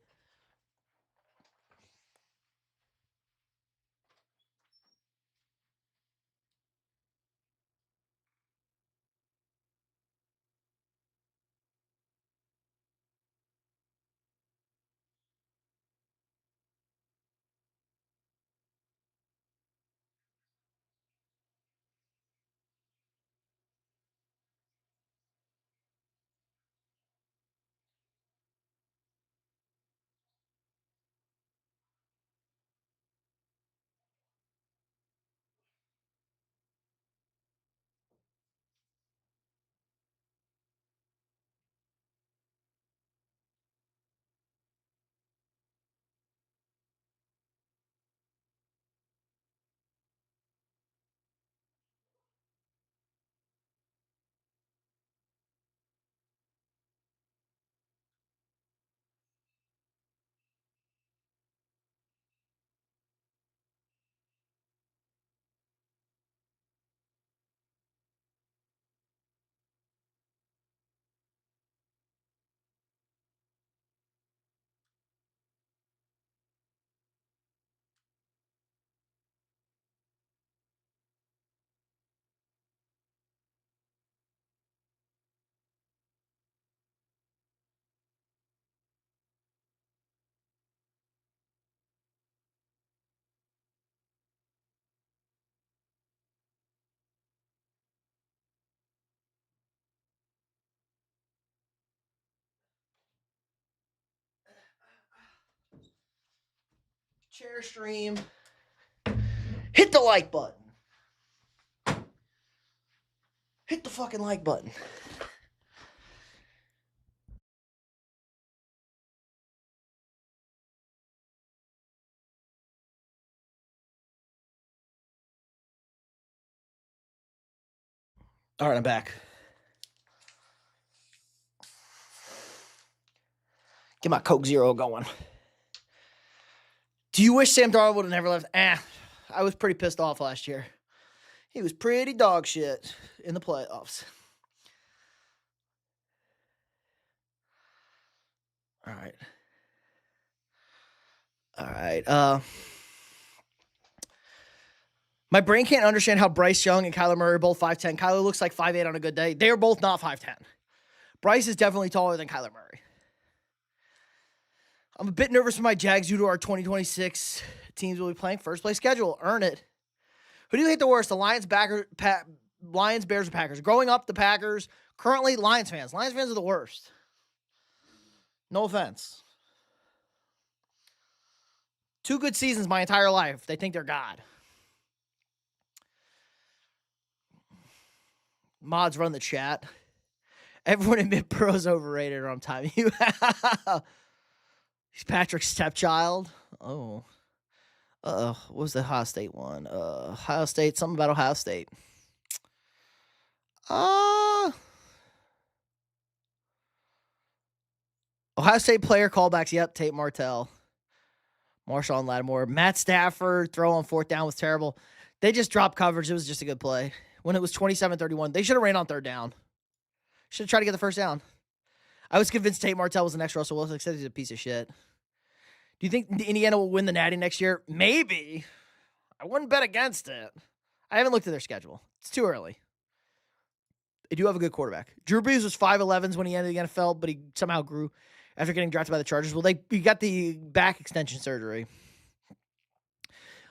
Share stream. Hit the like button. Hit the fucking like button. All right, I'm back. Get my Coke Zero going. Do you wish Sam Darnold would have never left? I was pretty pissed off last year. He was pretty dog shit in the playoffs. All right. All right. My brain can't understand how Bryce Young and Kyler Murray are both 5'10". Kyler looks like 5'8" on a good day. They're both not 5'10". Bryce is definitely taller than Kyler Murray. I'm a bit nervous for my Jags due to our 2026 teams will be playing first place schedule. Earn it. Who do you hate the worst? The Lions, Bears, or Packers? Growing up, the Packers. Currently, Lions fans. Lions fans are the worst. No offense. 2 good seasons my entire life. They think they're God. Mods run the chat. Everyone admit Burrow's overrated, or I'm timing you. He's Patrick's stepchild. Oh. What was the Ohio State one? Ohio State, something about Ohio State. Ohio State player callbacks. Yep, Tate Martell. Marshawn Lattimore. Matt Stafford, throw on 4th down was terrible. They just dropped coverage. It was just a good play. When it was 27-31, they should have ran on 3rd down. Should have tried to get the 1st down. I was convinced Tate Martell was the next Russell Wilson, except he's a piece of shit. Do you think Indiana will win the Natty next year? Maybe. I wouldn't bet against it. I haven't looked at their schedule. It's too early. They do have a good quarterback. Drew Brees was 5'11" when he entered the NFL, but he somehow grew after getting drafted by the Chargers. Well, he got the back extension surgery.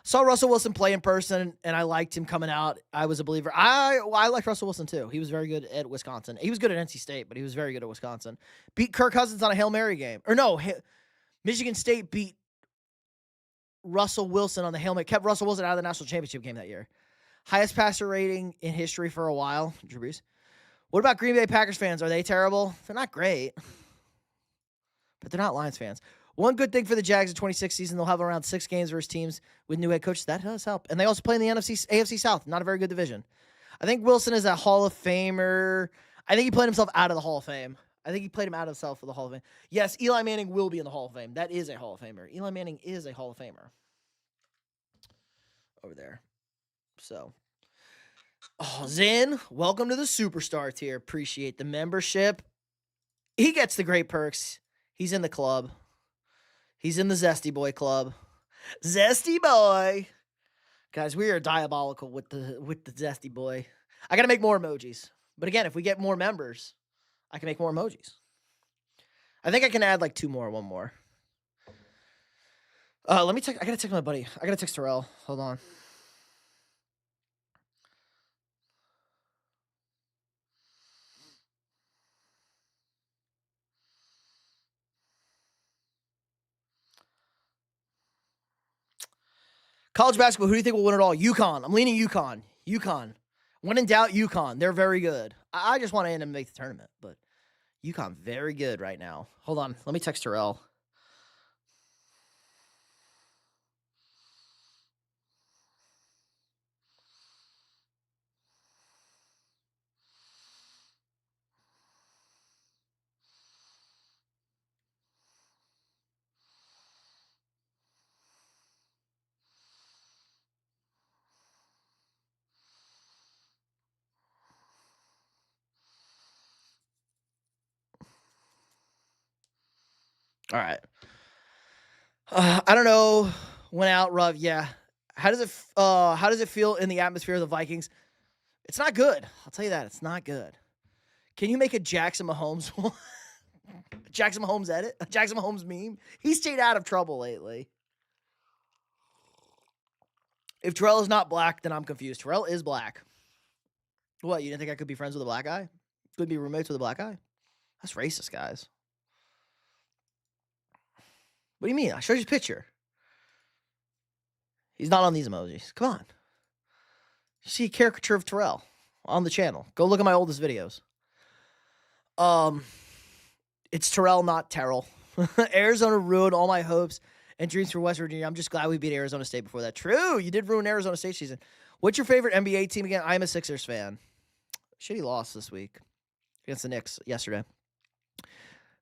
Saw Russell Wilson play in person, and I liked him coming out. I was a believer. I liked Russell Wilson, too. He was very good at Wisconsin. He was good at NC State, but he was very good at Wisconsin. Beat Kirk Cousins on a Hail Mary game. Or no, Michigan State beat Russell Wilson on the Hail Mary. Kept Russell Wilson out of the national championship game that year. Highest passer rating in history for a while, Drew Brees. What about Green Bay Packers fans? Are they terrible? They're not great, but they're not Lions fans. One good thing for the Jags in 26 season, they'll have around 6 games versus teams with new head coaches. That does help. And they also play in the AFC South, not a very good division. I think Wilson is a Hall of Famer. I think he played himself out of the Hall of Fame. I think he played him out of himself for the Hall of Fame. Yes, Eli Manning will be in the Hall of Fame. That is a Hall of Famer. Eli Manning is a Hall of Famer. Over there. So. Oh, Zin, welcome to the Superstar tier. Appreciate the membership. He gets the great perks. He's in the club. He's in the Zesty Boy Club. Zesty Boy. Guys, we are diabolical with the Zesty Boy. I got to make more emojis. But again, if we get more members, I can make more emojis. I think I can add like 2 more, 1 more. Let me text. I got to text my buddy. I got to text Terrell. Hold on. College basketball, who do you think will win it all? UConn. I'm leaning UConn. UConn. When in doubt, UConn. They're very good. I just want to make the tournament, but UConn very good right now. Hold on. Let me text Terrell. All right. I don't know. Went out rough. Yeah. How does it feel in the atmosphere of the Vikings? It's not good. I'll tell you that. It's not good. Can you make a Jackson Mahomes Jackson Mahomes edit? A Jackson Mahomes meme? He stayed out of trouble lately. If Terrell is not black, then I'm confused. Terrell is black. What, you didn't think I could be friends with a black guy? Could be roommates with a black guy? That's racist, guys. What do you mean? I showed you a picture. He's not on these emojis. Come on. You see a caricature of Terrell on the channel. Go look at my oldest videos. It's Terrell, not Terrell. Arizona ruined all my hopes and dreams for West Virginia. I'm just glad we beat Arizona State before that. True, you did ruin Arizona State season. What's your favorite NBA team again? I'm a Sixers fan. Shitty loss this week against the Knicks yesterday.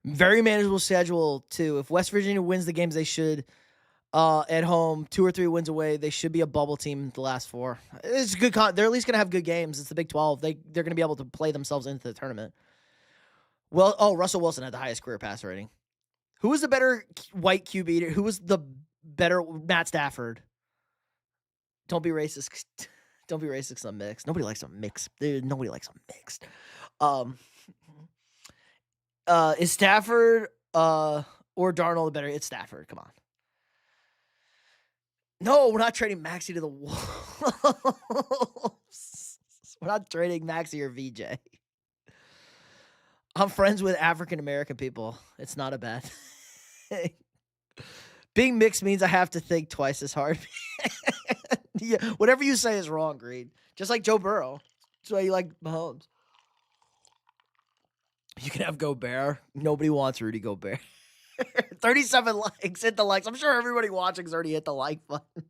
Very manageable schedule, too. If West Virginia wins the games they should at home, 2 or 3 wins away, they should be a bubble team the last 4. It's good. They're at least going to have good games. It's the Big 12. They're going to be able to play themselves into the tournament. Well, Russell Wilson had the highest career passer rating. Who was the better white QB? Who was the better Matt Stafford? Don't be racist. Don't be racist 'cause I'm mixed. Nobody likes them mixed. Dude, nobody likes them mixed. Is Stafford or Darnold the better? It's Stafford. Come on. No, we're not trading Maxey to the Wolves. We're not trading Maxey or VJ. I'm friends with African American people. It's not a bad thing. Being mixed means I have to think twice as hard. Yeah, whatever you say is wrong, Green. Just like Joe Burrow. That's why you like Mahomes. You can have Gobert. Nobody wants Rudy Gobert. 37 likes. Hit the likes. I'm sure everybody watching's already hit the like button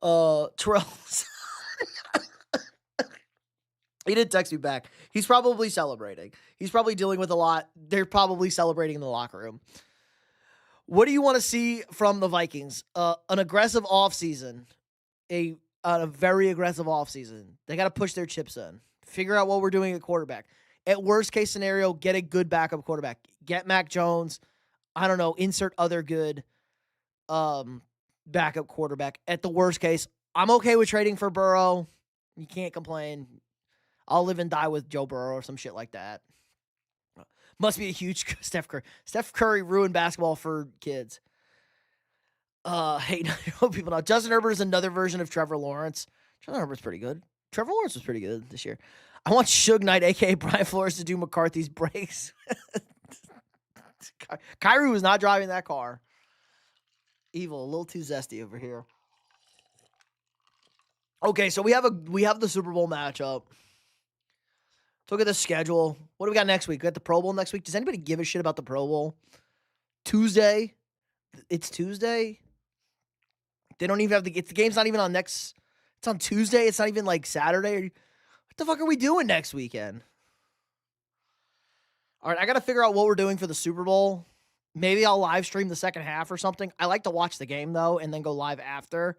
already. Terrell. He didn't text me back. He's probably celebrating. He's probably dealing with a lot. They're probably celebrating in the locker room. What do you want to see from the Vikings? An aggressive offseason. A very aggressive offseason. They got to push their chips in. Figure out what we're doing at quarterback. At worst case scenario, get a good backup quarterback. Get Mac Jones. I don't know. Insert other good backup quarterback. At the worst case, I'm okay with trading for Burrow. You can't complain. I'll live and die with Joe Burrow or some shit like that. Must be a huge Steph Curry. Steph Curry ruined basketball for kids. Hey, people know. Justin Herbert is another version of Trevor Lawrence. Trevor Herbert's pretty good. Trevor Lawrence was pretty good this year. I want Suge Knight, a.k.a. Brian Flores, to do McCarthy's brakes. Kyrie was not driving that car. Evil, a little too zesty over here. Okay, so we have the Super Bowl matchup. Look at the schedule. What do we got next week? We got the Pro Bowl next week. Does anybody give a shit about the Pro Bowl? Tuesday. It's Tuesday. They don't even have the game's not even on next. It's on Tuesday. It's not even like Saturday. the fuck are we doing next weekend? All right, I got to figure out what we're doing for the Super Bowl. Maybe I'll live stream the second half or something. I like to watch the game, though, and then go live after.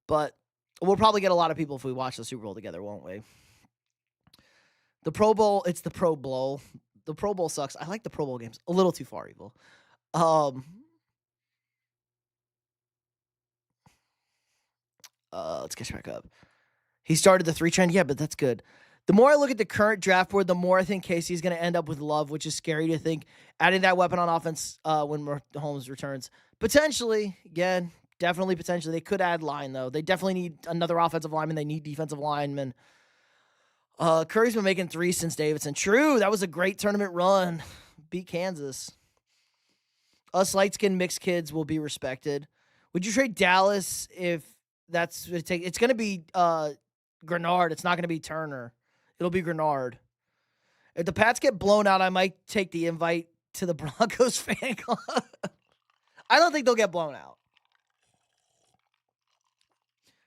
But we'll probably get a lot of people if we watch the Super Bowl together, won't we? The Pro Bowl, it's the Pro Bowl. The Pro Bowl sucks. I like the Pro Bowl games. A little too far, Evil. Let's catch back up. He started the 3 trend. Yeah, but that's good. The more I look at the current draft board, the more I think Casey's going to end up with Love, which is scary to think. Adding that weapon on offense when Mahomes returns. Potentially, again, definitely potentially. They could add line, though. They definitely need another offensive lineman. They need defensive linemen. Curry's been making 3 since Davidson. True, that was a great tournament run. Beat Kansas. Us light-skinned mixed kids will be respected. Would you trade Dallas if that's what it takes? It's going to be Grenard. It's not going to be Turner. It'll be Grenard. If the Pats get blown out, I might take the invite to the Broncos fan club. I don't think they'll get blown out.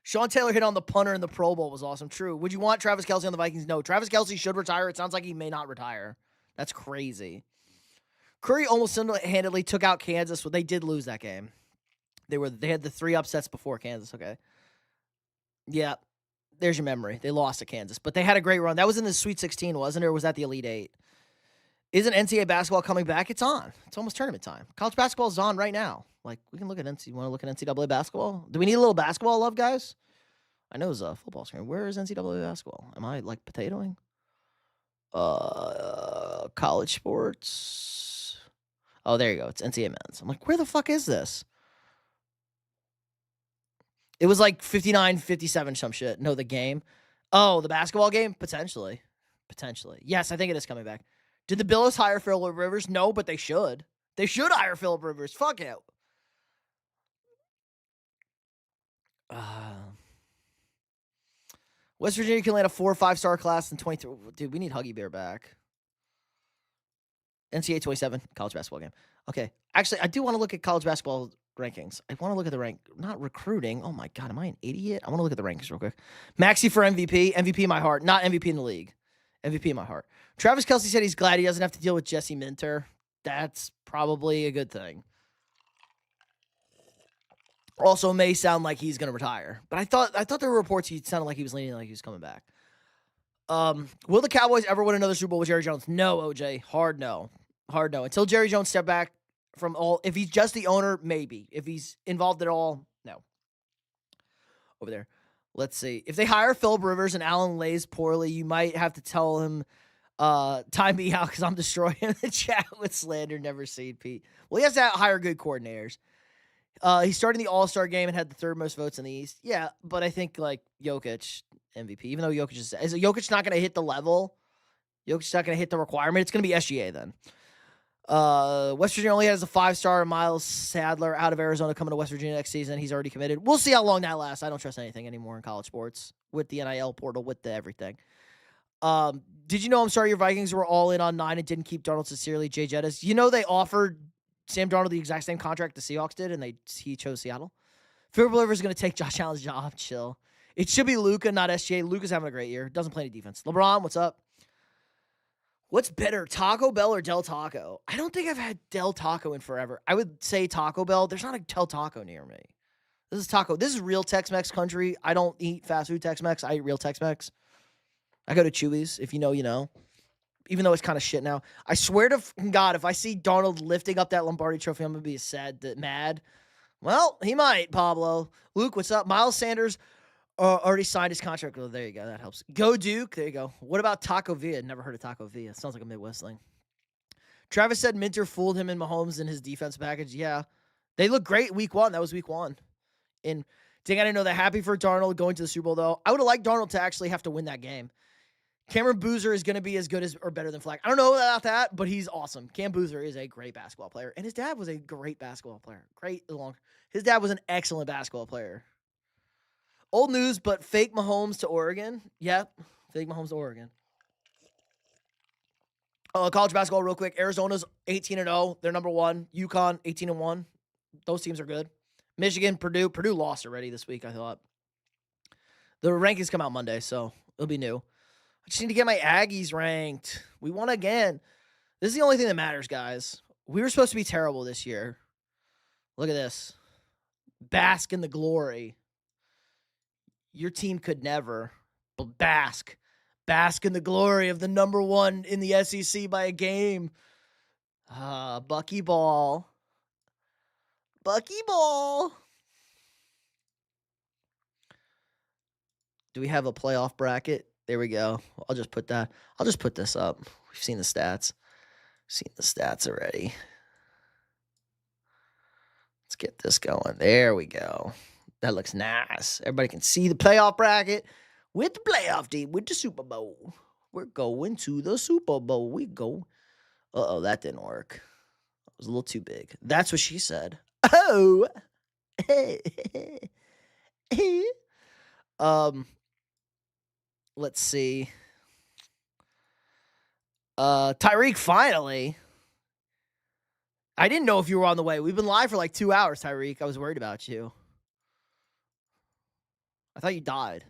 Sean Taylor hit on the punter in the Pro Bowl was awesome. True. Would you want Travis Kelce on the Vikings? No. Travis Kelce should retire. It sounds like he may not retire. That's crazy. Curry almost single-handedly took out Kansas. Well, they did lose that game. They had the 3 upsets before Kansas. Okay. Yeah. There's your memory. They lost to Kansas, but they had a great run. That was in the Sweet 16, wasn't it? Or was that the Elite 8? Isn't NCAA basketball coming back? It's on. It's almost tournament time. College basketball is on right now. Like, we can look at NCAA. You want to look at NCAA basketball? Do we need a little basketball love, guys? I know it's a football screen. Where is NCAA basketball? Am I, like, potatoing? College sports. Oh, there you go. It's NCAA men's. I'm like, where the fuck is this? It was like 59-57 some shit. No, the game. Oh, the basketball game? Potentially. Yes, I think it is coming back. Did the Bills hire Phillip Rivers? No, but they should. They should hire Phillip Rivers. Fuck it. West Virginia can land a 4 or 5-star class in 23. Dude, we need Huggy Bear back. NCAA 27, college basketball game. Okay. Actually, I do want to look at college basketball rankings. I want to look at the rank. Not recruiting. Oh, my God. Am I an idiot? I want to look at the rankings real quick. Maxey for MVP. MVP in my heart. Not MVP in the league. MVP in my heart. Travis Kelce said he's glad he doesn't have to deal with Jesse Minter. That's probably a good thing. Also, may sound like he's going to retire. But I thought there were reports he sounded like he was leaning like he was coming back. Will the Cowboys ever win another Super Bowl with Jerry Jones? No, OJ. Hard no. Until Jerry Jones stepped back from all. If he's just the owner, maybe. If he's involved at all, no. Over there. Let's see. If they hire Phillip Rivers and Allen lays poorly, you might have to tell him, time me out because I'm destroying the chat with slander. Never seen Pete. Well, he has to hire good coordinators. He started the All-Star game and had the 3rd most votes in the East. Yeah, but I think, like, Jokic, MVP. Even though Jokic is Jokic not going to hit the level? Jokic's not going to hit the requirement. It's going to be SGA then. West Virginia only has a 5-star. Miles Sadler out of Arizona coming to West Virginia next season. He's already committed. We'll see how long that lasts. I don't trust anything anymore in college sports with the NIL portal, with the everything. Did you know, I'm sorry, your Vikings were all in on 9 and didn't keep Darnold sincerely? Jay Jettis. You know they offered Sam Darnold the exact same contract the Seahawks did, and he chose Seattle. Phillip Rivers is going to take Josh Allen's job. Chill. It should be Luka, not SGA. Luka's having a great year. Doesn't play any defense. LeBron, what's up? What's better, Taco Bell or Del Taco? I don't think I've had Del Taco in forever. I would say Taco Bell. There's not a Del Taco near me. This is taco. This is real Tex-Mex country. I don't eat fast food Tex-Mex. I eat real Tex-Mex. I go to Chewy's. If you know, you know. Even though it's kind of shit now. I swear to God, if I see Darnold lifting up that Lombardi trophy, I'm going to be mad. Well, he might, Pablo. Luke, what's up? Miles Sanders already signed his contract. Oh, there you go. That helps. Go Duke. There you go. What about Taco Villa? Never heard of Taco Villa. Sounds like a Midwest thing. Travis said Minter fooled him in Mahomes in his defense package. Yeah. They look great week 1. That was week 1. And dang, I didn't know that. Happy for Darnold going to the Super Bowl, though. I would have liked Darnold to actually have to win that game. Cameron Boozer is going to be as good as or better than Flack. I don't know about that, but he's awesome. Cam Boozer is a great basketball player, and his dad was a great basketball player. His dad was an excellent basketball player. Old news, but fake Mahomes to Oregon. Yep, fake Mahomes to Oregon. College basketball real quick. Arizona's 18-0. They're number 1. UConn 18-1. Those teams are good. Michigan, Purdue. Purdue lost already this week, I thought. The rankings come out Monday, so it'll be new. I just need to get my Aggies ranked. We won again. This is the only thing that matters, guys. We were supposed to be terrible this year. Look at this. Bask in the glory. Your team could never. But bask. Bask in the glory of the number one in the SEC by a game. Bucky Ball. Bucky Ball. Do we have a playoff bracket? There we go. I'll just put this up. We've seen the stats. Seen the stats already. Let's get this going. There we go. That looks nice. Everybody can see the playoff bracket with the playoff team, with the Super Bowl. We're going to the Super Bowl. We go. Uh-oh, that didn't work. It was a little too big. That's what she said. Oh. Let's see. Tyreek, finally. I didn't know if you were on the way. We've been live for like 2 hours, Tyreek. I was worried about you. I thought you died.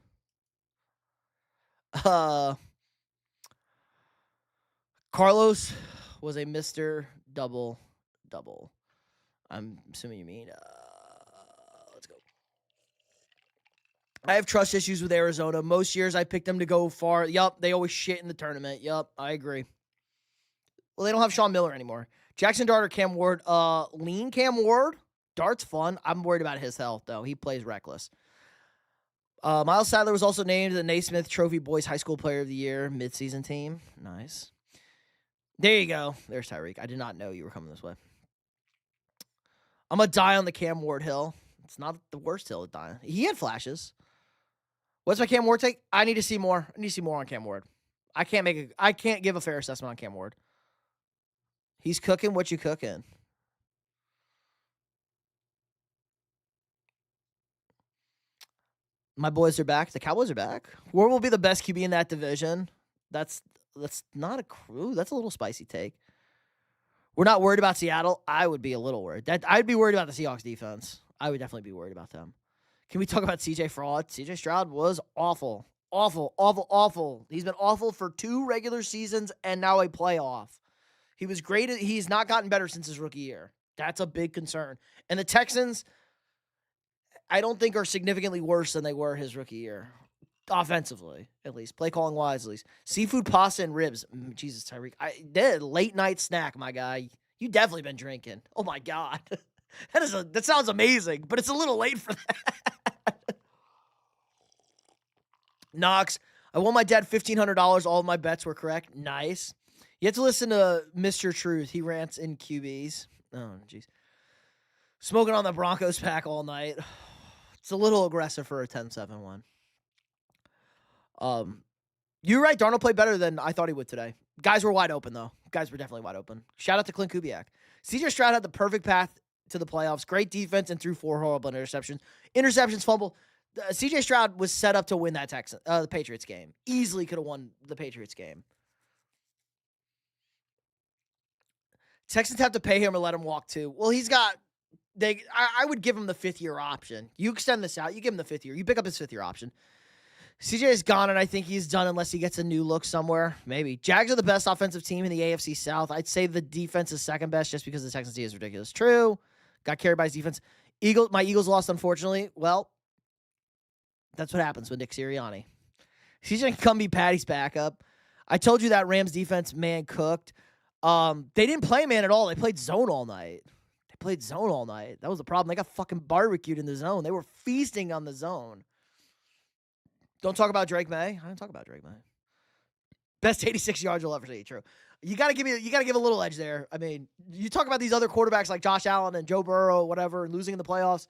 Carlos was a Mr. Double. I'm assuming you mean, let's go. I have trust issues with Arizona. Most years I pick them to go far. Yup, they always shit in the tournament. Yup, I agree. Well, they don't have Sean Miller anymore. Jackson Dart or Cam Ward? Lean Cam Ward. Dart's fun. I'm worried about his health, though. He plays reckless. Miles Sadler was also named the Naismith Trophy Boys High School Player of the Year midseason team. Nice. There you go. There's Tyreek. I did not know you were coming this way. I'm going to die on the Cam Ward hill. It's not the worst hill to die on. He had flashes. What's my Cam Ward take? I need to see more. I need to see more on Cam Ward. I can't give a fair assessment on Cam Ward. He's cooking what you cooking. My boys are back. The Cowboys are back. Where will be the best QB in that division? That's not a crew. That's a little spicy take. We're not worried about Seattle. I would be a little worried. I'd be worried about the Seahawks defense. I would definitely be worried about them. Can we talk about CJ Fraud? CJ Stroud was awful. Awful. He's been awful for 2 regular seasons and now a playoff. He was great. He's not gotten better since his rookie year. That's a big concern. And the Texans, I don't think, are significantly worse than they were his rookie year. Offensively, at least. Play calling wise, at least. Seafood, pasta, and ribs. Jesus, Tyreek. That late night snack, my guy. You definitely been drinking. Oh, my God. That sounds amazing, but it's a little late for that. Knox, I won my dad $1,500. All of my bets were correct. Nice. You have to listen to Mr. Truth. He rants in QBs. Oh, jeez. Smoking on the Broncos pack all night. It's a little aggressive for a 10-7 one. You're right. Darnold played better than I thought he would today. Guys were wide open, though. Guys were definitely wide open. Shout out to Clint Kubiak. CJ Stroud had the perfect path to the playoffs. Great defense and threw 4 horrible interceptions. Interceptions, fumble. CJ Stroud was set up to win that the Patriots game. Easily could have won the Patriots game. Texans have to pay him or let him walk too. Well, I would give him the 5th-year option. You extend this out. You give him the 5th year. You pick up his 5th-year option. CJ is gone, and I think he's done unless he gets a new look somewhere. Maybe. Jags are the best offensive team in the AFC South. I'd say the defense is second best just because the Texans' D is ridiculous. True. Got carried by his defense. My Eagles lost, unfortunately. Well, that's what happens with Nick Sirianni. CJ can come be Patty's backup. I told you that Rams defense, man, cooked. They didn't play man at all. They played zone all night. That was the problem. They got fucking barbecued in the zone. They were feasting on the zone. Don't talk about Drake May. I don't talk about Drake May. Best 86 yards you'll ever see. True. You gotta give a little edge there. I mean, you talk about these other quarterbacks like Josh Allen and Joe Burrow, whatever, and losing in the playoffs.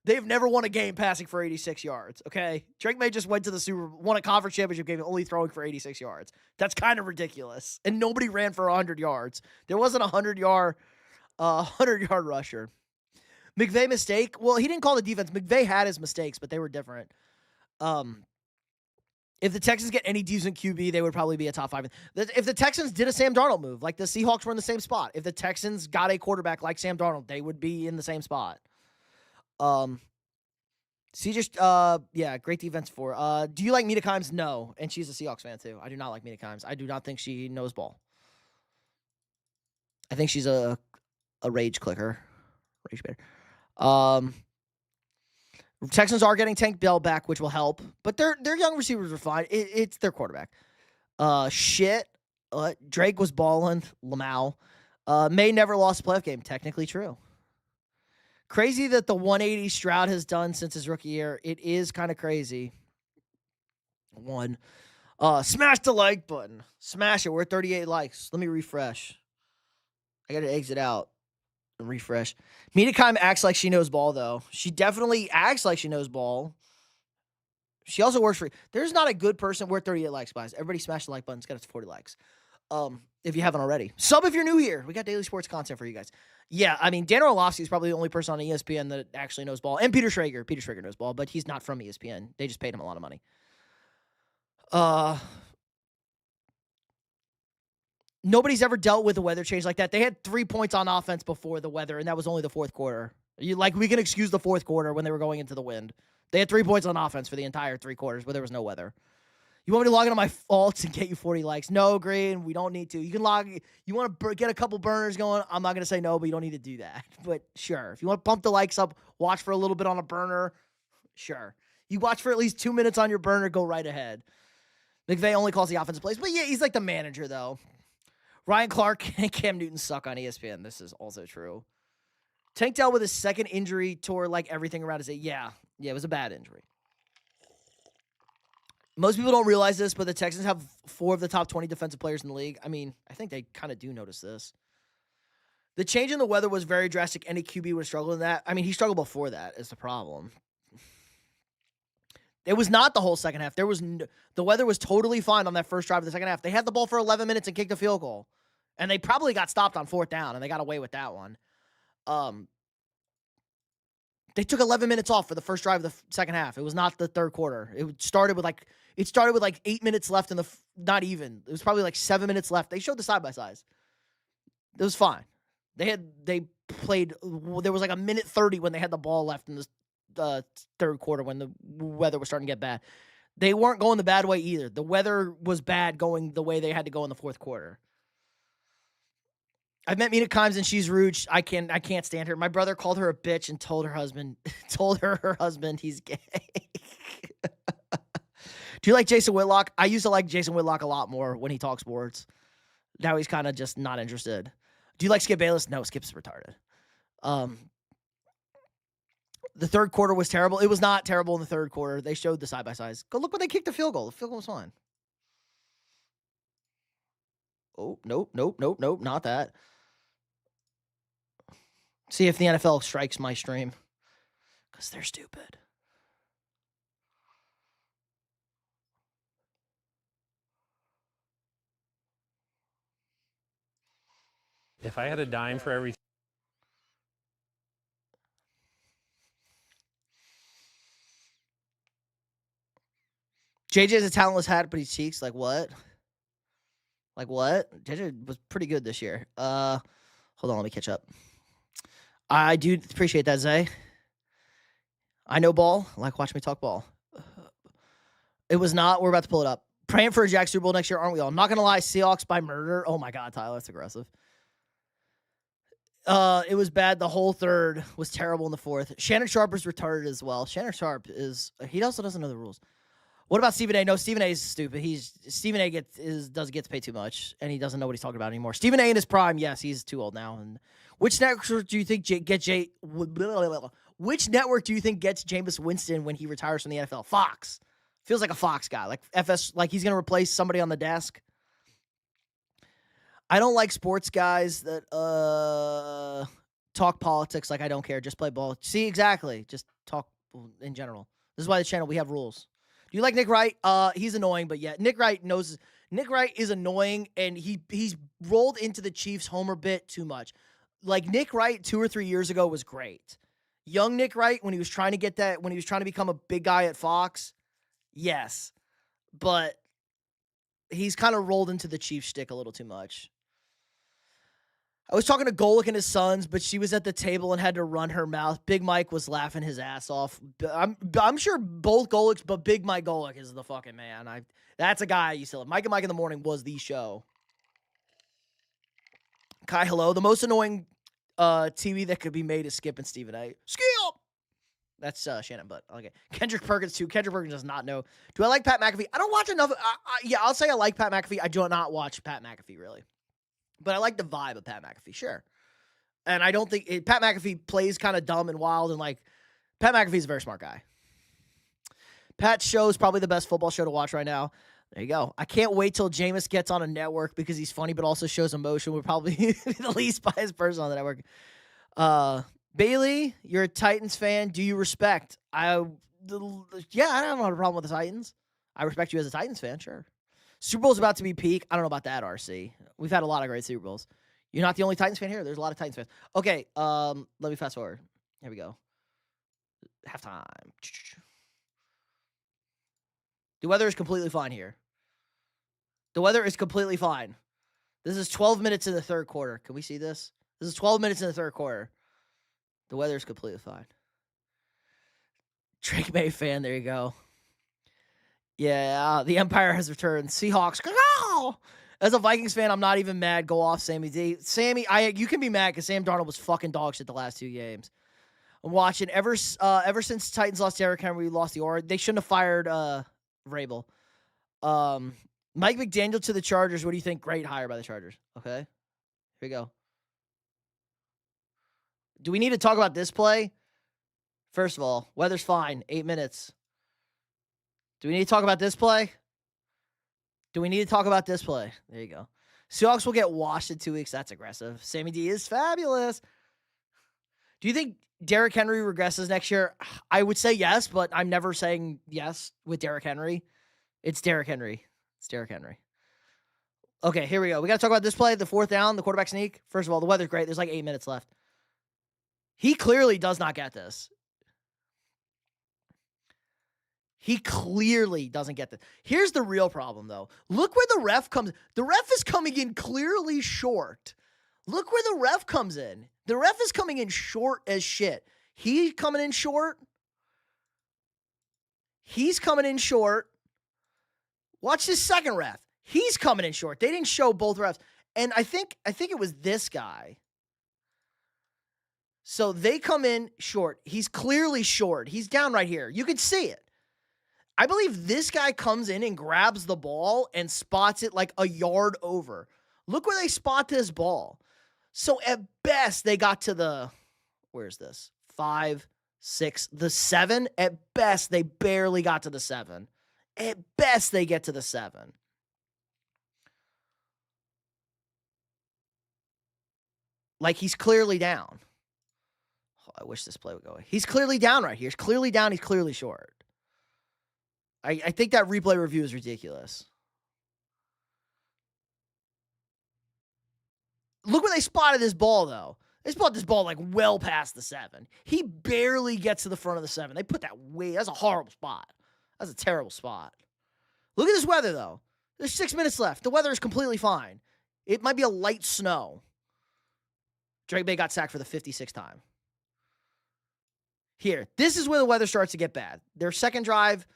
They've never won a game passing for 86 yards. Okay, Drake May just went to won a conference championship game, only throwing for 86 yards. That's kind of ridiculous. And nobody ran for 100 yards. There wasn't a 100-yard rusher. McVay mistake. Well, he didn't call the defense. McVay had his mistakes, but they were different. If the Texans get any decent QB, they would probably be a top 5. If the Texans did a Sam Darnold move, like the Seahawks were in the same spot. If the Texans got a quarterback like Sam Darnold, they would be in the same spot. Yeah, great defense for. Do you like Mina Kimes? No, and she's a Seahawks fan too. I do not like Mina Kimes. I do not think she knows ball. I think she's a rage clicker, rage baiter. Texans are getting Tank Bell back, which will help, but their young receivers are fine. It's their quarterback. Drake was balling. Lamau. May never lost a playoff game. Technically true. Crazy that the 180 Stroud has done since his rookie year. It is kind of crazy. Smash the like button. Smash it. We're at 38 likes. Let me refresh. I got to exit out and refresh. Mina Kimes acts like she knows ball, though. She definitely acts like she knows ball. She also works for... There's not a good person... We're at 38 likes, guys. Everybody smash the like button. It's got us to 40 likes. If you haven't already. Sub if you're new here. We got daily sports content for you guys. Yeah, I mean, Dan Orlovsky is probably the only person on ESPN that actually knows ball. And Peter Schrager. Peter Schrager knows ball, but he's not from ESPN. They just paid him a lot of money. Nobody's ever dealt with a weather change like that. They had 3 points on offense before the weather, and that was only the fourth quarter. We can excuse the fourth quarter when they were going into the wind. They had 3 points on offense for the entire 3 quarters where there was no weather. You want me to log into my faults and get you 40 likes? No, Green, we don't need to. You can you want to get a couple burners going? I'm not going to say no, but you don't need to do that. But sure, if you want to bump the likes up, watch for a little bit on a burner, sure. You watch for at least 2 minutes on your burner, go right ahead. McVay only calls the offensive plays. But yeah, he's like the manager, though. Ryan Clark and Cam Newton suck on ESPN. This is also true. Tank Dell with his second injury tore like everything around his... Yeah, it was a bad injury. Most people don't realize this, but the Texans have 4 of the top 20 defensive players in the league. I mean, I think they kind of do notice this. The change in the weather was very drastic. Any QB would struggle in that. I mean, he struggled before that is the problem. It was not the whole second half. The weather was totally fine on that first drive of the second half. They had the ball for 11 minutes and kicked a field goal. And they probably got stopped on 4th down, and they got away with that one. They took 11 minutes off for the first drive of the second half. It was not the third quarter. It started with like 8 minutes left in the not even. It was probably like 7 minutes left. They showed the side by sides. It was fine. They played. There was like a minute 30 when they had the ball left in the third quarter when the weather was starting to get bad. They weren't going the bad way either. The weather was bad going the way they had to go in the fourth quarter. I've met Mina Kimes and she's rude. I can't stand her. My brother called her a bitch and told her husband he's gay. Do you like Jason Whitlock? I used to like Jason Whitlock a lot more when he talks sports. Now he's kind of just not interested. Do you like Skip Bayless? No, Skip's retarded. The third quarter was terrible. It was not terrible in the third quarter. They showed the side-by-sides. Go look when they kicked the field goal. The field goal was fine. Oh, nope, not that. See if the NFL strikes my stream. Because they're stupid. If I had a dime for every... JJ's a talentless hat, but he cheeks. Like what? Like what? JJ was pretty good this year. Hold on, let me catch up. I do appreciate that, Zay. I know ball. Like, watch me talk ball. It was not. We're about to pull it up. Praying for a Jack Super Bowl next year, aren't we all? Not going to lie, Seahawks by murder. Oh, my God, Tyler, that's aggressive. It was bad. The whole third was terrible in the fourth. Shannon Sharp is retarded as well. Shannon Sharp is... He also doesn't know the rules. What about Stephen A? No, Stephen A is stupid. Stephen A doesn't get paid too much, and he doesn't know what he's talking about anymore. Stephen A in his prime, yes, he's too old now. And which network do you think Which network do you think gets Jameis Winston when he retires from the NFL? Fox. Feels like a Fox guy, like FS, like he's gonna replace somebody on the desk. I don't like sports guys that talk politics like I don't care. Just play ball. See, exactly. Just talk in general. This is why the channel, we have rules. Do you like Nick Wright? He's annoying, but yeah, Nick Wright is annoying, and he's rolled into the Chiefs homer bit too much. Like Nick Wright 2 or 3 years ago was great. Young Nick Wright, when he was trying to become a big guy at Fox, yes. But he's kind of rolled into the Chiefs shtick a little too much. I was talking to Golick and his sons, but she was at the table and had to run her mouth. Big Mike was laughing his ass off. I'm sure both Golicks, but Big Mike Golick is the fucking man. That's a guy I used to love. Mike and Mike in the Morning was the show. Kai, hello. The most annoying TV that could be made is Skip and Stephen A. Skip! That's Shannon, but okay. Kendrick Perkins, too. Kendrick Perkins does not know. Do I like Pat McAfee? I don't watch enough. Yeah, I'll say I like Pat McAfee. I do not watch Pat McAfee, really. But I like the vibe of Pat McAfee, sure. And I don't think Pat McAfee plays kind of dumb and wild, and like Pat McAfee's a very smart guy. Pat's show is probably the best football show to watch right now. There you go. I can't wait till Jameis gets on a network because he's funny but also shows emotion. We're probably the least biased person on the network. Bailey, you're a Titans fan. Do you respect? Yeah, I don't have a problem with the Titans. I respect you as a Titans fan, sure. Super Bowl's about to be peak. I don't know about that, RC. We've had a lot of great Super Bowls. You're not the only Titans fan here. There's a lot of Titans fans. Okay, let me fast forward. Here we go. Halftime. The weather is completely fine here. The weather is completely fine. This is 12 minutes in the third quarter. Can we see this? This is 12 minutes in the third quarter. The weather is completely fine. Drake May fan, there you go. Yeah, the Empire has returned. Seahawks. As a Vikings fan, I'm not even mad. Go off, Sammy D. Sammy, you can be mad because Sam Darnold was fucking dog shit the last 2 games. I'm watching ever since Titans lost Derrick Henry, we lost the aura. They shouldn't have fired Vrabel. Mike McDaniel to the Chargers. What do you think? Great hire by the Chargers. Okay, here we go. Do we need to talk about this play? First of all, weather's fine. 8 minutes. Do we need to talk about this play? Do we need to talk about this play? There you go. Seahawks will get washed in 2 weeks. That's aggressive. Sammy D is fabulous. Do you think Derrick Henry regresses next year? I would say yes, but I'm never saying yes with Derrick Henry. It's Derrick Henry. It's Derrick Henry. Okay, here we go. We got to talk about this play, the fourth down, the quarterback sneak. First of all, the weather's great. There's like 8 minutes left. He clearly does not get this. He clearly doesn't get this. Here's the real problem, though. Look where the ref comes. The ref is coming in clearly short. Look where the ref comes in. The ref is coming in short as shit. He's coming in short. He's coming in short. Watch this second ref. He's coming in short. They didn't show both refs. And I think it was this guy. So they come in short. He's clearly short. He's down right here. You can see it. I believe this guy comes in and grabs the ball and spots it like a yard over. Look where they spot this ball. So at best, they got to the, where's this? 5, 6, the 7. At best, they barely got to the 7. At best, they get to the 7. Like, he's clearly down. Oh, I wish this play would go away. He's clearly down right here. He's clearly down. He's clearly short. I think that replay review is ridiculous. Look where they spotted this ball, though. They spotted this ball like well past the 7. He barely gets to the front of the 7. They put that way. That's a horrible spot. That's a terrible spot. Look at this weather, though. There's 6 minutes left. The weather is completely fine. It might be a light snow. Drake May got sacked for the 56th time. Here, this is where the weather starts to get bad. Their second drive,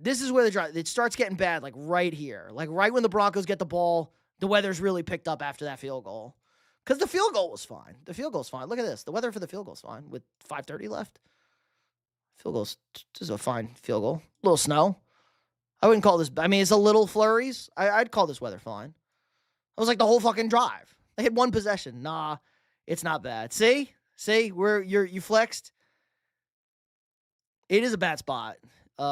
this is where the drive, it starts getting bad, like right here. Like right when the Broncos get the ball, the weather's really picked up after that field goal. Because the field goal was fine. The field goal's fine. Look at this. The weather for the field goal's fine with 5:30 left. Field goal's just a fine field goal. A little snow. I wouldn't call this, I mean, it's a little flurries. I'd call this weather fine. It was like the whole fucking drive. They had one possession. Nah, it's not bad. See, you flexed. It is a bad spot. He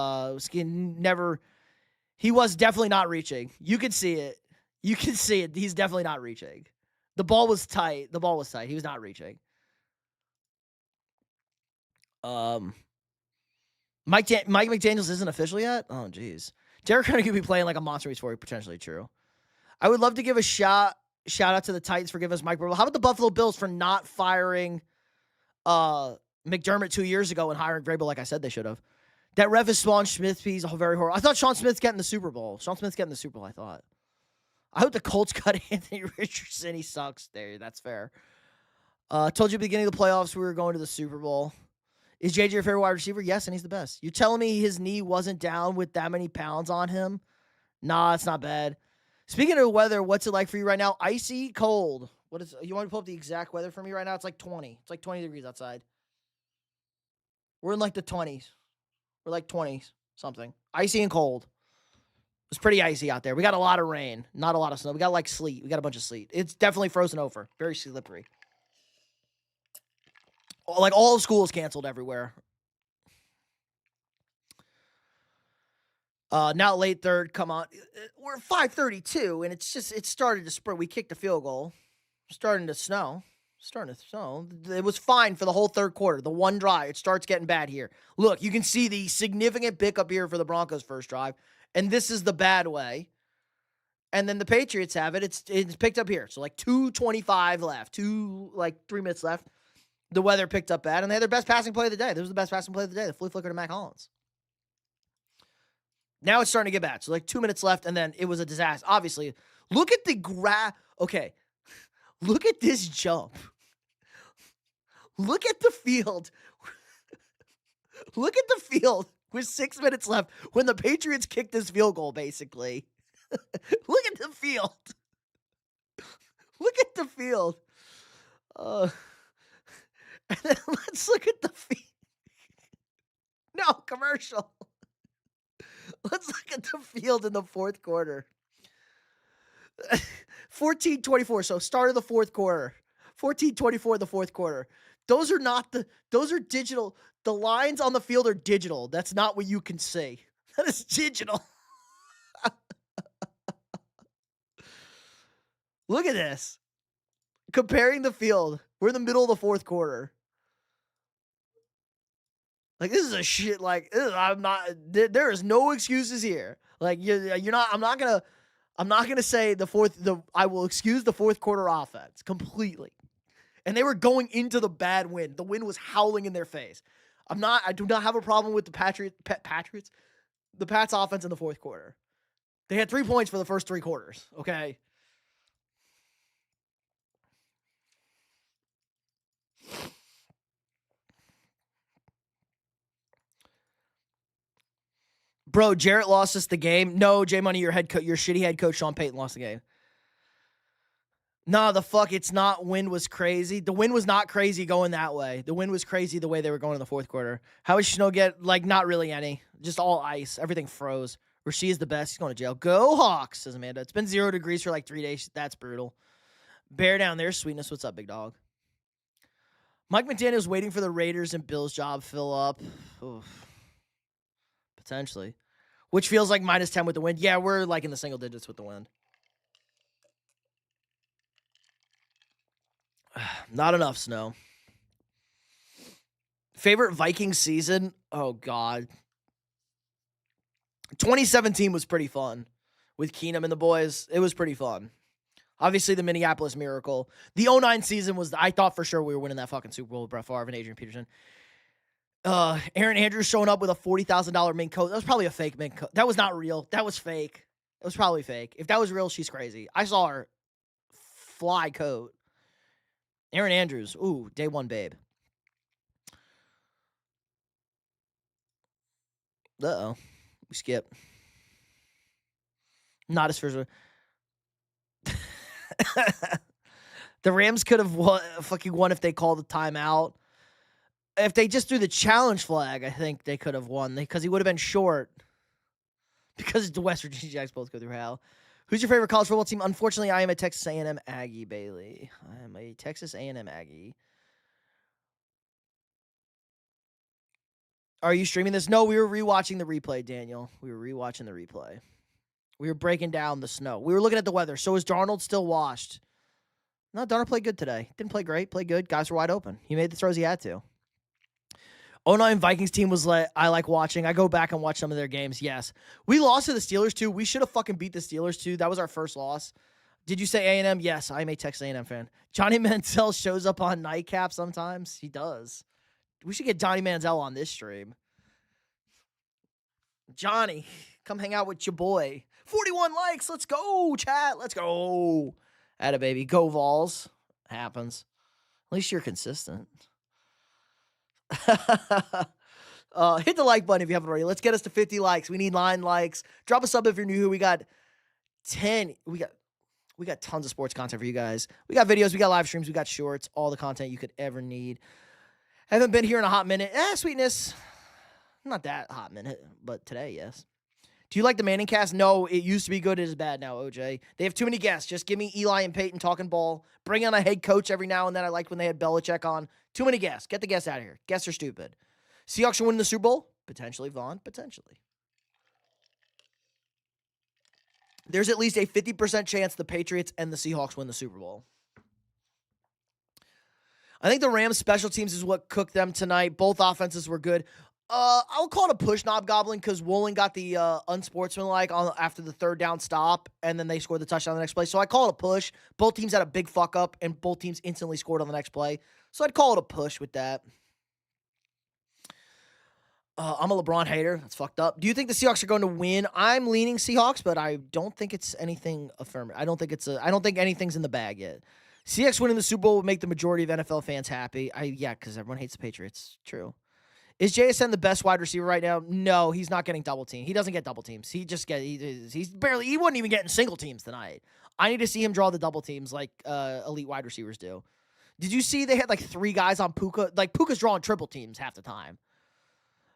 was definitely not reaching. You could see it. He's definitely not reaching. The ball was tight. He was not reaching. Mike McDaniels isn't official yet? Oh, jeez. Derrick Henry could be playing like a monster before he potentially true. I would love to give a shout out to the Titans for giving us Mike Vrabel. How about the Buffalo Bills for not firing McDermott 2 years ago and hiring Vrabel like I said they should have? That ref is Sean Smith. He's very horrible. I thought Sean Smith's getting the Super Bowl. I thought. I hope the Colts cut Anthony Richardson. He sucks. There, that's fair. Told you at the beginning of the playoffs we were going to the Super Bowl. Is JJ your favorite wide receiver? Yes, and he's the best. You're telling me his knee wasn't down with that many pounds on him? Nah, it's not bad. Speaking of weather, what's it like for you right now? Icy, cold. What is? You want to pull up the exact weather for me right now? It's like 20. It's like 20 degrees outside. We're in like the 20s. We're like 20s something. Icy and cold. It's pretty icy out there. We got a lot of rain, not a lot of snow. We got like sleet. We got a bunch of sleet. It's definitely frozen over. Very slippery. Like all schools canceled everywhere. Now late third, come on. We're 5:32, and it started to spring. We kicked a field goal. Starting to snow. It was fine for the whole third quarter. The one drive, it starts getting bad here. Look, you can see the significant pickup here for the Broncos' first drive, and this is the bad way. And then the Patriots have it. It's picked up here. So like 2:25 left, 3 minutes left. The weather picked up bad, and they had their best passing play of the day. This was the best passing play of the day. The flea flicker to Mac Hollins. Now it's starting to get bad. So like 2 minutes left, and then it was a disaster. Obviously, look at the Okay. Look at this jump. Look at the field. Look at the field with 6 minutes left when the Patriots kicked this field goal, basically. Look at the field. Look at the field. And then let's look at the field. No, commercial. Let's look at the field in the fourth quarter. 14-24. So start of the fourth quarter. 14-24 in the fourth quarter. Those are digital. The lines on the field are digital. That's not what you can see. That is digital. Look at this. Comparing the field. We're in the middle of the fourth quarter. Like, this is a shit. Like, there is no excuses here. Like, you're not, I'm not going to say I will excuse the fourth quarter offense completely. And they were going into the bad wind. The wind was howling in their face. I do not have a problem with the Patriots, the Pats offense in the fourth quarter. They had 3 points for the first 3 quarters. Okay. Bro, Jarrett lost us the game. No, J Money, your shitty head coach Sean Payton lost the game. No, it's not. Wind was crazy. The wind was not crazy going that way. The wind was crazy the way they were going in the fourth quarter. How much snow get? Like, not really any. Just all ice. Everything froze. Rasheed is the best. He's going to jail. Go Hawks, says Amanda. It's been 0 degrees for like 3 days. That's brutal. Bear down there, Sweetness. What's up, big dog? Mike McDaniel's waiting for the Raiders and Bills job fill up. Oof. Potentially. Which feels like -10 with the wind. Yeah, we're like in the single digits with the wind. Not enough snow. Favorite Vikings season? Oh, God. 2017 was pretty fun with Keenum and the boys. It was pretty fun. Obviously, the Minneapolis Miracle. The 2009 season was, I thought for sure we were winning that fucking Super Bowl with Brett Favre and Adrian Peterson. Aaron Andrews showing up with a $40,000 mink coat. That was probably a fake mink coat. That was not real. That was fake. It was probably fake. If that was real, she's crazy. I saw her fly coat. Aaron Andrews. Ooh, day one babe. Uh-oh. We skip. Not as first. The Rams could have won if they called the timeout. If they just threw the challenge flag, I think they could have won because he would have been short. Because the West Virginia Jags both go through hell. Who's your favorite college football team? Unfortunately, I am a Texas A&M Aggie, Bailey. I am a Texas A&M Aggie. Are you streaming this? No, we were rewatching the replay, Daniel. We were rewatching the replay. We were breaking down the snow. We were looking at the weather. So is Darnold still washed? No, Darnold played good today. Didn't play great. Played good. Guys were wide open. He made the throws he had to. 2009 Vikings team was I like watching. I go back and watch some of their games. Yes. We lost to the Steelers, too. We should have fucking beat the Steelers, too. That was our first loss. Did you say A&M? Yes, I'm a Texas A&M fan. Johnny Manziel shows up on Nightcap sometimes. He does. We should get Johnny Manziel on this stream. Johnny, come hang out with your boy. 41 likes. Let's go, chat. Let's go. Atta baby. Go Vols. Happens. At least you're consistent. Hit the like button if you haven't already. Let's get us to 50 likes. We need 9 likes. Drop a sub if you're new. We got 10. We got tons of sports content for you guys. We got videos. We got live streams. We got shorts. All the content you could ever need. Haven't been here in a hot minute. Sweetness. Not that hot minute, but today, yes. Do you like the Manning cast? No, it used to be good. It is bad now, OJ. They have too many guests. Just give me Eli and Peyton talking ball. Bring on a head coach every now and then. I liked when they had Belichick on. Too many guests. Get the guests out of here. Guests are stupid. Seahawks should win the Super Bowl? Potentially, Vaughn. Potentially. There's at least a 50% chance the Patriots and the Seahawks win the Super Bowl. I think the Rams' special teams is what cooked them tonight. Both offenses were good. I'll call it a push knob goblin because Woolen got the unsportsmanlike after the third down stop, and then they scored the touchdown the next play. So I call it a push. Both teams had a big fuck up, and both teams instantly scored on the next play. So I'd call it a push with that. I'm a LeBron hater. That's fucked up. Do you think the Seahawks are going to win? I'm leaning Seahawks, but I don't think it's anything affirmative. I don't think anything's in the bag yet. Seahawks winning the Super Bowl would make the majority of NFL fans happy. Yeah, because everyone hates the Patriots. True. Is JSN the best wide receiver right now? No, he's not getting double teamed. He doesn't get double teams. He wasn't even getting single teams tonight. I need to see him draw the double teams like elite wide receivers do. Did you see they had like 3 guys on Puka? Like Puka's drawing triple teams half the time.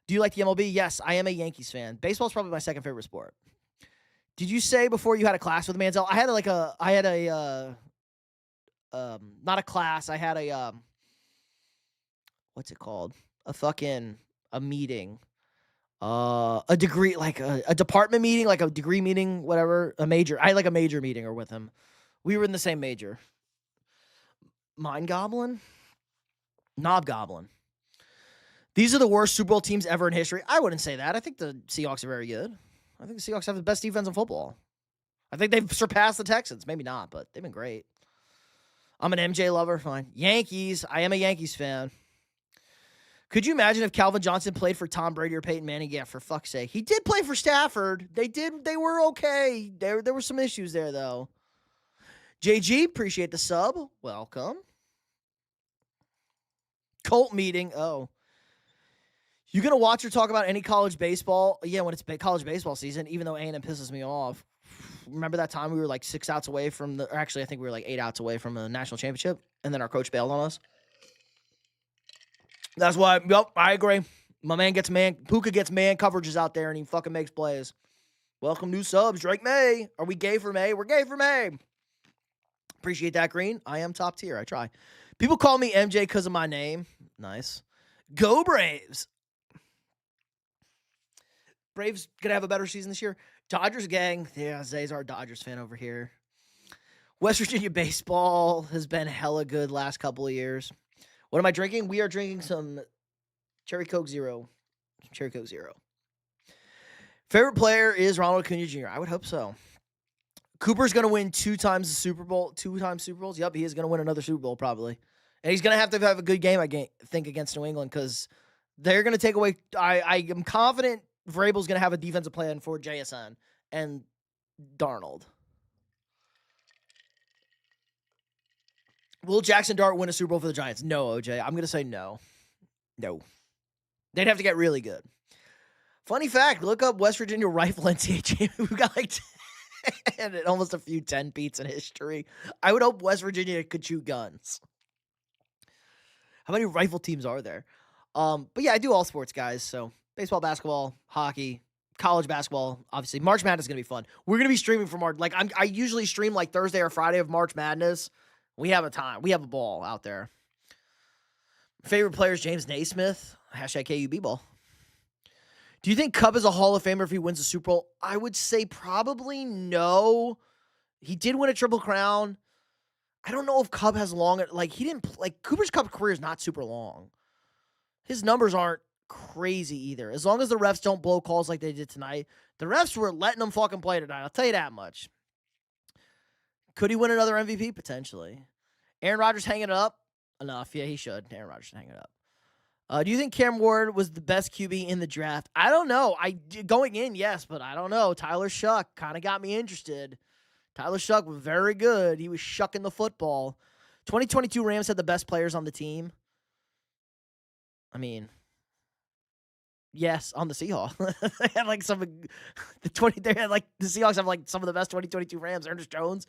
Do you like the MLB? Yes, I am a Yankees fan. Baseball's probably my second favorite sport. Did you say before you had a class with Manziel? Not a class. I had a, what's it called? A meeting. A degree, like a department meeting, like a degree meeting, whatever, a major. I had like a major meeting or with him. We were in the same major. Mind Goblin? Knob Goblin. These are the worst Super Bowl teams ever in history. I wouldn't say that. I think the Seahawks are very good. I think the Seahawks have the best defense in football. I think they've surpassed the Texans. Maybe not, but they've been great. I'm an MJ lover. Fine. Yankees. I am a Yankees fan. Could you imagine if Calvin Johnson played for Tom Brady or Peyton Manning? Yeah, for fuck's sake. He did play for Stafford. They were okay. There were some issues there, though. JG, appreciate the sub. Welcome. Cult meeting. Oh. You going to watch or talk about any college baseball? Yeah, when it's college baseball season, even though A&M pisses me off. Remember that time we were like 6 outs away from or actually, I think we were like 8 outs away from a national championship, and then our coach bailed on us? That's why, yep, I agree. My man Puka gets man coverages out there, and he fucking makes plays. Welcome, new subs. Drake May. Are we gay for May? We're gay for May. Appreciate that, Green. I am top tier. I try. People call me MJ because of my name. Nice. Go Braves. Braves going to have a better season this year. Dodgers gang. Yeah, Zay's our Dodgers fan over here. West Virginia baseball has been hella good last couple of years. What am I drinking? We are drinking some Cherry Coke Zero. Cherry Coke Zero. Favorite player is Ronald Acuna Jr. I would hope so. Cooper's going to win 2 times the Super Bowl. 2 times Super Bowls? Yep, he is going to win another Super Bowl probably. And he's going to have a good game, I think, against New England because they're going to take away. I am confident Vrabel's going to have a defensive plan for JSN and Darnold. Will Jackson Dart win a Super Bowl for the Giants? No, OJ. I'm going to say no. No. They'd have to get really good. Funny fact, look up West Virginia rifle NCAA. We've got like 10 and almost a few 10-peats in history. I would hope West Virginia could shoot guns. How many rifle teams are there? But yeah, I do all sports, guys. So baseball, basketball, hockey, college basketball. Obviously, March Madness is going to be fun. We're going to be streaming for March. Like I usually stream like Thursday or Friday of March Madness. We have a time. We have a ball out there. Favorite player is James Naismith. Hashtag KUB ball. Do you think Cub is a Hall of Famer if he wins a Super Bowl? I would say probably no. He did win a Triple Crown. I don't know if Cub has long. Like he didn't. Like Cooper's Cup career is not super long. His numbers aren't crazy either. As long as the refs don't blow calls like they did tonight, the refs were letting them fucking play tonight. I'll tell you that much. Could he win another MVP? Potentially. Aaron Rodgers hanging it up? Enough. Yeah, he should. Aaron Rodgers hanging it up. Do you think Cam Ward was the best QB in the draft? I don't know. Going in, yes, but I don't know. Tyler Shuck kind of got me interested. Tyler Shuck was very good. He was shucking the football. 2022 Rams had the best players on the team. I mean, yes, on the Seahawks. They had like they had like the Seahawks have like some of the best 2022 Rams. Ernest Jones,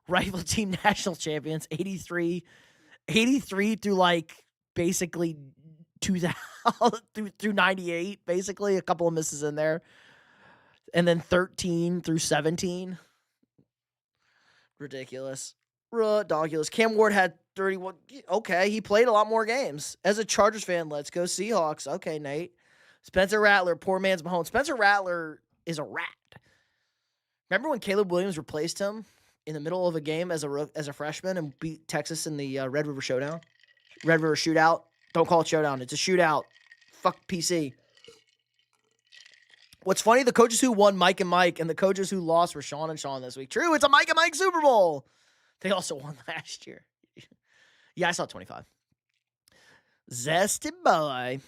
rival team national champions, 83 through like basically 2000 through 98, basically a couple of misses in there. And then 13 through 17. Ridiculous. Cam Ward had 31. Okay, he played a lot more games. As a Chargers fan, let's go Seahawks. Okay, Nate. Spencer Rattler, poor man's Mahomes. Spencer Rattler is a rat. Remember when Caleb Williams replaced him in the middle of a game as a freshman and beat Texas in the Red River Showdown? Red River Shootout. Don't call it Showdown. It's a shootout. Fuck PC. What's funny, the coaches who won Mike and Mike, and the coaches who lost were Sean and Sean this week. True, it's a Mike and Mike Super Bowl. They also won last year. Yeah, I saw 25. Zesty boy.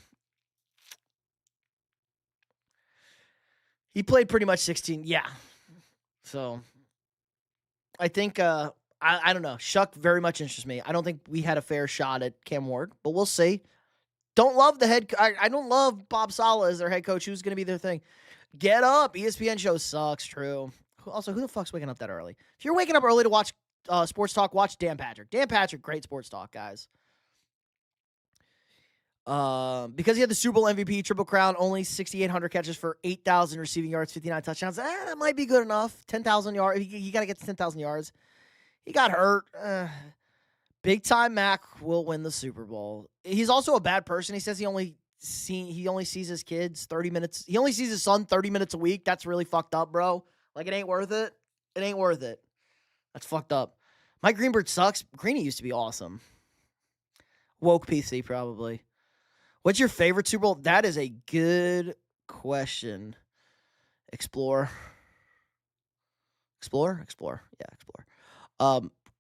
He played pretty much 16. Yeah. So, I think, I don't know. Shuck very much interests me. I don't think we had a fair shot at Cam Ward, but we'll see. Don't love the head. I don't love Bob Saleh as their head coach. Who's going to be their thing? Get up. ESPN show sucks. True. Also, who the fuck's waking up that early? If you're waking up early to watch sports talk, watch Dan Patrick. Dan Patrick, great sports talk, guys. Because he had the Super Bowl MVP, Triple Crown, only 6,800 catches for 8,000 receiving yards, 59 touchdowns. That might be good enough. 10,000 yards. He got to get to 10,000 yards. He got hurt. Big time Mac will win the Super Bowl. He's also a bad person. He says he only sees his kids 30 minutes. He only sees his son 30 minutes a week. That's really fucked up, bro. Like, it ain't worth it. It ain't worth it. That's fucked up. Mike Greenberg sucks. Greeny used to be awesome. Woke PC, probably. What's your favorite Super Bowl? That is a good question. Explore. Yeah, Explore.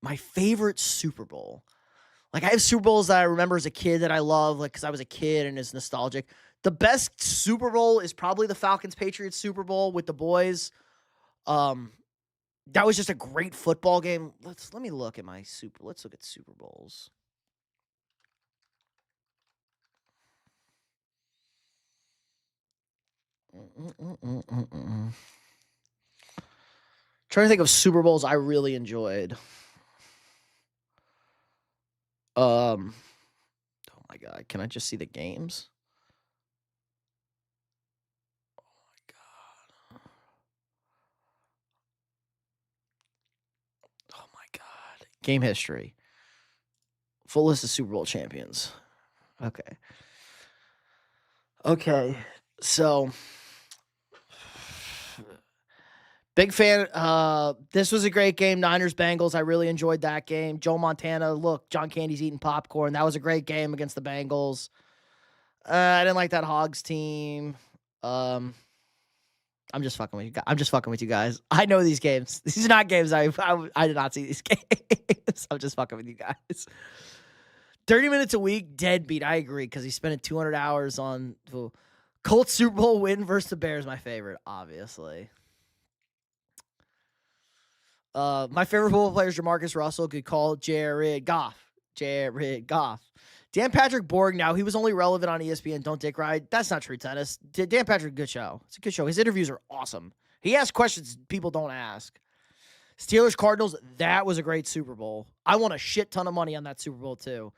My favorite Super Bowl. Like, I have Super Bowls that I remember as a kid that I love, like, because I was a kid and it's nostalgic. The best Super Bowl is probably the Falcons-Patriots Super Bowl with the boys. That was just a great football game. Let me look at let's look at Super Bowls. Trying to think of Super Bowls I really enjoyed. Oh my God, can I just see the games? Oh my God. Oh my God. Game history. Full list of Super Bowl champions. Okay. So, big fan. This was a great game. Niners-Bengals. I really enjoyed that game. Joe Montana. Look, John Candy's eating popcorn. That was a great game against the Bengals. I didn't like that Hogs team. I'm just fucking with you guys. I know these games. These are not games I did not see these games. I'm just fucking with you guys. 30 minutes a week, deadbeat. I agree, because he's spending 200 hours on Colts Super Bowl win versus the Bears. My favorite, obviously. My favorite football player is Jamarcus Russell. Good call. Jared Goff. Dan Patrick Borg. Now, he was only relevant on ESPN. Don't dick ride. That's not true tennis. Dan Patrick, good show. It's a good show. His interviews are awesome. He asks questions people don't ask. Steelers Cardinals. That was a great Super Bowl. I won a shit ton of money on that Super Bowl too.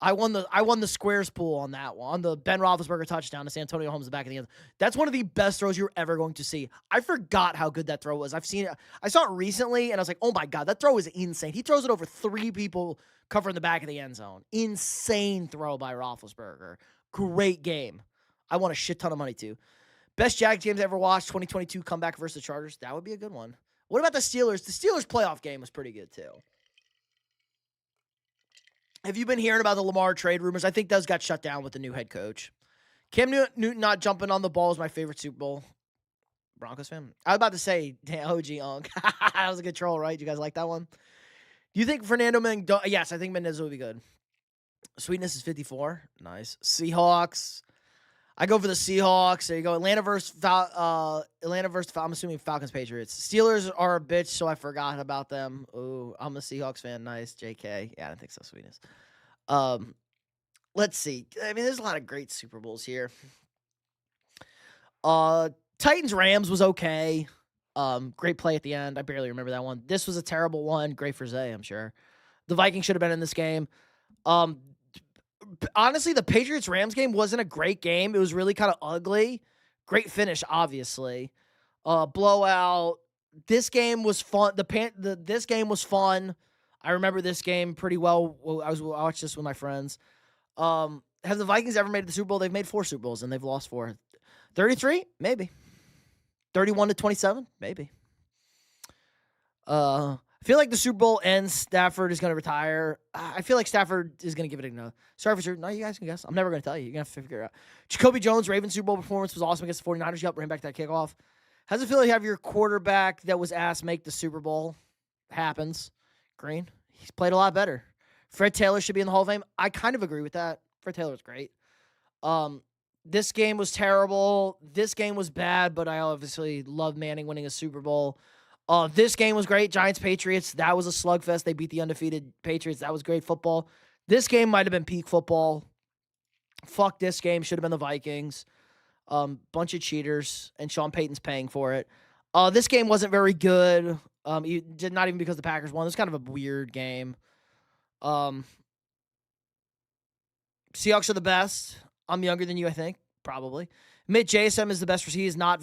I won the squares pool on that one. On the Ben Roethlisberger touchdown to Santonio Holmes in the back of the end. That's one of the best throws you're ever going to see. I forgot how good that throw was. I've seen it. I saw it recently, and I was like, oh my God, that throw is insane. He throws it over 3 people covering the back of the end zone. Insane throw by Roethlisberger. Great game. I won a shit ton of money too. Best Jags games I ever watched, 2022 comeback versus the Chargers. That would be a good one. What about the Steelers? The Steelers playoff game was pretty good too. Have you been hearing about the Lamar trade rumors? I think those got shut down with the new head coach. Cam Newton not jumping on the ball is my favorite Super Bowl. Broncos fan? I was about to say, OG Unk. That was a good troll, right? You guys like that one? Do you think Fernando Mendoza? Yes, I think Mendoza would be good. Sweetness is 54. Nice. Seahawks. I go for the Seahawks. There you go. Atlanta versus I'm assuming Falcons Patriots. Steelers are a bitch, so I forgot about them. Ooh, I'm a Seahawks fan. Nice. JK. Yeah, I don't think so. Sweetness. Let's see. I mean, there's a lot of great Super Bowls here. Titans Rams was okay. Great play at the end. I barely remember that one. This was a terrible one. Great for Zay, I'm sure. The Vikings should have been in this game. Honestly, the Patriots-Rams game wasn't a great game. It was really kind of ugly. Great finish, obviously. Blowout. This game was fun. This game was fun. I remember this game pretty well. I watched this with my friends. Have the Vikings ever made the Super Bowl? They've made 4 Super Bowls, and they've lost 4. 33? Maybe. 31-27? Maybe. I feel like the Super Bowl ends. Stafford is going to retire. I feel like Stafford is going to give it a no. Sorry for sure. No, you guys can guess. I'm never going to tell you. You're going to have to figure it out. Jacoby Jones' Ravens Super Bowl performance was awesome against the 49ers. You got to bring him back to that kickoff. How's it feel like you have your quarterback that was asked make the Super Bowl? Happens. Green. He's played a lot better. Fred Taylor should be in the Hall of Fame. I kind of agree with that. Fred Taylor's great. This game was terrible. This game was bad, but I obviously love Manning winning a Super Bowl. This game was great. Giants-Patriots. That was a slugfest. They beat the undefeated Patriots. That was great football. This game might have been peak football. Fuck this game. Should have been the Vikings. Bunch of cheaters, and Sean Payton's paying for it. This game wasn't very good. Not even because the Packers won. It was kind of a weird game. Seahawks are the best. I'm younger than you, I think. Probably. Admit JSN is the best receiver. He's not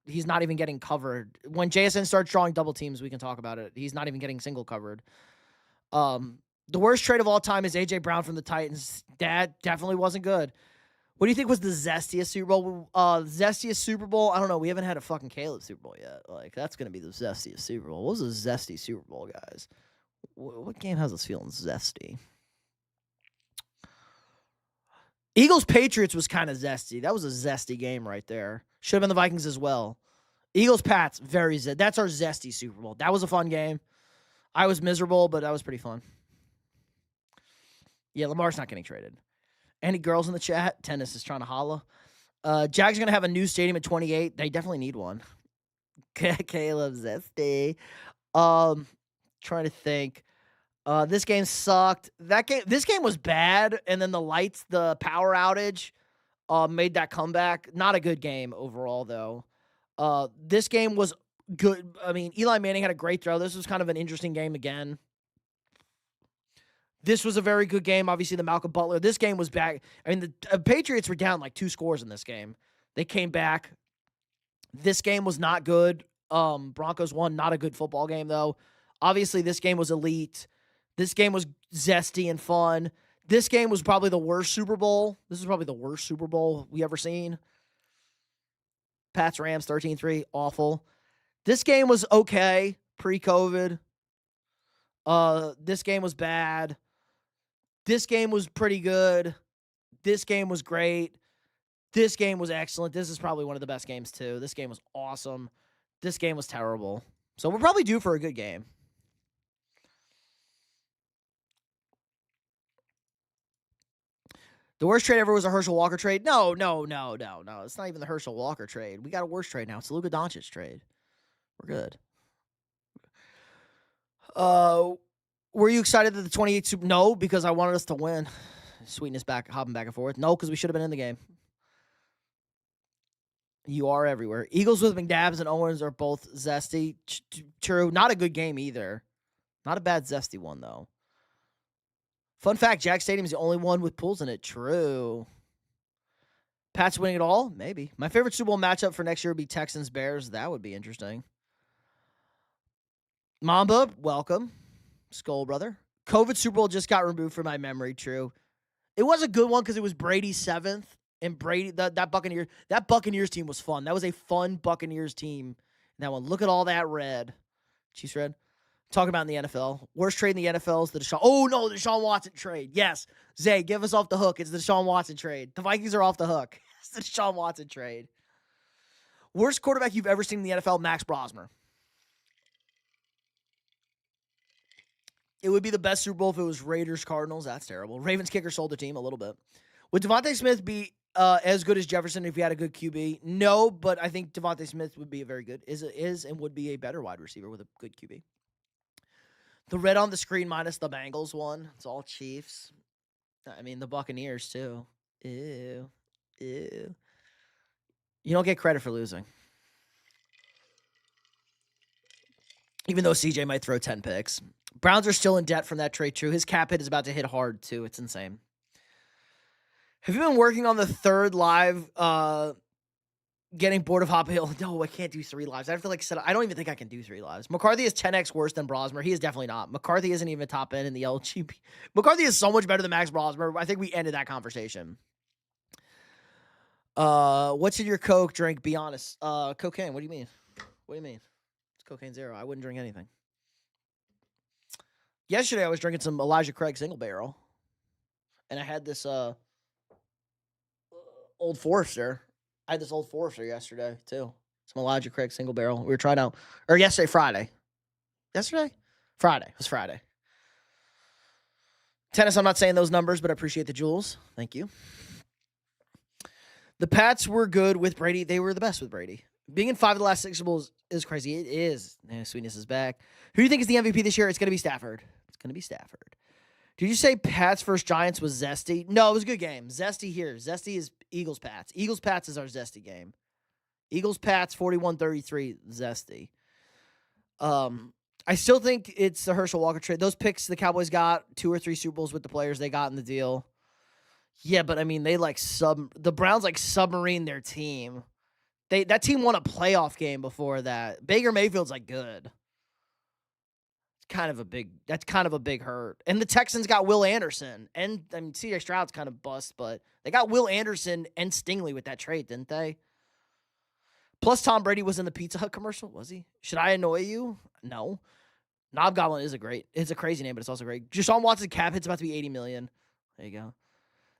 he's not even getting covered. When JSN starts drawing double teams, we can talk about it. He's not even getting single covered. The worst trade of all time is A.J. Brown from the Titans. That definitely wasn't good. What do you think was the zestiest Super Bowl? Zestiest Super Bowl? I don't know. We haven't had a fucking Caleb Super Bowl yet. Like, that's going to be the zestiest Super Bowl. What was a zesty Super Bowl, guys? What game has us feeling zesty? Eagles-Patriots was kind of zesty. That was a zesty game right there. Should have been the Vikings as well. Eagles-Pats, very zesty. That's our zesty Super Bowl. That was a fun game. I was miserable, but that was pretty fun. Yeah, Lamar's not getting traded. Any girls in the chat? Tennis is trying to holla. Jags are going to have a new stadium at 28. They definitely need one. Caleb zesty. Trying to think. This game sucked. This game was bad, and then the power outage, made that comeback. Not a good game overall, though. This game was good. I mean, Eli Manning had a great throw. This was kind of an interesting game again. This was a very good game. Obviously, the Malcolm Butler. This game was back. I mean, the Patriots were down like 2 scores in this game. They came back. This game was not good. Broncos won. Not a good football game, though. Obviously, this game was elite. This game was zesty and fun. This game was probably the worst Super Bowl. This is probably the worst Super Bowl we ever seen. Pats Rams 13-3. Awful. This game was okay pre-COVID. This game was bad. This game was pretty good. This game was great. This game was excellent. This is probably one of the best games, too. This game was awesome. This game was terrible. So we're probably due for a good game. The worst trade ever was a Herschel Walker trade. No. It's not even the Herschel Walker trade. We got a worse trade now. It's the Luka Doncic trade. We're good. Were you excited that the 28 Super? No, because I wanted us to win. Sweetness hopping back and forth. No, because we should have been in the game. You are everywhere. Eagles with McNabbs and Owens are both zesty. True. Not a good game either. Not a bad zesty one, though. Fun fact, Jack Stadium is the only one with pools in it. True. Pats winning it all? Maybe. My favorite Super Bowl matchup for next year would be Texans-Bears. That would be interesting. Mamba, welcome. Skull brother. COVID Super Bowl just got removed from my memory. True. It was a good one because it was Brady's 7th. And Brady, that Buccaneers team was fun. That was a fun Buccaneers team. That one. Look at all that red. Chiefs red. Talking about in the NFL. Worst trade in the NFL is the Deshaun. Oh, no, the Deshaun Watson trade. Yes. Zay, give us off the hook. It's the Deshaun Watson trade. The Vikings are off the hook. It's the Deshaun Watson trade. Worst quarterback you've ever seen in the NFL, Max Brosmer. It would be the best Super Bowl if it was Raiders-Cardinals. That's terrible. Ravens kicker sold the team a little bit. Would Devontae Smith be as good as Jefferson if he had a good QB? No, but I think Devontae Smith would be a very good, is and would be a better wide receiver with a good QB. The red on the screen minus the Bengals one. It's all Chiefs. I mean, the Buccaneers, too. Ew. Ew. You don't get credit for losing. Even though CJ might throw 10 picks. Browns are still in debt from that trade, true. His cap hit is about to hit hard, too. It's insane. Have you been working on the third live, getting bored of Hop Hill? No, I can't do 3 lives. I have to, I don't even think I can do 3 lives. McCarthy is 10x worse than Brosmer. He is definitely not. McCarthy isn't even top end in the LGB. McCarthy is so much better than Max Brosmer. I think we ended that conversation. What's in your Coke drink? Be honest. Cocaine. What do you mean? What do you mean? It's cocaine zero. I wouldn't drink anything. Yesterday, I was drinking some Elijah Craig Single Barrel. And I had this, Old Forester. I had this Old Forester yesterday, too. Some Elijah Craig Single Barrel. We were trying out, or yesterday, Friday. Yesterday? Friday. It was Friday. Tennis, I'm not saying those numbers, but I appreciate the jewels. Thank you. The Pats were good with Brady. They were the best with Brady. Being in 5 of the last 6 Super Bowls is crazy. It is. Sweetness is back. Who do you think is the MVP this year? It's going to be Stafford. It's going to be Stafford. Did you say Pats versus Giants was zesty? No, it was a good game. Zesty here. Zesty is Eagles-Pats. Eagles-Pats is our zesty game. Eagles-Pats 41-33 zesty. I still think it's the Herschel Walker trade. Those picks the Cowboys got 2 or 3 Super Bowls with the players they got in the deal. Yeah, but I mean, they the Browns submarine their team. That team won a playoff game before that. Baker Mayfield's good. That's kind of a big hurt. And the Texans got Will Anderson. And I mean, CJ Stroud's kind of bust, but they got Will Anderson and Stingley with that trade, didn't they? Plus, Tom Brady was in the Pizza Hut commercial, was he? Should I annoy you? No. Knobgoblin it's a crazy name, but it's also great. Deshaun Watson cap hit's about to be $80 million. There you go.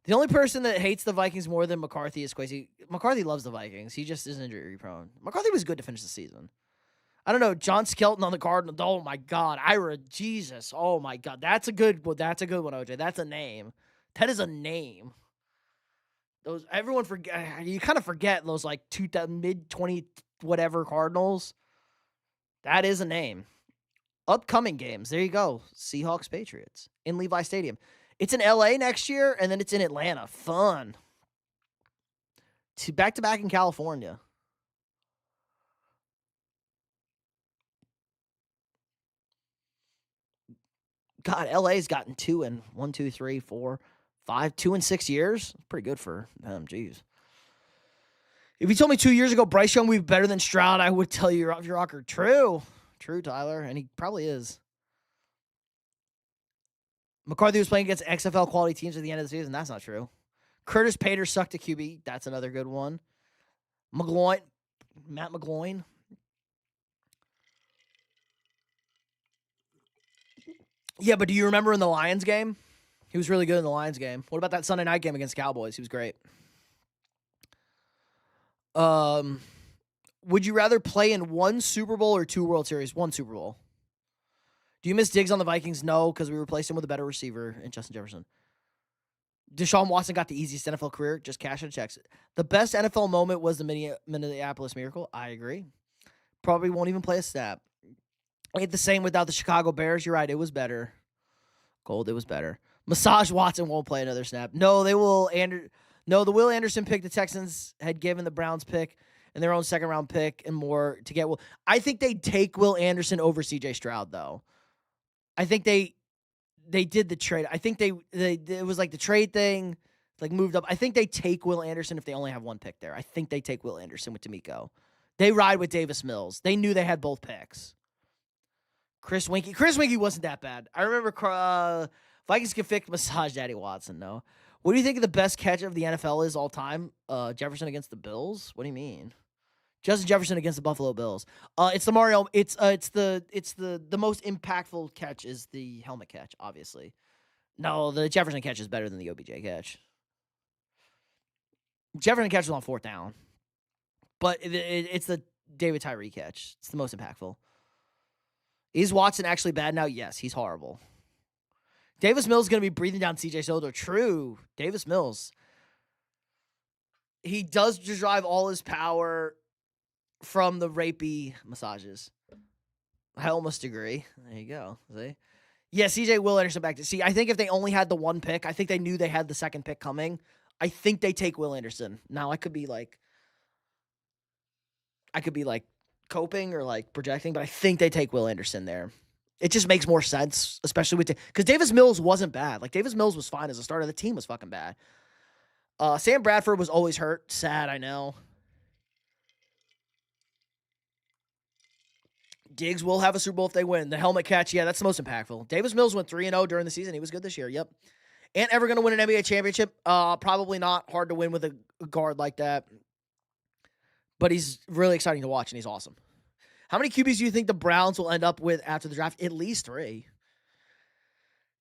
The only person that hates the Vikings more than McCarthy is Quasi. McCarthy loves the Vikings. He just is injury prone. McCarthy was good to finish the season. I don't know. John Skelton on the Cardinals. Oh, my God. Ira, Jesus. Oh, my God. That's a good one, OJ. That's a name. That is a name. Everyone forget. You kind of forget those, mid-20 whatever Cardinals. That is a name. Upcoming games. There you go. Seahawks, Patriots in Levi Stadium. It's in LA next year, and then it's in Atlanta. Fun. Back-to-back in California. God, LA's gotten 2 in 1, 2, 3, 4, 5, 2 in 6 years. Pretty good for them. Jeez. If you told me 2 years ago Bryce Young would be better than Stroud, I would tell you you're off your rocker. True, Tyler, and he probably is. McCarthy was playing against XFL quality teams at the end of the season. That's not true. Curtis Pater sucked at QB. That's another good one. Matt McGloin. Yeah, but do you remember in the Lions game? He was really good in the Lions game. What about that Sunday night game against Cowboys? He was great. Would you rather play in 1 Super Bowl or 2 World Series? 1 Super Bowl. Do you miss Diggs on the Vikings? No, because we replaced him with a better receiver in Justin Jefferson. Deshaun Watson got the easiest NFL career. Just cashing checks. The best NFL moment was the Minneapolis Miracle. I agree. Probably won't even play a snap. Ain't the same without the Chicago Bears. You're right. It was better. Gold, it was better. Massage Watson won't play another snap. No, they will. The Will Anderson pick the Texans had given the Browns pick and their own second-round pick and more to get Will. I think they'd take Will Anderson over C.J. Stroud, though. I think they did the trade. I think it was the trade thing, moved up. I think they take Will Anderson if they only have 1 pick there. I think they take Will Anderson with D'Amico. They ride with Davis Mills. They knew they had both picks. Chris Winkie wasn't that bad. I remember Vikings can fix Massage Daddy Watson, no. What do you think of the best catch of the NFL is all time? Jefferson against the Bills? What do you mean? Justin Jefferson against the Buffalo Bills. It's the Mario. It's the most impactful catch is the helmet catch, obviously. No, the Jefferson catch is better than the OBJ catch. Jefferson catch was on 4th down, but it's the David Tyree catch. It's the most impactful. Is Watson actually bad now? Yes, he's horrible. Davis Mills is going to be breathing down CJ's shoulder. True. Davis Mills. He does derive all his power from the rapey massages. I almost agree. There you go. See? Yeah, CJ Will Anderson back to see. I think if they only had the one pick, I think they knew they had the second pick coming. I think they take Will Anderson. Now I could be like coping or like projecting, but I think they take Will Anderson there. It just makes more sense, especially with because Davis Mills wasn't bad. Like Davis Mills was fine as a starter. The team was fucking bad. Sam Bradford was always hurt. Sad, I know. Diggs will have a Super Bowl if they win. The helmet catch, yeah, that's the most impactful. Davis Mills went 3-0 during the season. He was good this year. Yep. And ever going to win an NBA championship? Probably not. Hard to win with a guard like that. But he's really exciting to watch, and he's awesome. How many QBs do you think the Browns will end up with after the draft? At least 3.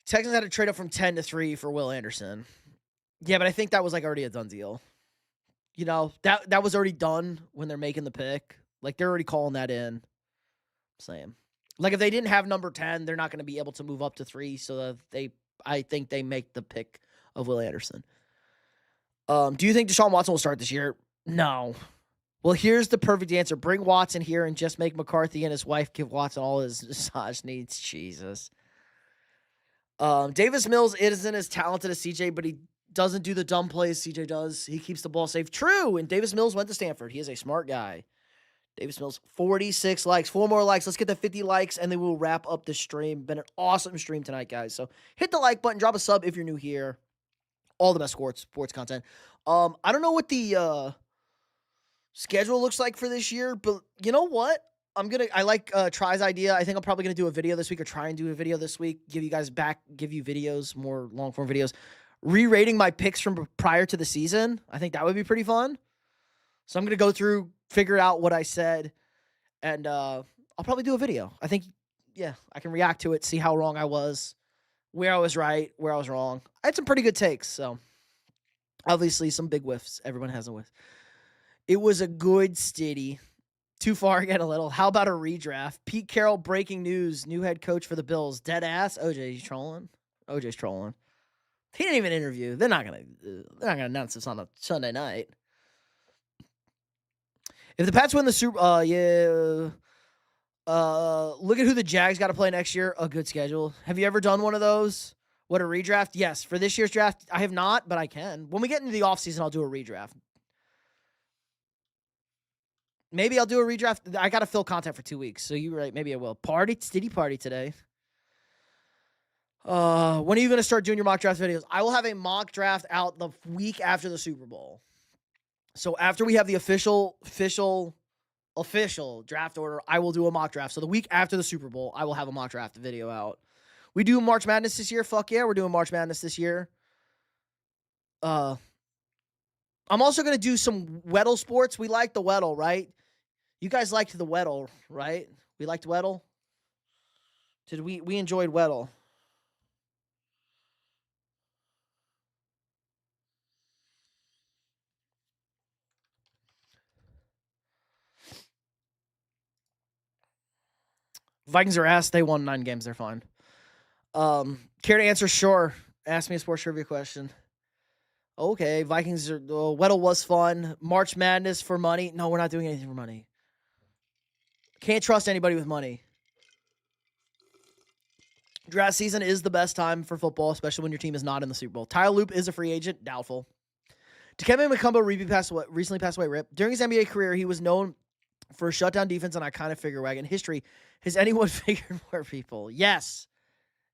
Texans had to trade up from 10 to 3 for Will Anderson. Yeah, but I think that was like already a done deal. You know, that was already done when they're making the pick. Like, they're already calling that in. Saying. Like, if they didn't have number 10, they're not going to be able to move up to 3, so that I think they make the pick of Will Anderson. Do you think Deshaun Watson will start this year? No. Well, here's the perfect answer. Bring Watson here and just make McCarthy and his wife give Watson all his massage needs. Jesus. Davis Mills isn't as talented as CJ, but he doesn't do the dumb plays CJ does. He keeps the ball safe. True, and Davis Mills went to Stanford. He is a smart guy. Davis Mills, 46 likes. 4 more likes. Let's get to 50 likes, and then we'll wrap up the stream. Been an awesome stream tonight, guys. So hit the like button. Drop a sub if you're new here. All the best sports content. I don't know what the schedule looks like for this year, but you know what? I like Try's idea. I think I'm probably going to do a video this week or try and do a video this week. Give you videos, more long-form videos. Re-rating my picks from prior to the season. I think that would be pretty fun. So I'm going to go through, figure out what I said, and I'll probably do a video. I think, yeah, I can react to it, see how wrong I was, where I was right, where I was wrong. I had some pretty good takes, so obviously some big whiffs. Everyone has a whiff. It was a good steady. Too far again a little. How about a redraft? Pete Carroll breaking news. New head coach for the Bills. Dead ass. OJ's trolling. OJ's trolling. He didn't even interview. They're not gonna announce this on a Sunday night. If the Pats win the Super, look at who the Jags got to play next year. A good schedule. Have you ever done one of those? What, a redraft? Yes. For this year's draft, I have not, but I can. When we get into the offseason, I'll do a redraft. Maybe I'll do a redraft. I got to fill content for 2 weeks, so you're right. Maybe I will. Steady party today. When are you going to start doing your mock draft videos? I will have a mock draft out the week after the Super Bowl. So after we have the official draft order, I will do a mock draft. So the week after the Super Bowl, I will have a mock draft video out. We do March Madness this year. Fuck yeah, we're doing March Madness this year. I'm also going to do some Weddle sports. We like the Weddle, right? You guys liked the Weddle, right? We liked Weddle? We enjoyed Weddle. Vikings are ass. They won 9 games. They're fine. Care to answer? Sure. Ask me a sports trivia question. Okay. Vikings are. Weddle was fun. March Madness for money. No, we're not doing anything for money. Can't trust anybody with money. Draft season is the best time for football, especially when your team is not in the Super Bowl. Tyler Loop is a free agent. Doubtful. Dikembe Mutombo recently passed away. Rip. During his NBA career, he was known for a shutdown defense and iconic figure wagon. History. Has anyone figured more people? Yes.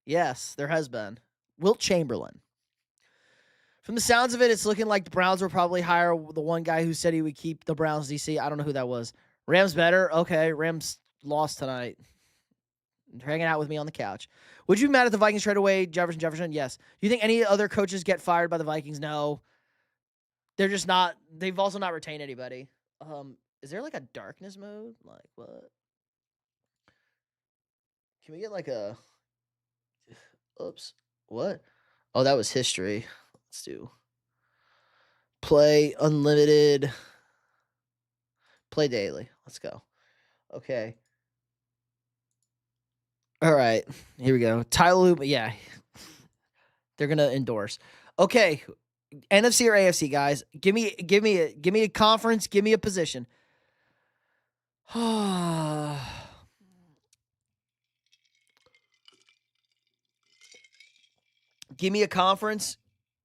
Yes, there has been. Wilt Chamberlain. From the sounds of it, it's looking like the Browns will probably hire the one guy who said he would keep the Browns DC. I don't know who that was. Rams better? Okay, Rams lost tonight. They're hanging out with me on the couch. Would you be mad at the Vikings trade away Jefferson? Yes. Do you think any other coaches get fired by the Vikings? No. They're just not. They've also not retained anybody. Is there like a darkness mode? Like what? Can we get like a... Oops. What? Oh, that was history. Let's do... Play unlimited. Play daily. Let's go. Okay. All right. Here we go. Tyler Loop. Yeah. They're gonna endorse. Okay, NFC or AFC, guys. Give me a conference. Give me a position. Give me a conference.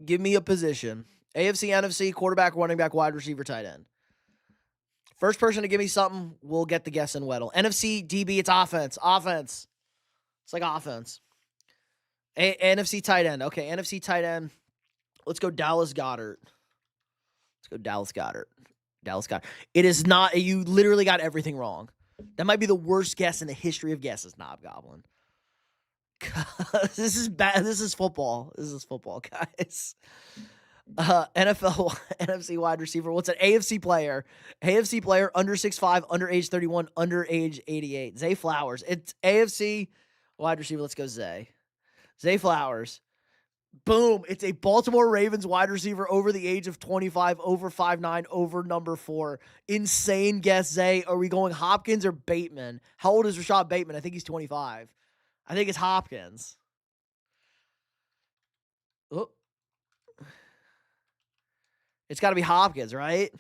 Give me a position. AFC, NFC, quarterback, running back, wide receiver, tight end. First person to give me something, we'll get the guess and Weddle. NFC, DB, it's offense. Offense. It's like offense. NFC tight end. Okay, NFC tight end. Let's go Dallas Goedert. Dallas Goedert. It is not. You literally got everything wrong. That might be the worst guess in the history of guesses, Knobgoblin. This is bad. This is football. Guys. NFL, NFC wide receiver. What's an AFC player? AFC player under 6'5", under age 31, under age 88. Zay Flowers. It's AFC wide receiver. Let's go Zay Flowers. Boom. It's a Baltimore Ravens wide receiver over the age of 25, over 5'9", over number 4. Insane guess, Zay. Are we going Hopkins or Bateman? How old is Rashad Bateman? I think he's 25. I think it's Hopkins. Oh. It's got to be Hopkins, right?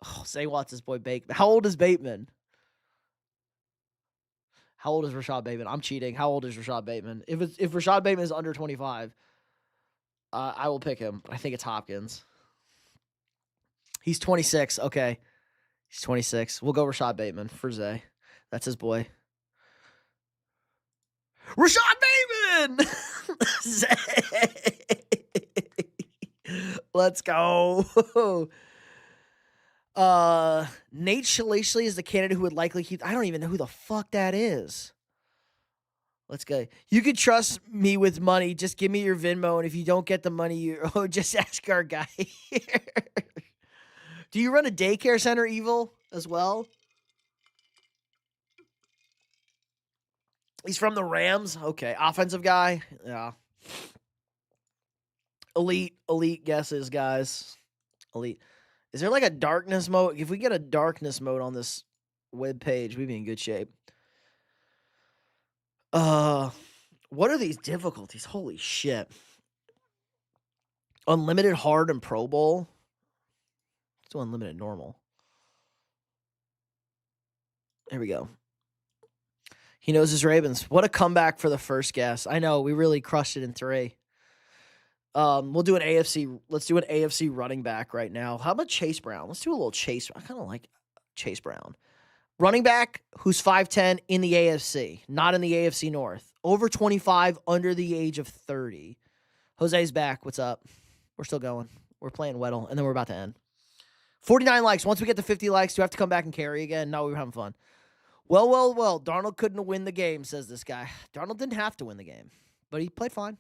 Oh, Zay wants his boy Bateman. How old is Bateman? How old is Rashad Bateman? I'm cheating. How old is Rashad Bateman? If Rashad Bateman is under 25, I will pick him. I think it's Hopkins. He's 26. Okay. He's 26. We'll go Rashad Bateman for Zay. That's his boy. Rashad Bateman! Zay! Let's go. Nate Shalasley is the candidate who would likely keep. I don't even know who the fuck that is. Let's go. You could trust me with money. Just give me your Venmo, and if you don't get the money, just ask our guy here. Do you run a daycare center, Evil, as well? He's from the Rams. Okay, offensive guy. Yeah. Elite guesses, guys. Elite. Is there like a darkness mode? If we get a darkness mode on this web page, we'd be in good shape. What are these difficulties? Holy shit. Unlimited hard and Pro Bowl. Let's do unlimited normal. There we go. He knows his Ravens. What a comeback for the first guess. I know, we really crushed it in 3. We'll do an AFC. Let's do an AFC running back right now. How about Chase Brown? Let's do a little Chase. I kind of like Chase Brown. Running back who's 5'10" in the AFC, not in the AFC North. Over 25, under the age of 30. Jose's back. What's up? We're still going. We're playing Weddle, and then we're about to end. 49 likes. Once we get to 50 likes, do we have to come back and carry again? No, we were having fun. Well. Darnold couldn't win the game, says this guy. Darnold didn't have to win the game, but he played fine.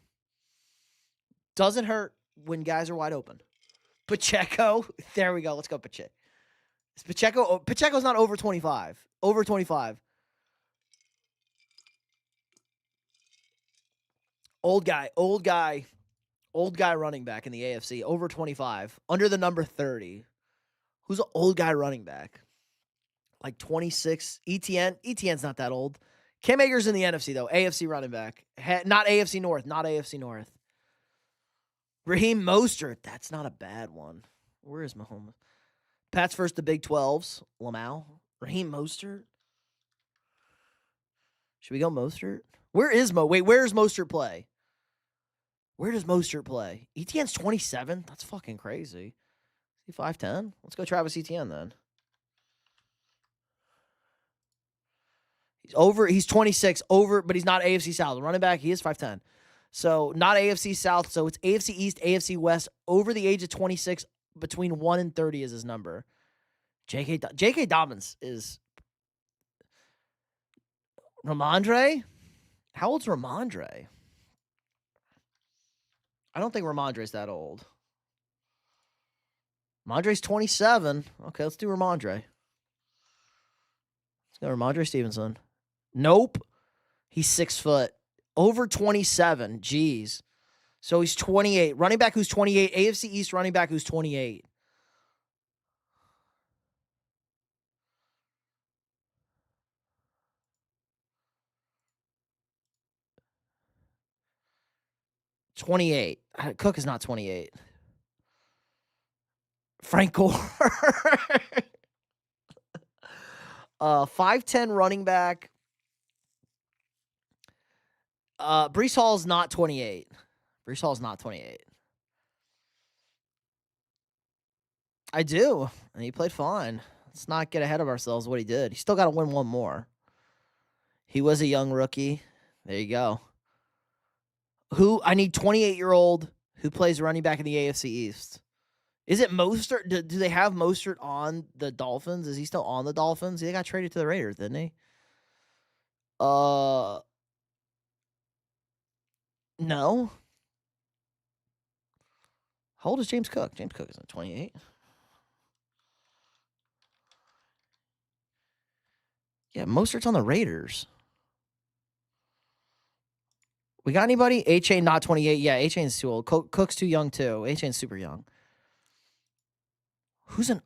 Doesn't hurt when guys are wide open. Pacheco. There we go. Let's go, Pacheco. Is Pacheco? Pacheco's not over 25. Over 25. Old guy running back in the AFC. Over 25. Under the number 30. Who's an old guy running back? Like 26. ETN. ETN's not that old. Cam Akers in the NFC, though. AFC running back. Not AFC North. Not AFC North. Raheem Mostert. That's not a bad one. Where is Mahomes? Pat's first, the Big 12s. Lamau. Raheem Mostert. Should we go Mostert? Where is Wait, where does Mostert play? Where does Mostert play? ETN's 27? That's fucking crazy. Is he 5'10"? Let's go Travis Etienne then. He's 26, over, but he's not AFC South. Running back, he is 5'10". So not AFC South. So it's AFC East, AFC West, over the age of 26, between 1 and 30 is his number. J.K. Dobbins is Ramondre? How old's Ramondre? I don't think Ramondre's that old. Ramondre's 27. Okay, let's do Ramondre. Let's go Ramondre Stevenson. Nope. He's 6 foot. Over 27. Jeez. So he's 28. Running back who's 28. AFC East running back who's 28. 28. Cook is not 28. Frank Gore. 5'10 running back. Breece Hall is not 28. Breece Hall is not 28. I do. And he played fine. Let's not get ahead of ourselves what he did. He still got to win one more. He was a young rookie. There you go. I need 28-year-old who plays running back in the AFC East. Is it Mostert? Do they have Mostert on the Dolphins? Is he still on the Dolphins? He got traded to the Raiders, didn't he? No. How old is James Cook? James Cook isn't 28. Yeah, Mostert's on the Raiders. We got anybody? A-Chain not 28. Yeah, A-Chain's too old. Cook's too young too. A-Chain's super young. Who's an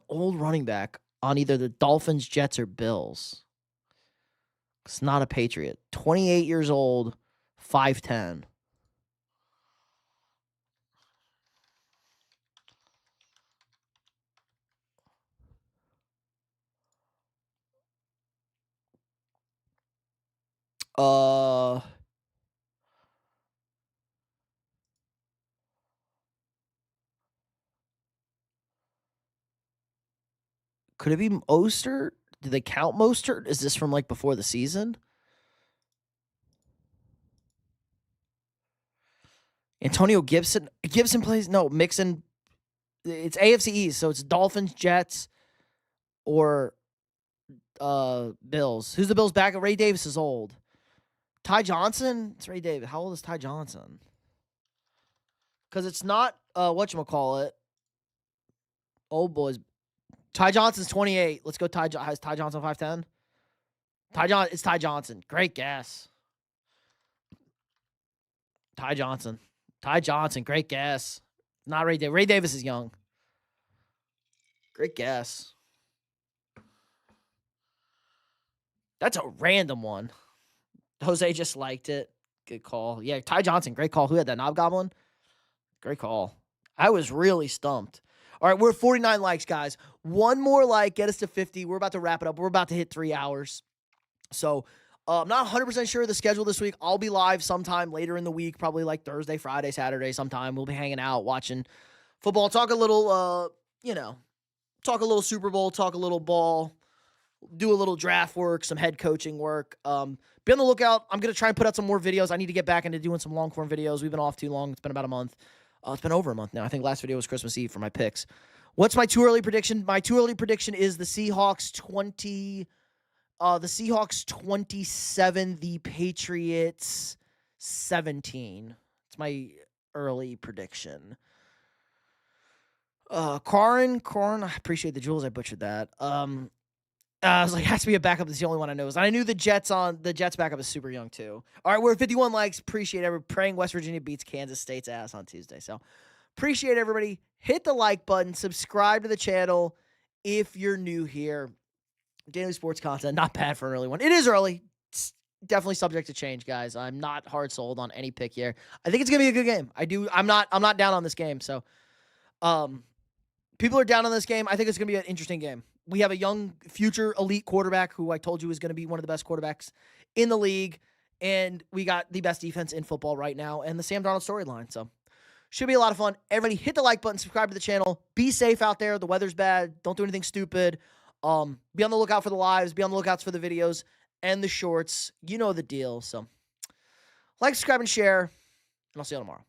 old running back on either the Dolphins, Jets, or Bills? It's not a Patriot. 28 years old, 5'10". Could it be Mostert? Do they count Mostert? Is this from like before the season? Antonio Gibson. Gibson plays Mixon. It's AFC East, so it's Dolphins, Jets, or Bills. Who's the Bills back? Ray Davis is old. Ty Johnson? It's Ray Davis. How old is Ty Johnson? Because it's not whatchamacallit. Old boys. Ty Johnson's 28. Let's go has Ty Johnson 5'10"? It's Ty Johnson. Great guess. Ty Johnson. Great guess. Not Ray Davis. Ray Davis is young. Great guess. That's a random one. Jose just liked it. Good call. Yeah, Ty Johnson. Great call. Who had that? Knobgoblin? Great call. I was really stumped. All right, we're at 49 likes, guys. One more like, get us to 50. We're about to wrap it up. We're about to hit 3 hours. So I'm not 100% sure of the schedule this week. I'll be live sometime later in the week, probably like Thursday, Friday, Saturday sometime. We'll be hanging out, watching football, talk a little, talk a little Super Bowl, talk a little ball, do a little draft work, some head coaching work. Be on the lookout. I'm going to try and put out some more videos. I need to get back into doing some long-form videos. We've been off too long. It's been about a month. It's been over a month now. I think last video was Christmas Eve for my picks. What's my too early prediction? My too early prediction is the Seahawks 27, the Patriots 17. It's my early prediction. Corin, I appreciate the jewels. I butchered that. I was like, has to be a backup. That's the only one I know. And I knew the Jets backup is super young too. All right, we're at 51 likes. Appreciate everybody. Praying West Virginia beats Kansas State's ass on Tuesday. So appreciate everybody. Hit the like button. Subscribe to the channel if you're new here. Daily sports content, not bad for an early one. It is early. It's definitely subject to change, guys. I'm not hard sold on any pick here. I think it's gonna be a good game. I'm not down on this game. So, people are down on this game. I think it's gonna be an interesting game. We have a young future elite quarterback who I told you is going to be one of the best quarterbacks in the league. And we got the best defense in football right now and the Sam Darnold storyline. So should be a lot of fun. Everybody hit the like button, subscribe to the channel. Be safe out there. The weather's bad. Don't do anything stupid. Be on the lookout for the lives. Be on the lookouts for the videos and the shorts. You know the deal. So like, subscribe, and share. And I'll see you all tomorrow.